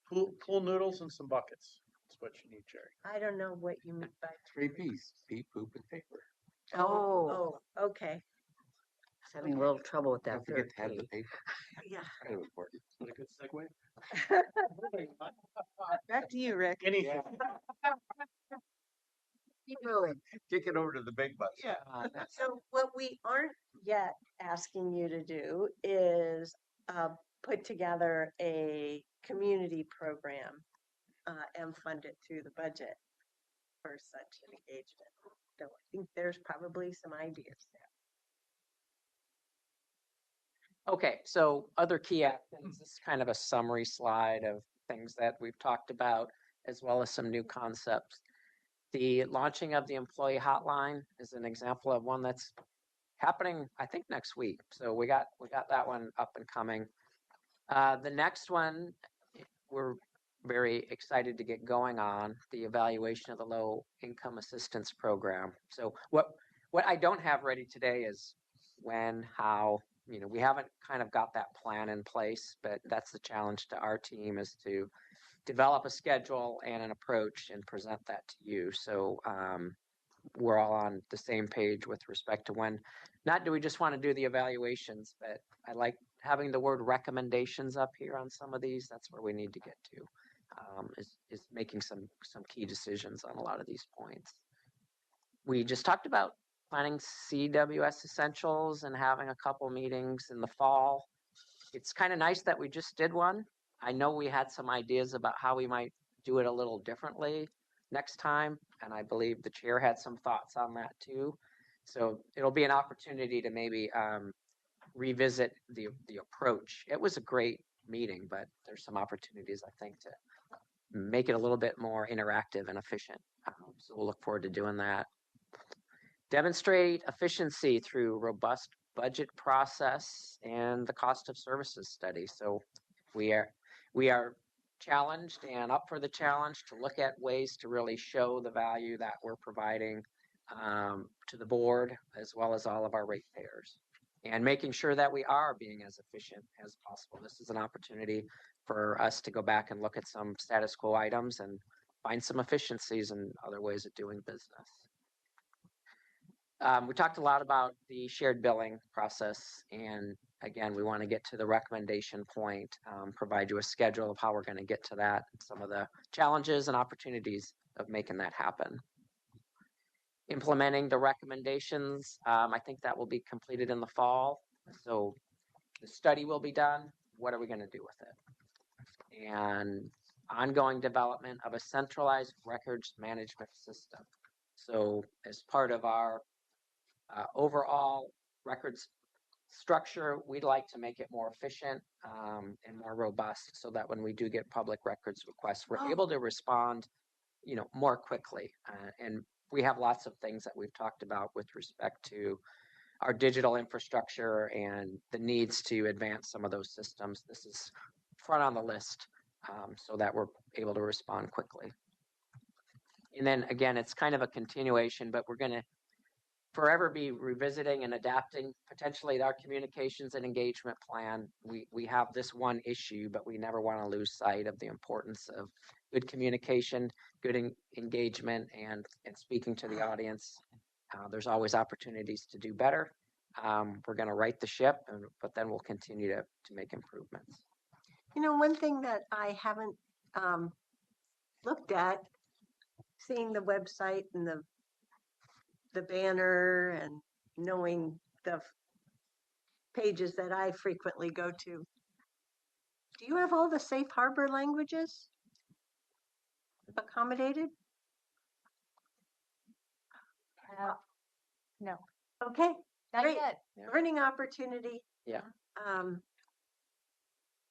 Pool noodles and some buckets. That's what you need, Jerry. I don't know what you mean by 3 Ps: pee, poop, and paper. Oh, okay. Having a little trouble with that. Don't forget to have the paper. Yeah. Kind of important. What a good segue. Back to you, Rick. Anything. Keep moving. Kick it over to the big bucks. Yeah. So what we aren't yet asking you to do is put together a community program and fund it through the budget for such an engagement. So I think there's probably some ideas there. Okay, so other key actions, this is kind of a summary slide of things that we've talked about, as well as some new concepts. The launching of the employee hotline is an example of one that's happening, I think, next week. So we got that one up and coming. The next one, we're very excited to get going on, the evaluation of the low income assistance program. So what I don't have ready today is when, how, you know, we haven't kind of got that plan in place, but that's the challenge to our team, is to develop a schedule and an approach and present that to you. So we're all on the same page with respect to when, not do we just want to do the evaluations, but I like having the word recommendations up here on some of these. That's where we need to get to, is making some key decisions on a lot of these points. We just talked about planning CWS essentials and having a couple meetings in the fall. It's kind of nice that we just did one. I know we had some ideas about how we might do it a little differently next time, and I believe the chair had some thoughts on that too. So it'll be an opportunity to maybe revisit the approach. It was a great meeting, but there's some opportunities, I think, to make it a little bit more interactive and efficient. So we'll look forward to doing that. Demonstrate efficiency through robust budget process and the cost of services study. So we are challenged and up for the challenge to look at ways to really show the value that we're providing to the board, as well as all of our ratepayers, and making sure that we are being as efficient as possible. This is an opportunity for us to go back and look at some status quo items and find some efficiencies and other ways of doing business. We talked a lot about the shared billing process, and again, we want to get to the recommendation point, provide you a schedule of how we're going to get to that, some of the challenges and opportunities of making that happen. Implementing the recommendations, I think that will be completed in the fall. So the study will be done. What are we going to do with it? And ongoing development of a centralized records management system. So as part of our overall records structure, we'd like to make it more efficient and more robust, so that when we do get public records requests, we're able to respond, you know, more quickly. And we have lots of things that we've talked about with respect to our digital infrastructure and the needs to advance some of those systems. This is front on the list, so that we're able to respond quickly. And then again, it's kind of a continuation, but we're going to forever be revisiting and adapting potentially our communications and engagement plan. We have this one issue, but we never want to lose sight of the importance of good communication, good engagement, and speaking to the audience. There's always opportunities to do better. We're going to right the ship, but then we'll continue to make improvements. You know, one thing that I haven't looked at, seeing the website and the banner and knowing the pages that I frequently go to. Do you have all the safe harbor languages accommodated? No, Okay, not great. yet. Learning opportunity. Yeah.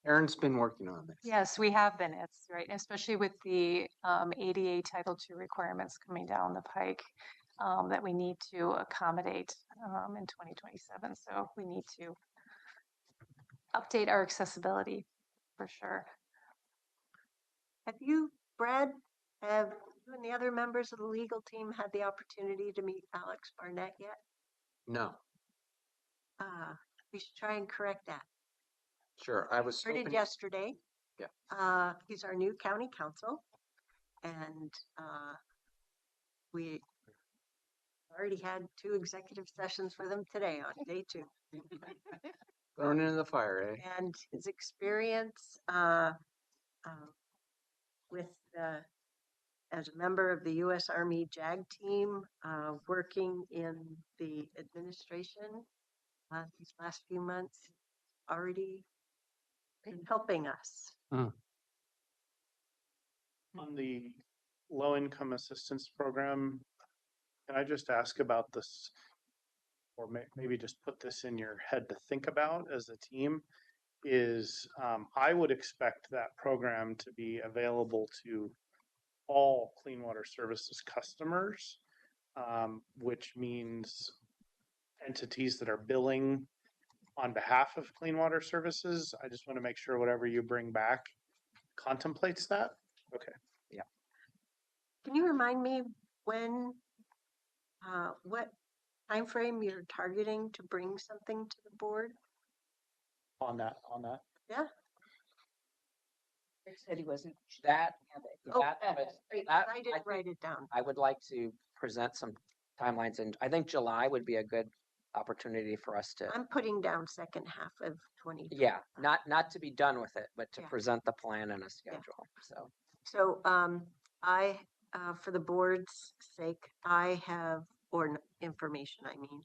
Aaron's been working on this. Yes, we have been. It's right, especially with the ADA Title II requirements coming down the pike that we need to accommodate in 2027. So we need to update our accessibility for sure. Have you, Brad, have you and the other members of the legal team had the opportunity to meet Alex Barnett yet? No, We should try and correct that. sure. I was Started hoping. yesterday. Yeah. He's our new county council, and we already had 2 executive sessions with him today on day 2. Thrown into the fire, eh? And his experience with as a member of the U.S. Army JAG team, working in the administration these last few months, already been helping us. On the low income assistance program, can I just ask about this, or maybe just put this in your head to think about as a team? Is I would expect that program to be available to all Clean Water Services customers, which means entities that are billing on behalf of Clean Water Services. I just want to make sure whatever you bring back contemplates that. Okay. Yeah. Can you remind me when, what time frame you're targeting to bring something to the board? On that. Yeah. He said he wasn't. That, Oh, that, was- I that, didn't write it down. I would like to present some timelines, and I think July would be a good opportunity for us to, I'm putting down second half of 20. yeah, not to be done with it, but to Yeah. present the plan and a schedule. So, So I, for the board's sake, I have, information, I mean,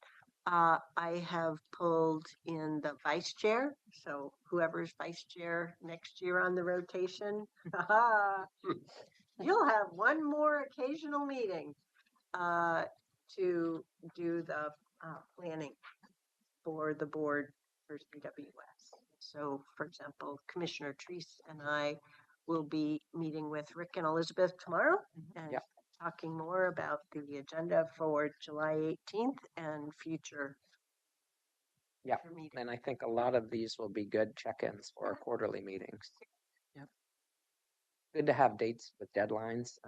I have pulled in the vice chair. So whoever's vice chair next year on the rotation, you'll have one more occasional meeting to do the planning for the board for CWS. So, for example, Commissioner Treese and I will be meeting with Rick and Elizabeth tomorrow and Yep. talking more about the agenda for July 18th and future. yeah, meetings. and I think a lot of these will be good check-ins for our quarterly meetings. Yep. Good to have dates with deadlines.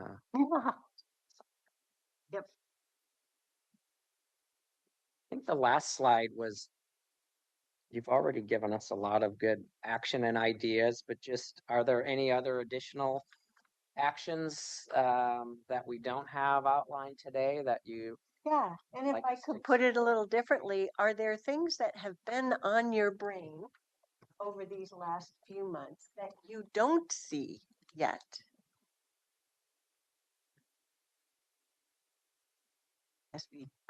Yep. I think the last slide was, you've already given us a lot of good action and ideas, but just, are there any other additional actions that we don't have outlined today that you, Yeah, and if like I to could see. put it a little differently, are there things that have been on your brain over these last few months that you don't see yet?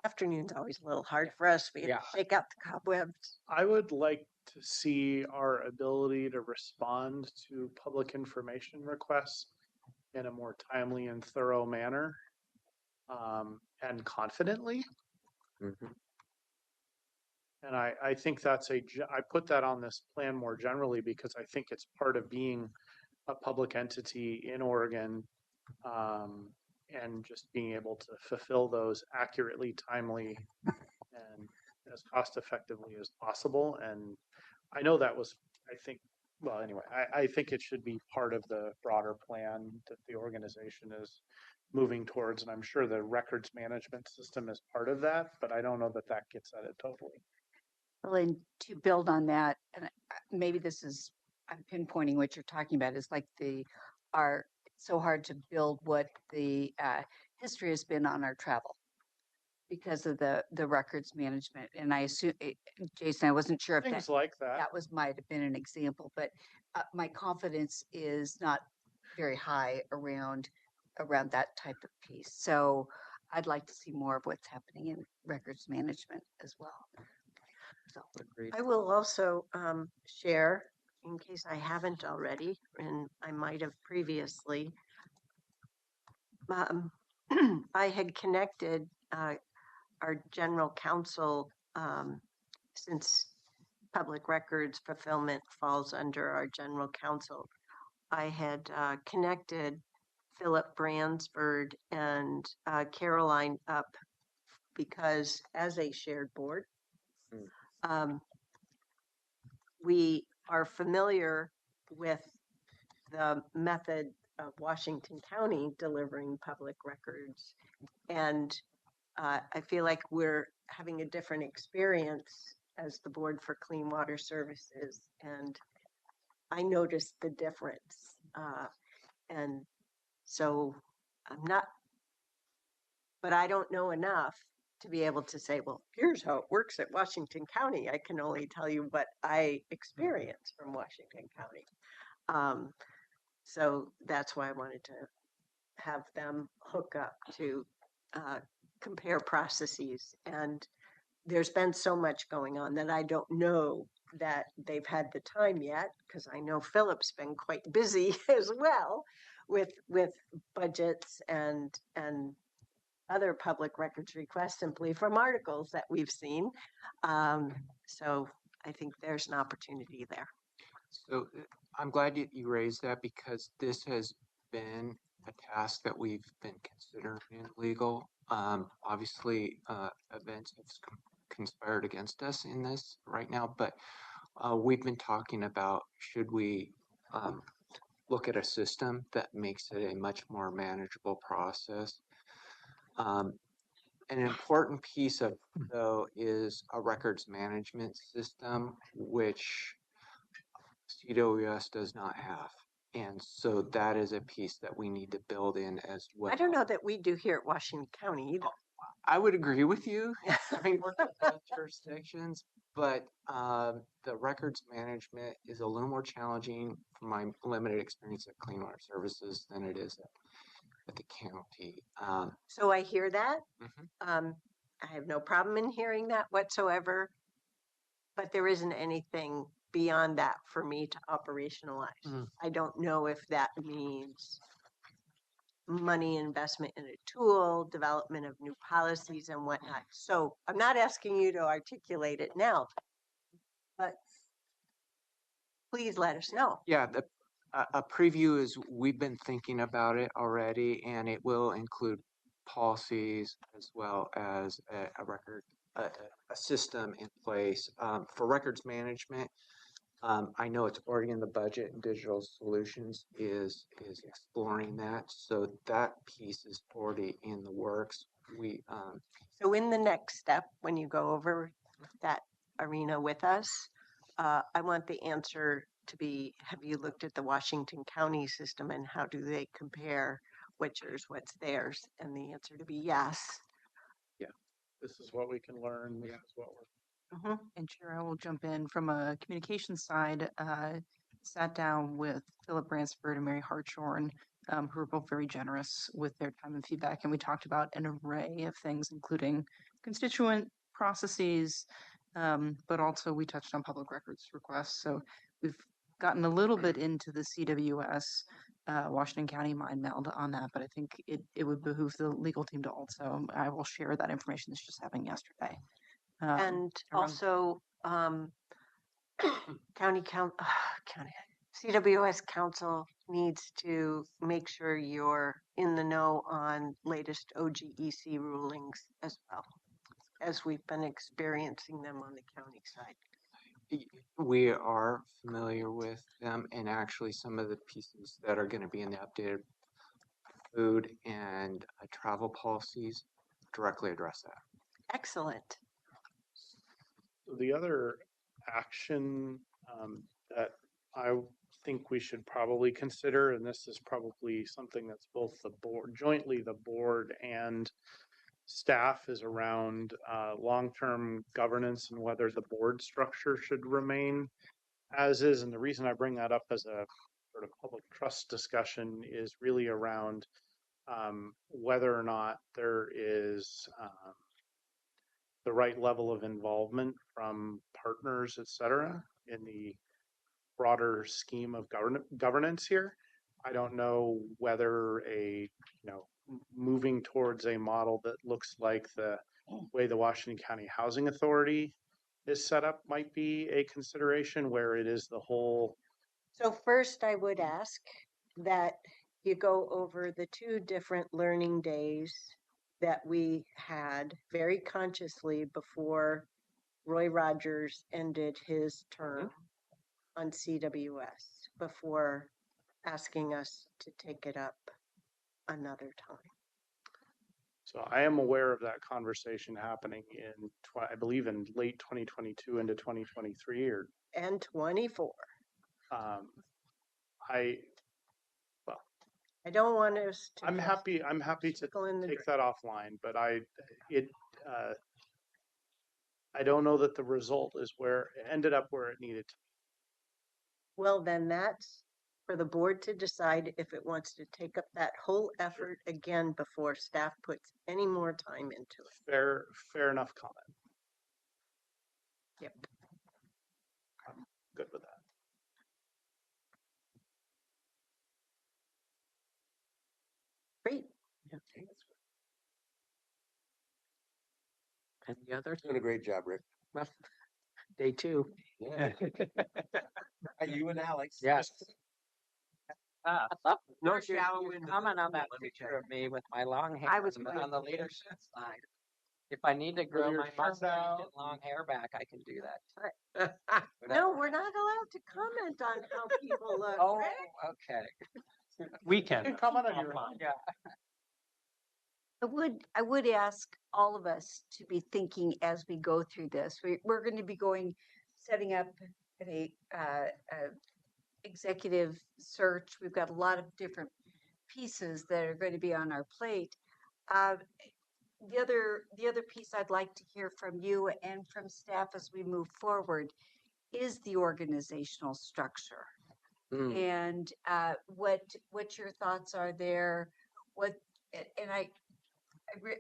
Afternoon's always a little hard for us. We have to shake out the cobwebs. I would like to see our ability to respond to public information requests in a more timely and thorough manner, and confidently. And I think that's I put that on this plan more generally because I think it's part of being a public entity in Oregon, and just being able to fulfill those accurately, timely, and as cost effectively as possible. And I know that was, I think, well, anyway, I think it should be part of the broader plan that the organization is moving towards. And I'm sure the records management system is part of that, but I don't know that that gets at it totally. Well, and to build on that, and maybe this is, I'm pinpointing what you're talking about, is like it's so hard to build what the history has been on our travel because of the records management. And I assume, Jason, I wasn't sure if Things like that. that might have been an example, but my confidence is not very high around that type of piece. So I'd like to see more of what's happening in records management as well. So Agreed. I will also share, in case I haven't already, and I might have previously. Um, I had connected our general counsel, since public records fulfillment falls under our general counsel. I had connected Philip Bransford and Caroline up because as a shared board, we are familiar with the method of Washington County delivering public records. And I feel like we're having a different experience as the Board for Clean Water Services. And I noticed the difference. And so I'm not, but I don't know enough to be able to say, well, here's how it works at Washington County. I can only tell you what I experience from Washington County. So that's why I wanted to have them hook up to compare processes. And there's been so much going on that I don't know that they've had the time yet, because I know Philip's been quite busy as well with budgets and other public records requests simply from articles that we've seen. So I think there's an opportunity there. So I'm glad you raised that because this has been a task that we've been considering in legal. Obviously, events have conspired against us in this right now, but we've been talking about should we look at a system that makes it a much more manageable process. An important piece of though is a records management system, which CWS does not have. And so that is a piece that we need to build in as well. I don't know that we do here at Washington County either. I would agree with you, having worked in both jurisdictions, but the records management is a little more challenging from my limited experience at Clean Water Services than it is at the county. So I hear that. I have no problem in hearing that whatsoever, but there isn't anything beyond that for me to operationalize. I don't know if that means money investment in a tool, development of new policies and whatnot. So I'm not asking you to articulate it now, but please let us know. Yeah, a preview is we've been thinking about it already, and it will include policies as well as a system in place for records management. I know it's already in the budget, and Digital Solutions is exploring that, so that piece is already in the works. So in the next step, when you go over that arena with us, I want the answer to be, have you looked at the Washington County system and how do they compare what's yours, what's theirs? And the answer to be yes. Yeah, this is what we can learn. This is what we're. And Chair, I will jump in from a communications side. Sat down with Philip Bransford and Mary Hartshorn, who are both very generous with their time and feedback. And we talked about an array of things, including constituent processes, but also we touched on public records requests. So we've gotten a little bit into the CWS Washington County mind meld on that, but I think it would behoove the legal team to also, I will share that information that's just happened yesterday. And also, CWS Council needs to make sure you're in the know on latest OGEC rulings as well, as we've been experiencing them on the county side. We are familiar with them, and actually some of the pieces that are going to be in the updated food and travel policies directly address that. Excellent. The other action that I think we should probably consider, and this is probably something that's both the board, jointly the board and staff, is around long-term governance and whether the board structure should remain as is, and the reason I bring that up as a sort of public trust discussion is really around whether or not there is the right level of involvement from partners, et cetera, in the broader scheme of governance here. I don't know whether moving towards a model that looks like the way the Washington County Housing Authority is set up might be a consideration, where it is the whole. So first, I would ask that you go over the 2 different learning days that we had very consciously before Roy Rogers ended his term on CWS, before asking us to take it up another time. So I am aware of that conversation happening in, I believe, in late 2022 into 2023, or And 24. I don't want us to. I'm happy to take that offline, but I don't know that the result is where it ended up where it needed to. Well, then that's for the board to decide if it wants to take up that whole effort again before staff puts any more time into it. Fair enough comment. Yep. I'm good with that. Great. And the other? Doing a great job, Rick. Well, day 2. Yeah. You and Alex. Yes. No You're shallow in comment on that Let me picture of me with my long hair I was on the leadership side. If I need to grow my mustache and long hair back, I can do that. No, we're not allowed to comment on how people look. Oh, Rick. okay. We can. Comment on your Yeah. I would ask all of us to be thinking as we go through this. We're going to be setting up a executive search. We've got a lot of different pieces that are going to be on our plate. The other piece I'd like to hear from you and from staff as we move forward is the organizational structure. And what your thoughts are there.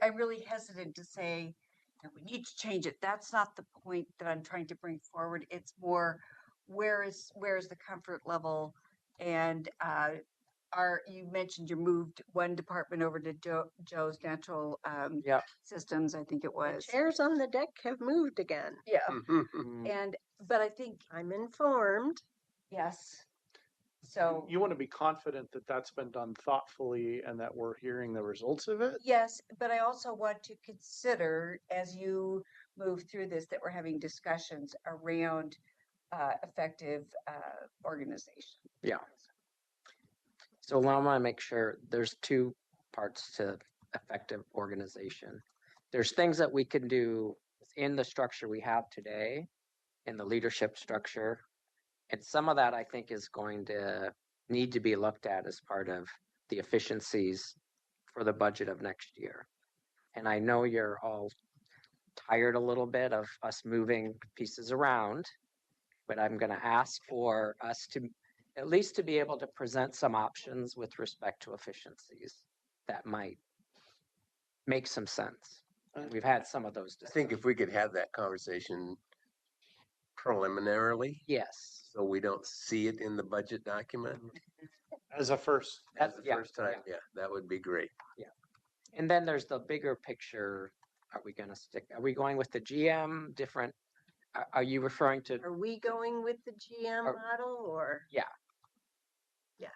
I'm really hesitant to say that we need to change it. That's not the point that I'm trying to bring forward. It's more where is the comfort level, and you mentioned you moved one department over to Joe's Natural Systems, I think it was. The chairs on the deck have moved again. Yeah. But I think I'm informed. Yes. So you want to be confident that that's been done thoughtfully and that we're hearing the results of it. Yes, but I also want to consider, as you move through this, that we're having discussions around effective organization. Yeah. So I want to make sure there's 2 parts to effective organization. There's things that we can do in the structure we have today, in the leadership structure. And some of that I think is going to need to be looked at as part of the efficiencies for the budget of next year. And I know you're all tired a little bit of us moving pieces around, but I'm going to ask for us to at least to be able to present some options with respect to efficiencies that might make some sense. We've had some of those I think if we could have that conversation preliminarily. Yes. So we don't see it in the budget document. As a first. As the first time, yeah, that would be great. Yeah. And then there's the bigger picture. Are we going with the GM different? Are you referring to? Are we going with the GM model or? Yeah. Yeah.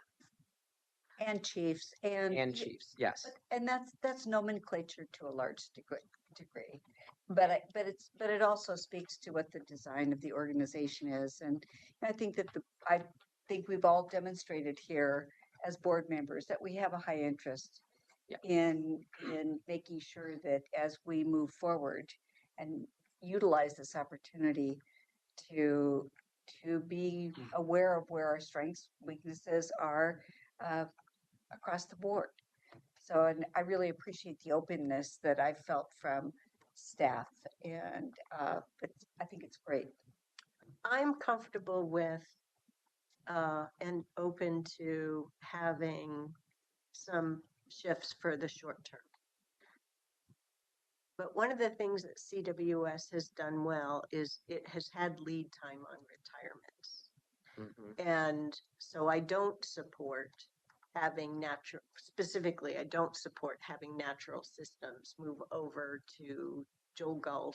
And chiefs and chiefs, yes. And that's nomenclature to a large degree. But it also speaks to what the design of the organization is. And I think that I think we've all demonstrated here as board members that we have a high interest in making sure that as we move forward and utilize this opportunity to be aware of where our strengths, weaknesses are across the board. So, and I really appreciate the openness that I felt from staff, and I think it's great. I'm comfortable with and open to having some shifts for the short term. But one of the things that CWS has done well is it has had lead time on retirements. And so I don't support having specifically, I don't support having natural systems move over to Joel Gulf